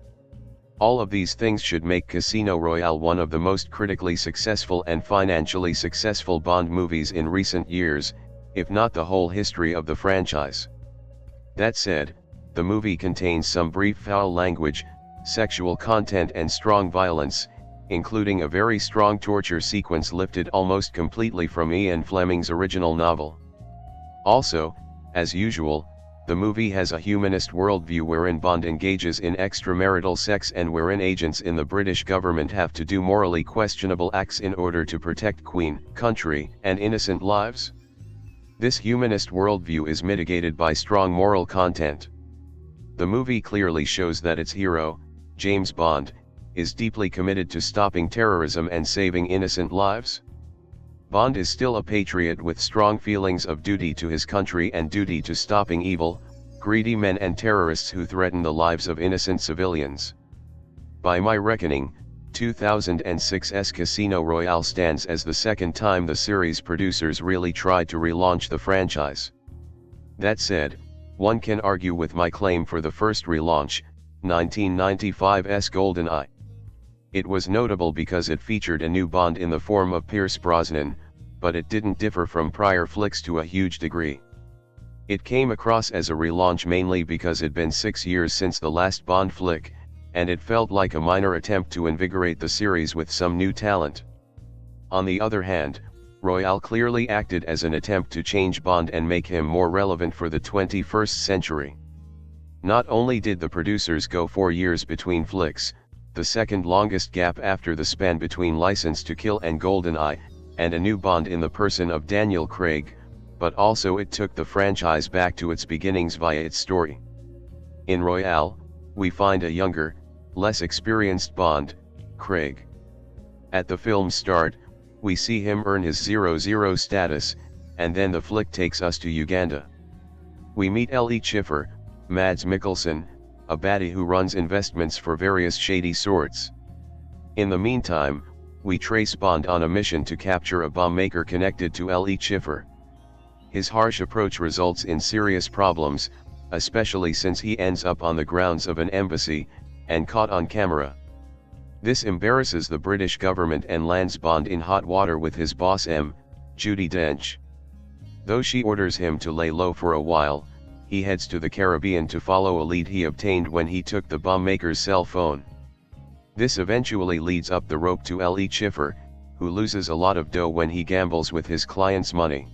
All of these things should make Casino Royale one of the most critically successful and financially successful Bond movies in recent years, if not the whole history of the franchise. That said, the movie contains some brief foul language, sexual content and strong violence, including a very strong torture sequence lifted almost completely from Ian Fleming's original novel. Also, as usual, the movie has a humanist worldview wherein Bond engages in extramarital sex and wherein agents in the British government have to do morally questionable acts in order to protect Queen, country, and innocent lives. This humanist worldview is mitigated by strong moral content. The movie clearly shows that its hero, James Bond, is deeply committed to stopping terrorism and saving innocent lives. Bond is still a patriot with strong feelings of duty to his country and duty to stopping evil, greedy men and terrorists who threaten the lives of innocent civilians. By my reckoning, 2006's Casino Royale stands as the second time the series producers really tried to relaunch the franchise. That said, one can argue with my claim for the first relaunch, 1995's GoldenEye. It was notable because it featured a new Bond in the form of Pierce Brosnan, but it didn't differ from prior flicks to a huge degree. It came across as a relaunch mainly because it'd been 6 years since the last Bond flick, and it felt like a minor attempt to invigorate the series with some new talent. On the other hand, Royale clearly acted as an attempt to change Bond and make him more relevant for the 21st century. Not only did the producers go 4 years between flicks, the second longest gap after the span between License to Kill and GoldenEye, and a new Bond in the person of Daniel Craig, but also it took the franchise back to its beginnings via its story. In Royale, we find a younger, less experienced Bond, Craig. At the film's start, we see him earn his 00 status, and then the flick takes us to Uganda. We meet Ellie Schiffer, Mads Mikkelsen, a baddie who runs investments for various shady sorts. In the meantime, we trace Bond on a mission to capture a bomb maker connected to Ellie Schiffer. His harsh approach results in serious problems, especially since he ends up on the grounds of an embassy, and caught on camera. This embarrasses the British government and lands Bond in hot water with his boss Judi Dench. Though she orders him to lay low for a while, he heads to the Caribbean to follow a lead he obtained when he took the bomb maker's cell phone. This eventually leads up the rope to Ellie Schiffer, who loses a lot of dough when he gambles with his client's money.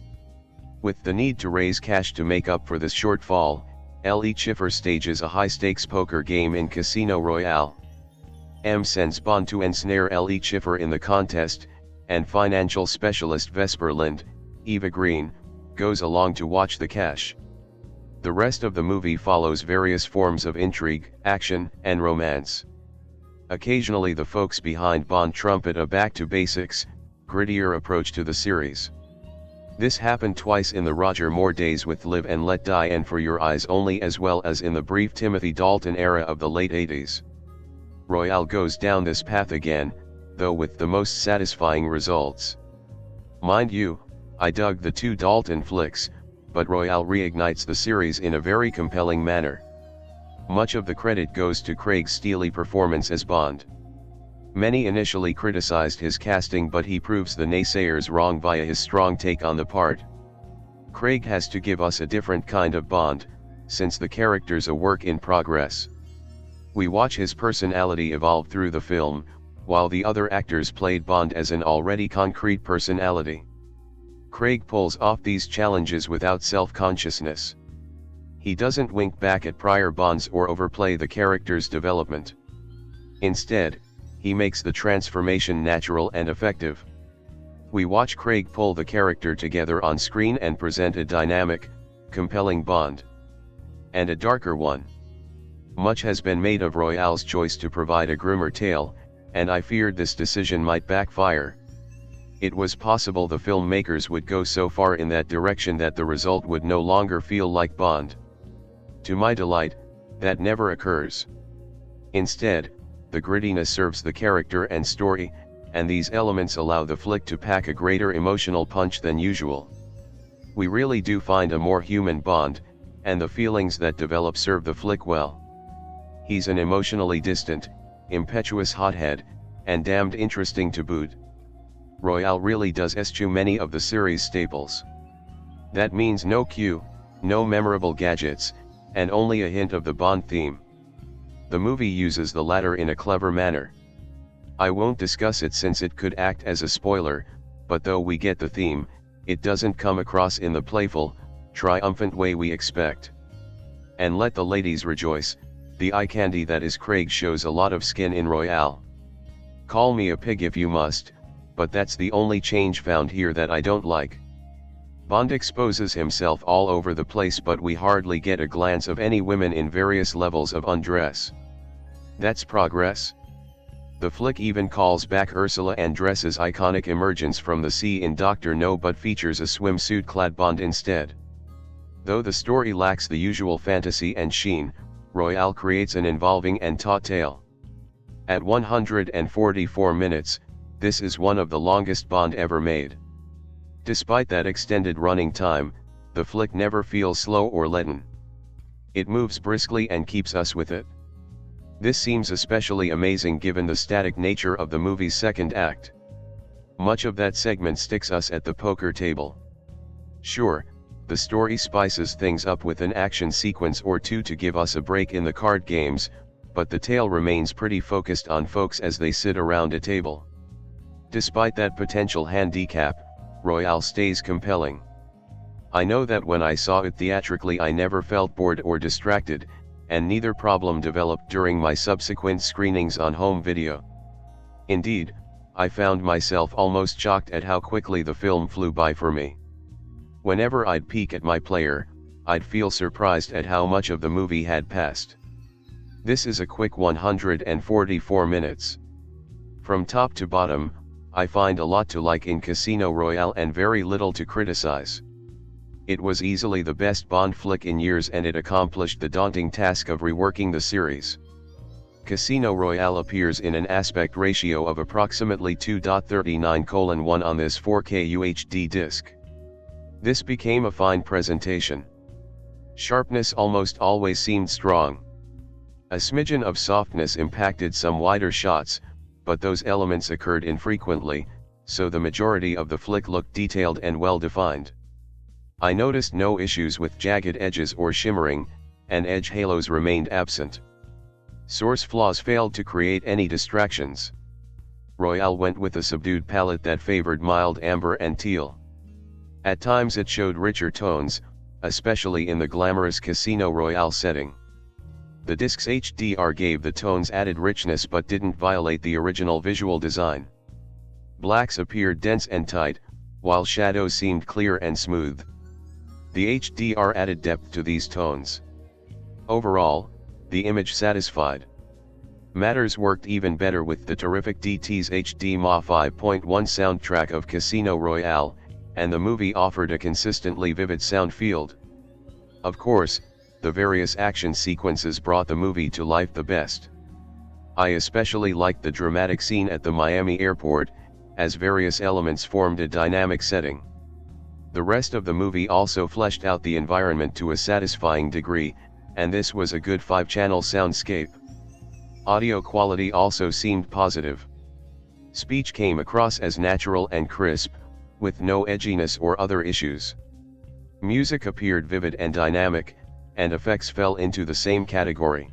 With the need to raise cash to make up for this shortfall, Ellie Schiffer stages a high-stakes poker game in Casino Royale. Sends Bond to ensnare Ellie Schiffer in the contest, and financial specialist Vesper Lind, Eva Green, goes along to watch the cash. The rest of the movie follows various forms of intrigue, action, and romance. Occasionally the folks behind Bond trumpet a back-to-basics, grittier approach to the series. This happened twice in the Roger Moore days with Live and Let Die and For Your Eyes Only, as well as in the brief Timothy Dalton era of the late 80s. Royale goes down this path again, though with the most satisfying results. Mind you, I dug the 2 Dalton flicks, but Royale reignites the series in a very compelling manner. Much of the credit goes to Craig's steely performance as Bond. Many initially criticized his casting, but he proves the naysayers wrong via his strong take on the part. Craig has to give us a different kind of Bond, since the character's a work in progress. We watch his personality evolve through the film, while the other actors played Bond as an already concrete personality. Craig pulls off these challenges without self-consciousness. He doesn't wink back at prior Bonds or overplay the character's development. Instead, he makes the transformation natural and effective. We watch Craig pull the character together on screen and present a dynamic, compelling Bond. And a darker one. Much has been made of Royale's choice to provide a grimmer tale, and I feared this decision might backfire. It was possible the filmmakers would go so far in that direction that the result would no longer feel like Bond. To my delight, that never occurs. Instead, the grittiness serves the character and story, and these elements allow the flick to pack a greater emotional punch than usual. We really do find a more human Bond, and the feelings that develop serve the flick well. He's an emotionally distant, impetuous hothead, and damned interesting to boot. Royale really does eschew many of the series staples. That means no Q, no memorable gadgets, and only a hint of the Bond theme. The movie uses the latter in a clever manner. I won't discuss it since it could act as a spoiler, but though we get the theme, it doesn't come across in the playful, triumphant way we expect. And let the ladies rejoice, the eye candy that is Craig shows a lot of skin in Royale. Call me a pig if you must, but that's the only change found here that I don't like. Bond exposes himself all over the place, but we hardly get a glance of any women in various levels of undress. That's progress. The flick even calls back Ursula Andress's iconic emergence from the sea in Dr. No, but features a swimsuit-clad Bond instead. Though the story lacks the usual fantasy and sheen, Royale creates an involving and taut tale. At 144 minutes, this is one of the longest Bond ever made. Despite that extended running time, the flick never feels slow or leaden. It moves briskly and keeps us with it. This seems especially amazing given the static nature of the movie's second act. Much of that segment sticks us at the poker table. Sure, the story spices things up with an action sequence or two to give us a break in the card games, but the tale remains pretty focused on folks as they sit around a table. Despite that potential handicap, Royale stays compelling. I know that when I saw it theatrically I never felt bored or distracted, and neither problem developed during my subsequent screenings on home video. Indeed, I found myself almost shocked at how quickly the film flew by for me. Whenever I'd peek at my player, I'd feel surprised at how much of the movie had passed. This is a quick 144 minutes. From top to bottom, I find a lot to like in Casino Royale and very little to criticize. It was easily the best Bond flick in years and it accomplished the daunting task of reworking the series. Casino Royale appears in an aspect ratio of approximately 2:39:1 on this 4K UHD disc. This became a fine presentation. Sharpness almost always seemed strong. A smidgen of softness impacted some wider shots, but those elements occurred infrequently, so the majority of the flick looked detailed and well defined. I noticed no issues with jagged edges or shimmering, and edge halos remained absent. Source flaws failed to create any distractions. Royale went with a subdued palette that favored mild amber and teal. At times it showed richer tones, especially in the glamorous Casino Royale setting. The disc's HDR gave the tones added richness but didn't violate the original visual design. Blacks appeared dense and tight, while shadows seemed clear and smooth. The HDR added depth to these tones. Overall, the image satisfied. Matters worked even better with the terrific DT's HDMA 5.1 soundtrack of Casino Royale, and the movie offered a consistently vivid sound field. Of course, the various action sequences brought the movie to life the best. I especially liked the dramatic scene at the Miami airport, as various elements formed a dynamic setting. The rest of the movie also fleshed out the environment to a satisfying degree, and this was a good 5-channel soundscape. Audio quality also seemed positive. Speech came across as natural and crisp, with no edginess or other issues. Music appeared vivid and dynamic, and effects fell into the same category.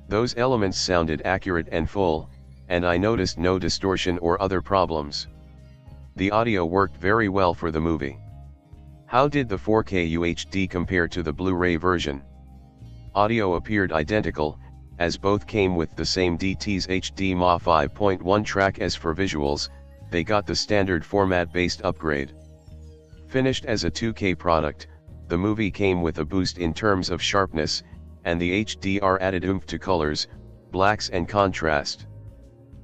Those elements sounded accurate and full, and I noticed no distortion or other problems. The audio worked very well for the movie. How did the 4K UHD compare to the Blu-ray version? Audio appeared identical, as both came with the same DT's HDMA 5.1 track. As for visuals, they got the standard format-based upgrade. Finished as a 2K product, the movie came with a boost in terms of sharpness, and the HDR added oomph to colors, blacks and contrast.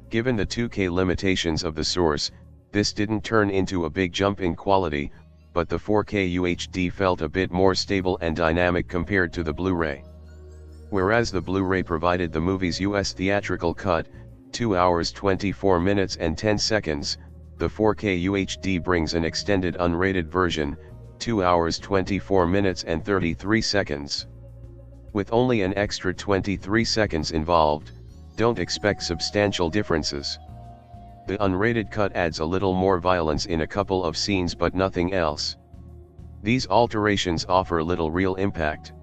Given the 2K limitations of the source, this didn't turn into a big jump in quality, but the 4K UHD felt a bit more stable and dynamic compared to the Blu-ray. Whereas the Blu-ray provided the movie's US theatrical cut, 2 hours 24 minutes and 10 seconds, the 4K UHD brings an extended unrated version, 2 hours 24 minutes and 33 seconds. With only an extra 23 seconds involved, don't expect substantial differences. The unrated cut adds a little more violence in a couple of scenes but nothing else. These alterations offer little real impact.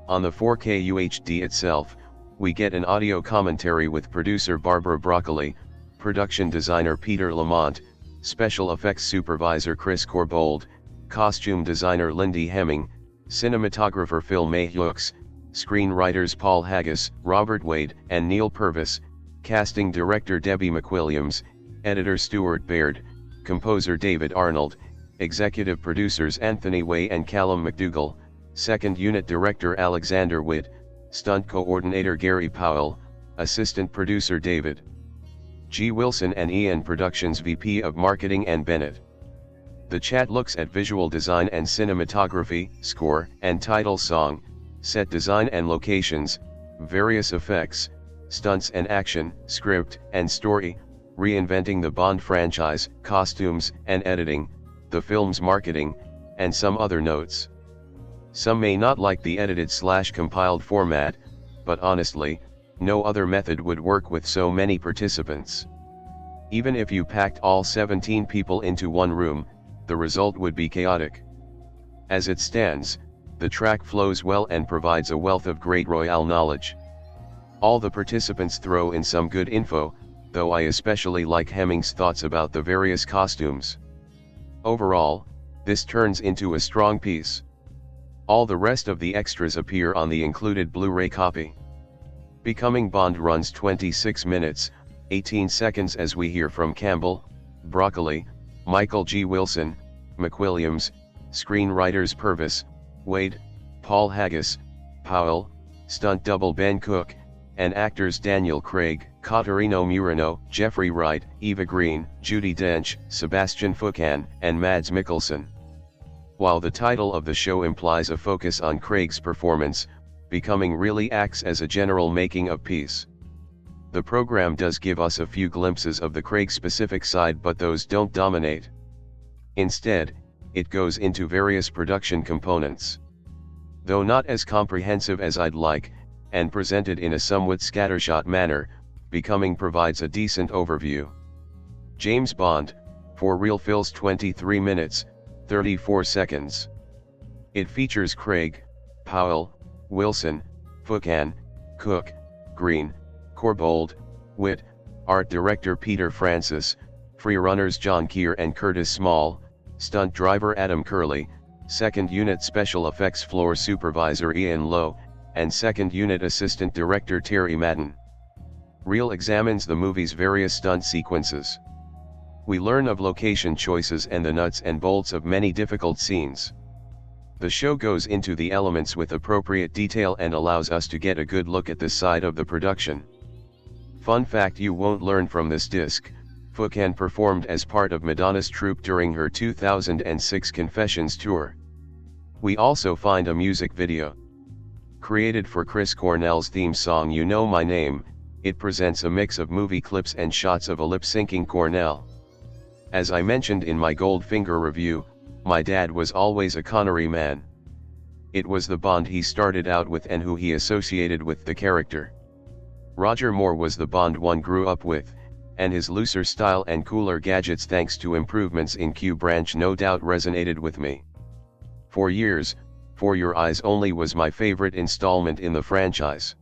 On the 4K UHD itself, we get an audio commentary with producer Barbara Broccoli, production designer Peter Lamont, special effects supervisor Chris Corbould, costume designer Lindy Hemming, cinematographer Phil Mayhewks, screenwriters Paul Haggis, Robert Wade, and Neil Purvis, casting director Debbie McWilliams, editor Stuart Baird, composer David Arnold, executive producers Anthony Way and Callum McDougall, second unit director Alexander Witt, stunt coordinator Gary Powell, assistant producer David G. Wilson and Ian Productions VP of Marketing Ann Bennett. The chat looks at visual design and cinematography, score and title song, set design and locations, various effects, stunts and action, script and story, reinventing the Bond franchise, costumes and editing, the film's marketing, and some other notes. Some may not like the edited/compiled format, but honestly, no other method would work with so many participants. Even if you packed all 17 people into one room, the result would be chaotic. As it stands, the track flows well and provides a wealth of great Royale knowledge. All the participants throw in some good info, though I especially like Hemming's thoughts about the various costumes. Overall, this turns into a strong piece. All the rest of the extras appear on the included Blu-ray copy. Becoming Bond runs 26 minutes, 18 seconds as we hear from Campbell, Broccoli, Michael G. Wilson, McWilliams, screenwriters Purvis, Wade, Paul Haggis, Powell, stunt double Ben Cook, and actors Daniel Craig, Cotterino Murano, Jeffrey Wright, Eva Green, Judi Dench, Sebastian Foucan, and Mads Mikkelsen. While the title of the show implies a focus on Craig's performance, Becoming really acts as a general making of piece. The program does give us a few glimpses of the Craig-specific side, but those don't dominate. Instead, it goes into various production components. Though not as comprehensive as I'd like, and presented in a somewhat scattershot manner, Becoming provides a decent overview. James Bond, for real, fills 23 minutes, 34 seconds. It features Craig, Powell, Wilson, Foucan, Cook, Green, Corbould, Witt, art director Peter Francis, freerunners John Keir and Curtis Small, stunt driver Adam Curley, 2nd Unit Special Effects Floor Supervisor Ian Lowe, and 2nd Unit Assistant Director Terry Madden. Reel examines the movie's various stunt sequences. We learn of location choices and the nuts and bolts of many difficult scenes. The show goes into the elements with appropriate detail and allows us to get a good look at this side of the production. Fun fact you won't learn from this disc: Foucan performed as part of Madonna's troupe during her 2006 Confessions tour. We also find a music video. Created for Chris Cornell's theme song You Know My Name, it presents a mix of movie clips and shots of a lip-syncing Cornell. As I mentioned in my Goldfinger review, my dad was always a Connery man. It was the Bond he started out with and who he associated with the character. Roger Moore was the Bond one grew up with, and his looser style and cooler gadgets thanks to improvements in Q Branch no doubt resonated with me. For years, For Your Eyes Only was my favorite installment in the franchise.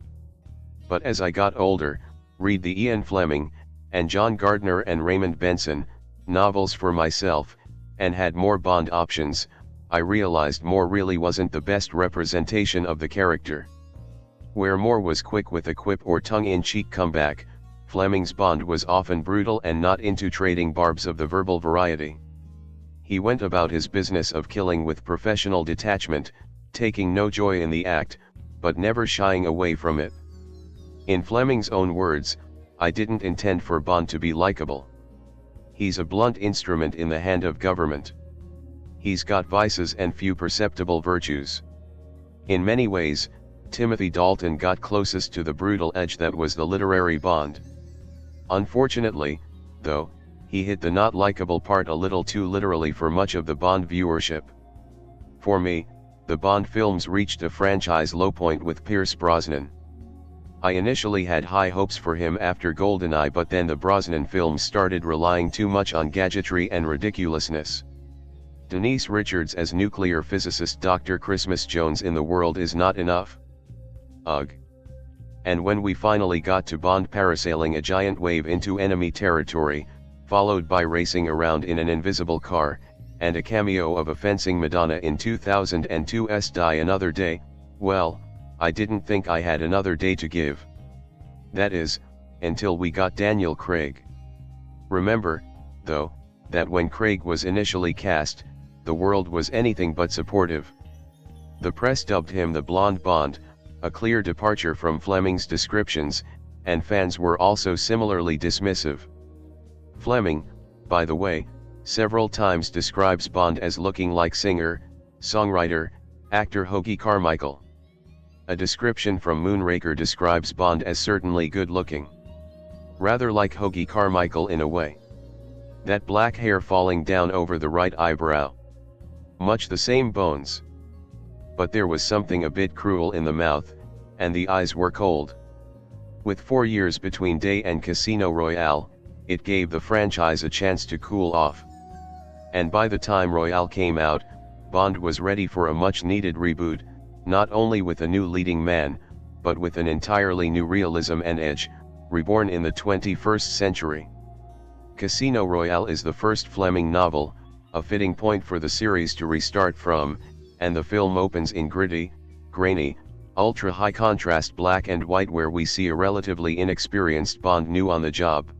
But as I got older, read the Ian Fleming, and John Gardner and Raymond Benson, novels for myself, and had more Bond options, I realized Moore really wasn't the best representation of the character. Where Moore was quick with a quip or tongue-in-cheek comeback, Fleming's Bond was often brutal and not into trading barbs of the verbal variety. He went about his business of killing with professional detachment, taking no joy in the act, but never shying away from it. In Fleming's own words, "I didn't intend for Bond to be likable. He's a blunt instrument in the hand of government. He's got vices and few perceptible virtues." In many ways, Timothy Dalton got closest to the brutal edge that was the literary Bond. Unfortunately, though, he hit the not likable part a little too literally for much of the Bond viewership. For me, the Bond films reached a franchise low point with Pierce Brosnan. I initially had high hopes for him after GoldenEye, but then the Brosnan films started relying too much on gadgetry and ridiculousness. Denise Richards as nuclear physicist Dr. Christmas Jones in The World Is Not Enough. Ugh. And when we finally got to Bond parasailing a giant wave into enemy territory, followed by racing around in an invisible car, and a cameo of a fencing Madonna in 2002's Die Another Day, well, I didn't think I had another day to give. That is, until we got Daniel Craig. Remember, though, that when Craig was initially cast, the world was anything but supportive. The press dubbed him the Blonde Bond, a clear departure from Fleming's descriptions, and fans were also similarly dismissive. Fleming, by the way, several times describes Bond as looking like singer, songwriter, actor Hoagy Carmichael. A description from Moonraker describes Bond as certainly good-looking. Rather like Hoagy Carmichael in a way. That black hair falling down over the right eyebrow. Much the same bones. But there was something a bit cruel in the mouth, and the eyes were cold. With 4 years between Day and Casino Royale, it gave the franchise a chance to cool off. And by the time Royale came out, Bond was ready for a much-needed reboot, not only with a new leading man, but with an entirely new realism and edge, reborn in the 21st century. Casino Royale is the first Fleming novel, a fitting point for the series to restart from, and the film opens in gritty, grainy, ultra-high contrast black and white where we see a relatively inexperienced Bond new on the job.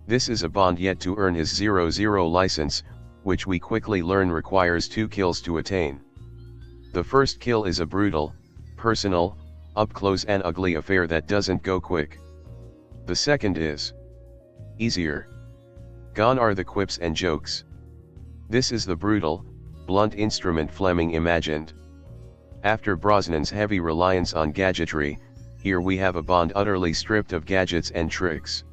This is a Bond yet to earn his 00 license, which we quickly learn requires 2 kills to attain. The first kill is a brutal, personal, up-close and ugly affair that doesn't go quick. The second is easier. Gone are the quips and jokes. This is the brutal, blunt instrument Fleming imagined. After Brosnan's heavy reliance on gadgetry, here we have a Bond utterly stripped of gadgets and tricks.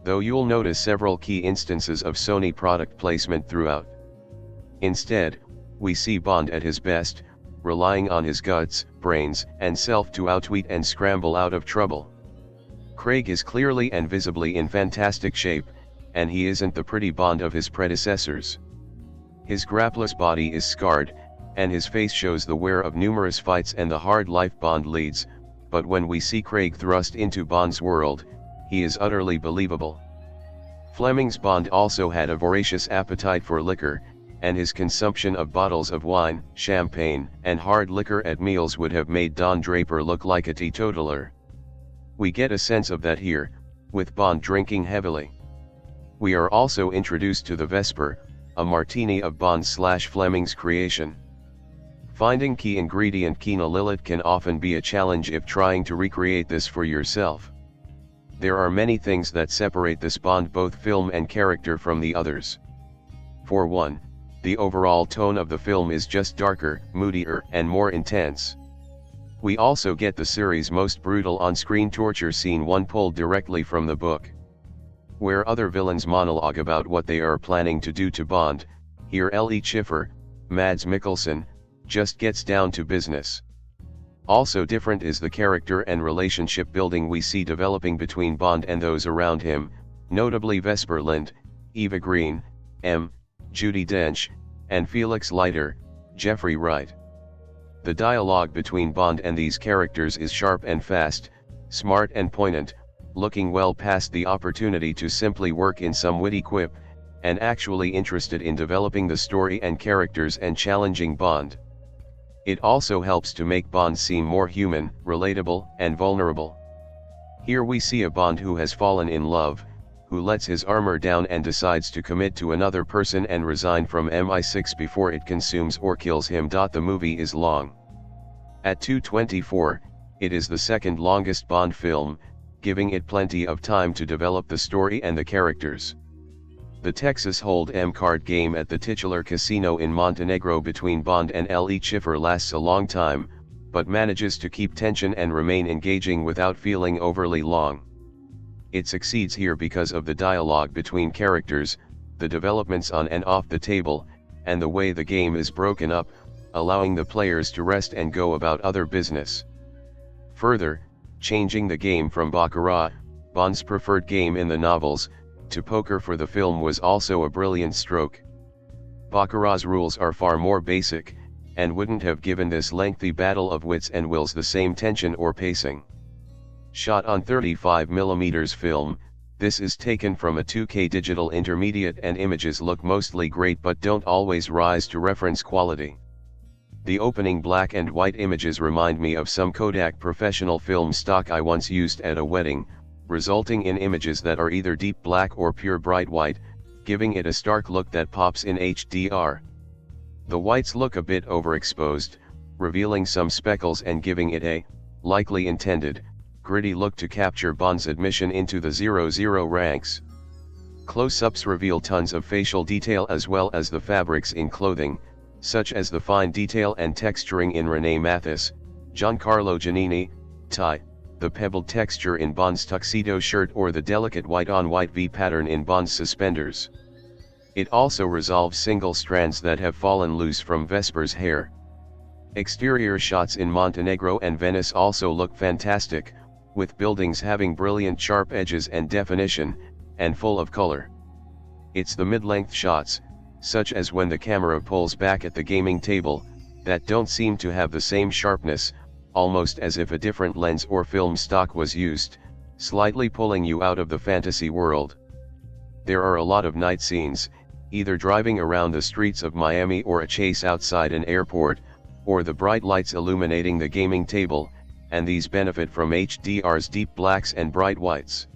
Though you'll notice several key instances of Sony product placement throughout. Instead, we see Bond at his best, relying on his guts, brains, and self to outwit and scramble out of trouble. Craig is clearly and visibly in fantastic shape, and he isn't the pretty Bond of his predecessors. His grapless body is scarred, and his face shows the wear of numerous fights and the hard life Bond leads, but when we see Craig thrust into Bond's world, he is utterly believable. Fleming's Bond also had a voracious appetite for liquor, and his consumption of bottles of wine, champagne, and hard liquor at meals would have made Don Draper look like a teetotaler. We get a sense of that here, with Bond drinking heavily. We are also introduced to the Vesper, a martini of Bond/Fleming's creation. Finding key ingredient Quina Lillet can often be a challenge if trying to recreate this for yourself. There are many things that separate this Bond both film and character from the others. For one, the overall tone of the film is just darker, moodier, and more intense. We also get the series' most brutal on-screen torture scene, one pulled directly from the book. Where other villains monologue about what they are planning to do to Bond, here L.E. Schiffer, Mads Mikkelsen, just gets down to business. Also different is the character and relationship building we see developing between Bond and those around him, notably Vesper Lynd, Eva Green, M. Judi Dench, and Felix Leiter, Jeffrey Wright. The dialogue between Bond and these characters is sharp and fast, smart and poignant, looking well past the opportunity to simply work in some witty quip, and actually interested in developing the story and characters and challenging Bond. It also helps to make Bond seem more human, relatable, and vulnerable. Here we see a Bond who has fallen in love, who lets his armor down and decides to commit to another person and resign from MI6 before it consumes or kills him. The movie is long. At 2:24, it is the second longest Bond film, giving it plenty of time to develop the story and the characters. The Texas Hold''em card game at the titular casino in Montenegro between Bond and L.E. Schiffer lasts a long time, but manages to keep tension and remain engaging without feeling overly long. It succeeds here because of the dialogue between characters, the developments on and off the table, and the way the game is broken up, allowing the players to rest and go about other business. Further, changing the game from Baccarat, Bond's preferred game in the novels, to poker for the film was also a brilliant stroke. Baccarat's rules are far more basic, and wouldn't have given this lengthy battle of wits and wills the same tension or pacing. Shot on 35mm film, this is taken from a 2K digital intermediate and images look mostly great but don't always rise to reference quality. The opening black and white images remind me of some Kodak professional film stock I once used at a wedding, resulting in images that are either deep black or pure bright white, giving it a stark look that pops in HDR. The whites look a bit overexposed, revealing some speckles and giving it a, likely intended, gritty look to capture Bond's admission into the 00 ranks. Close-ups reveal tons of facial detail as well as the fabrics in clothing, such as the fine detail and texturing in René Mathis, Giancarlo Giannini, tie, the pebbled texture in Bond's tuxedo shirt or the delicate white-on-white V pattern in Bond's suspenders. It also resolves single strands that have fallen loose from Vesper's hair. Exterior shots in Montenegro and Venice also look fantastic, with buildings having brilliant sharp edges and definition, and full of color. It's the mid-length shots, such as when the camera pulls back at the gaming table, that don't seem to have the same sharpness, almost as if a different lens or film stock was used, slightly pulling you out of the fantasy world. There are a lot of night scenes, either driving around the streets of Miami or a chase outside an airport, or the bright lights illuminating the gaming table, and these benefit from HDR's deep blacks and bright whites.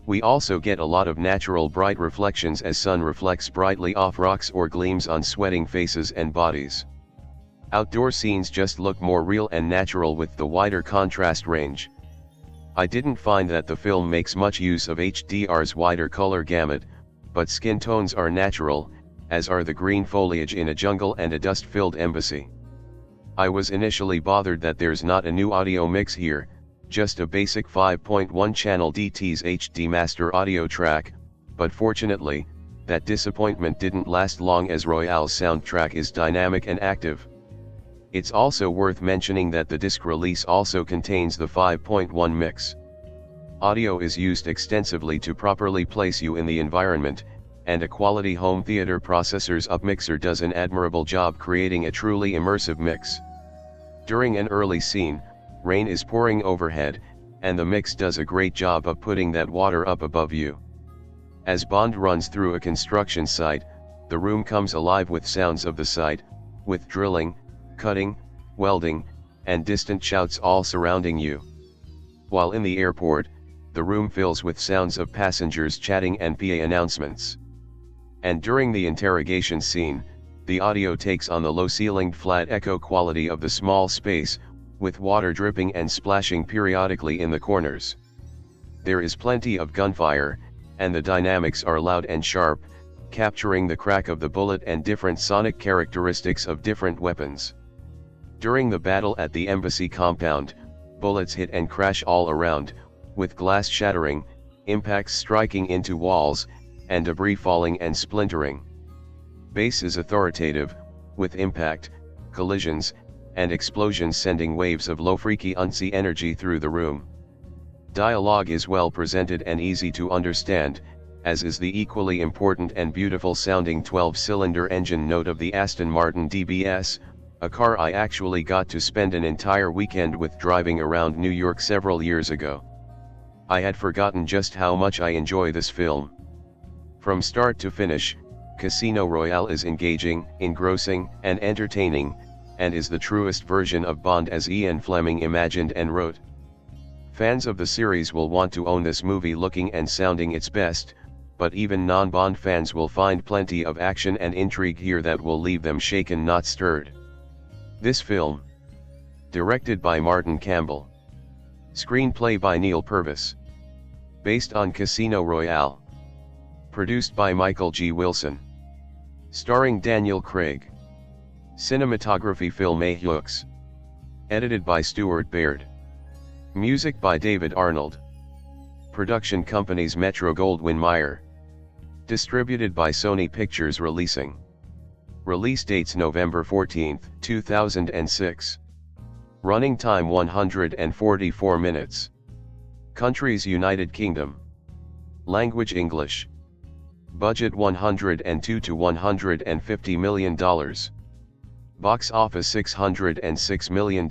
We also get a lot of natural bright reflections as sun reflects brightly off rocks or gleams on sweating faces and bodies. Outdoor scenes just look more real and natural with the wider contrast range. I didn't find that the film makes much use of HDR's wider color gamut, but skin tones are natural, as are the green foliage in a jungle and a dust-filled embassy. I was initially bothered that there's not a new audio mix here, just a basic 5.1 channel DTS HD master audio track, but fortunately, that disappointment didn't last long as Royale's soundtrack is dynamic and active. It's also worth mentioning that the disc release also contains the 5.1 mix. Audio is used extensively to properly place you in the environment, and a quality home theater processor's upmixer does an admirable job creating a truly immersive mix. During an early scene, rain is pouring overhead, and the mix does a great job of putting that water up above you. As Bond runs through a construction site, the room comes alive with sounds of the site, with drilling, cutting, welding, and distant shouts all surrounding you. While in the airport, the room fills with sounds of passengers chatting and PA announcements. And during the interrogation scene, the audio takes on the low-ceilinged flat echo quality of the small space, with water dripping and splashing periodically in the corners. There is plenty of gunfire, and the dynamics are loud and sharp, capturing the crack of the bullet and different sonic characteristics of different weapons. During the battle at the embassy compound, bullets hit and crash all around, with glass shattering, impacts striking into walls, and debris falling and splintering. Bass is authoritative, with impact, collisions, and explosions sending waves of low frequency energy through the room. Dialogue is well presented and easy to understand, as is the equally important and beautiful sounding 12-cylinder engine note of the Aston Martin DBS, a car I actually got to spend an entire weekend with driving around New York several years ago. I had forgotten just how much I enjoy this film. From start to finish, Casino Royale is engaging, engrossing, and entertaining, and is the truest version of Bond as Ian Fleming imagined and wrote. Fans of the series will want to own this movie looking and sounding its best, but even non-Bond fans will find plenty of action and intrigue here that will leave them shaken not stirred. This film, directed by Martin Campbell, screenplay by Neil Purvis, based on Casino Royale, produced by Michael G. Wilson, starring Daniel Craig, cinematography Phil Mayhew, edited by Stuart Baird, music by David Arnold, production companies Metro-Goldwyn-Mayer, distributed by Sony Pictures Releasing. Release dates November 14, 2006. Running time 144 minutes. Countries United Kingdom. Language English. Budget $102 to $150 million. Box office $606 million.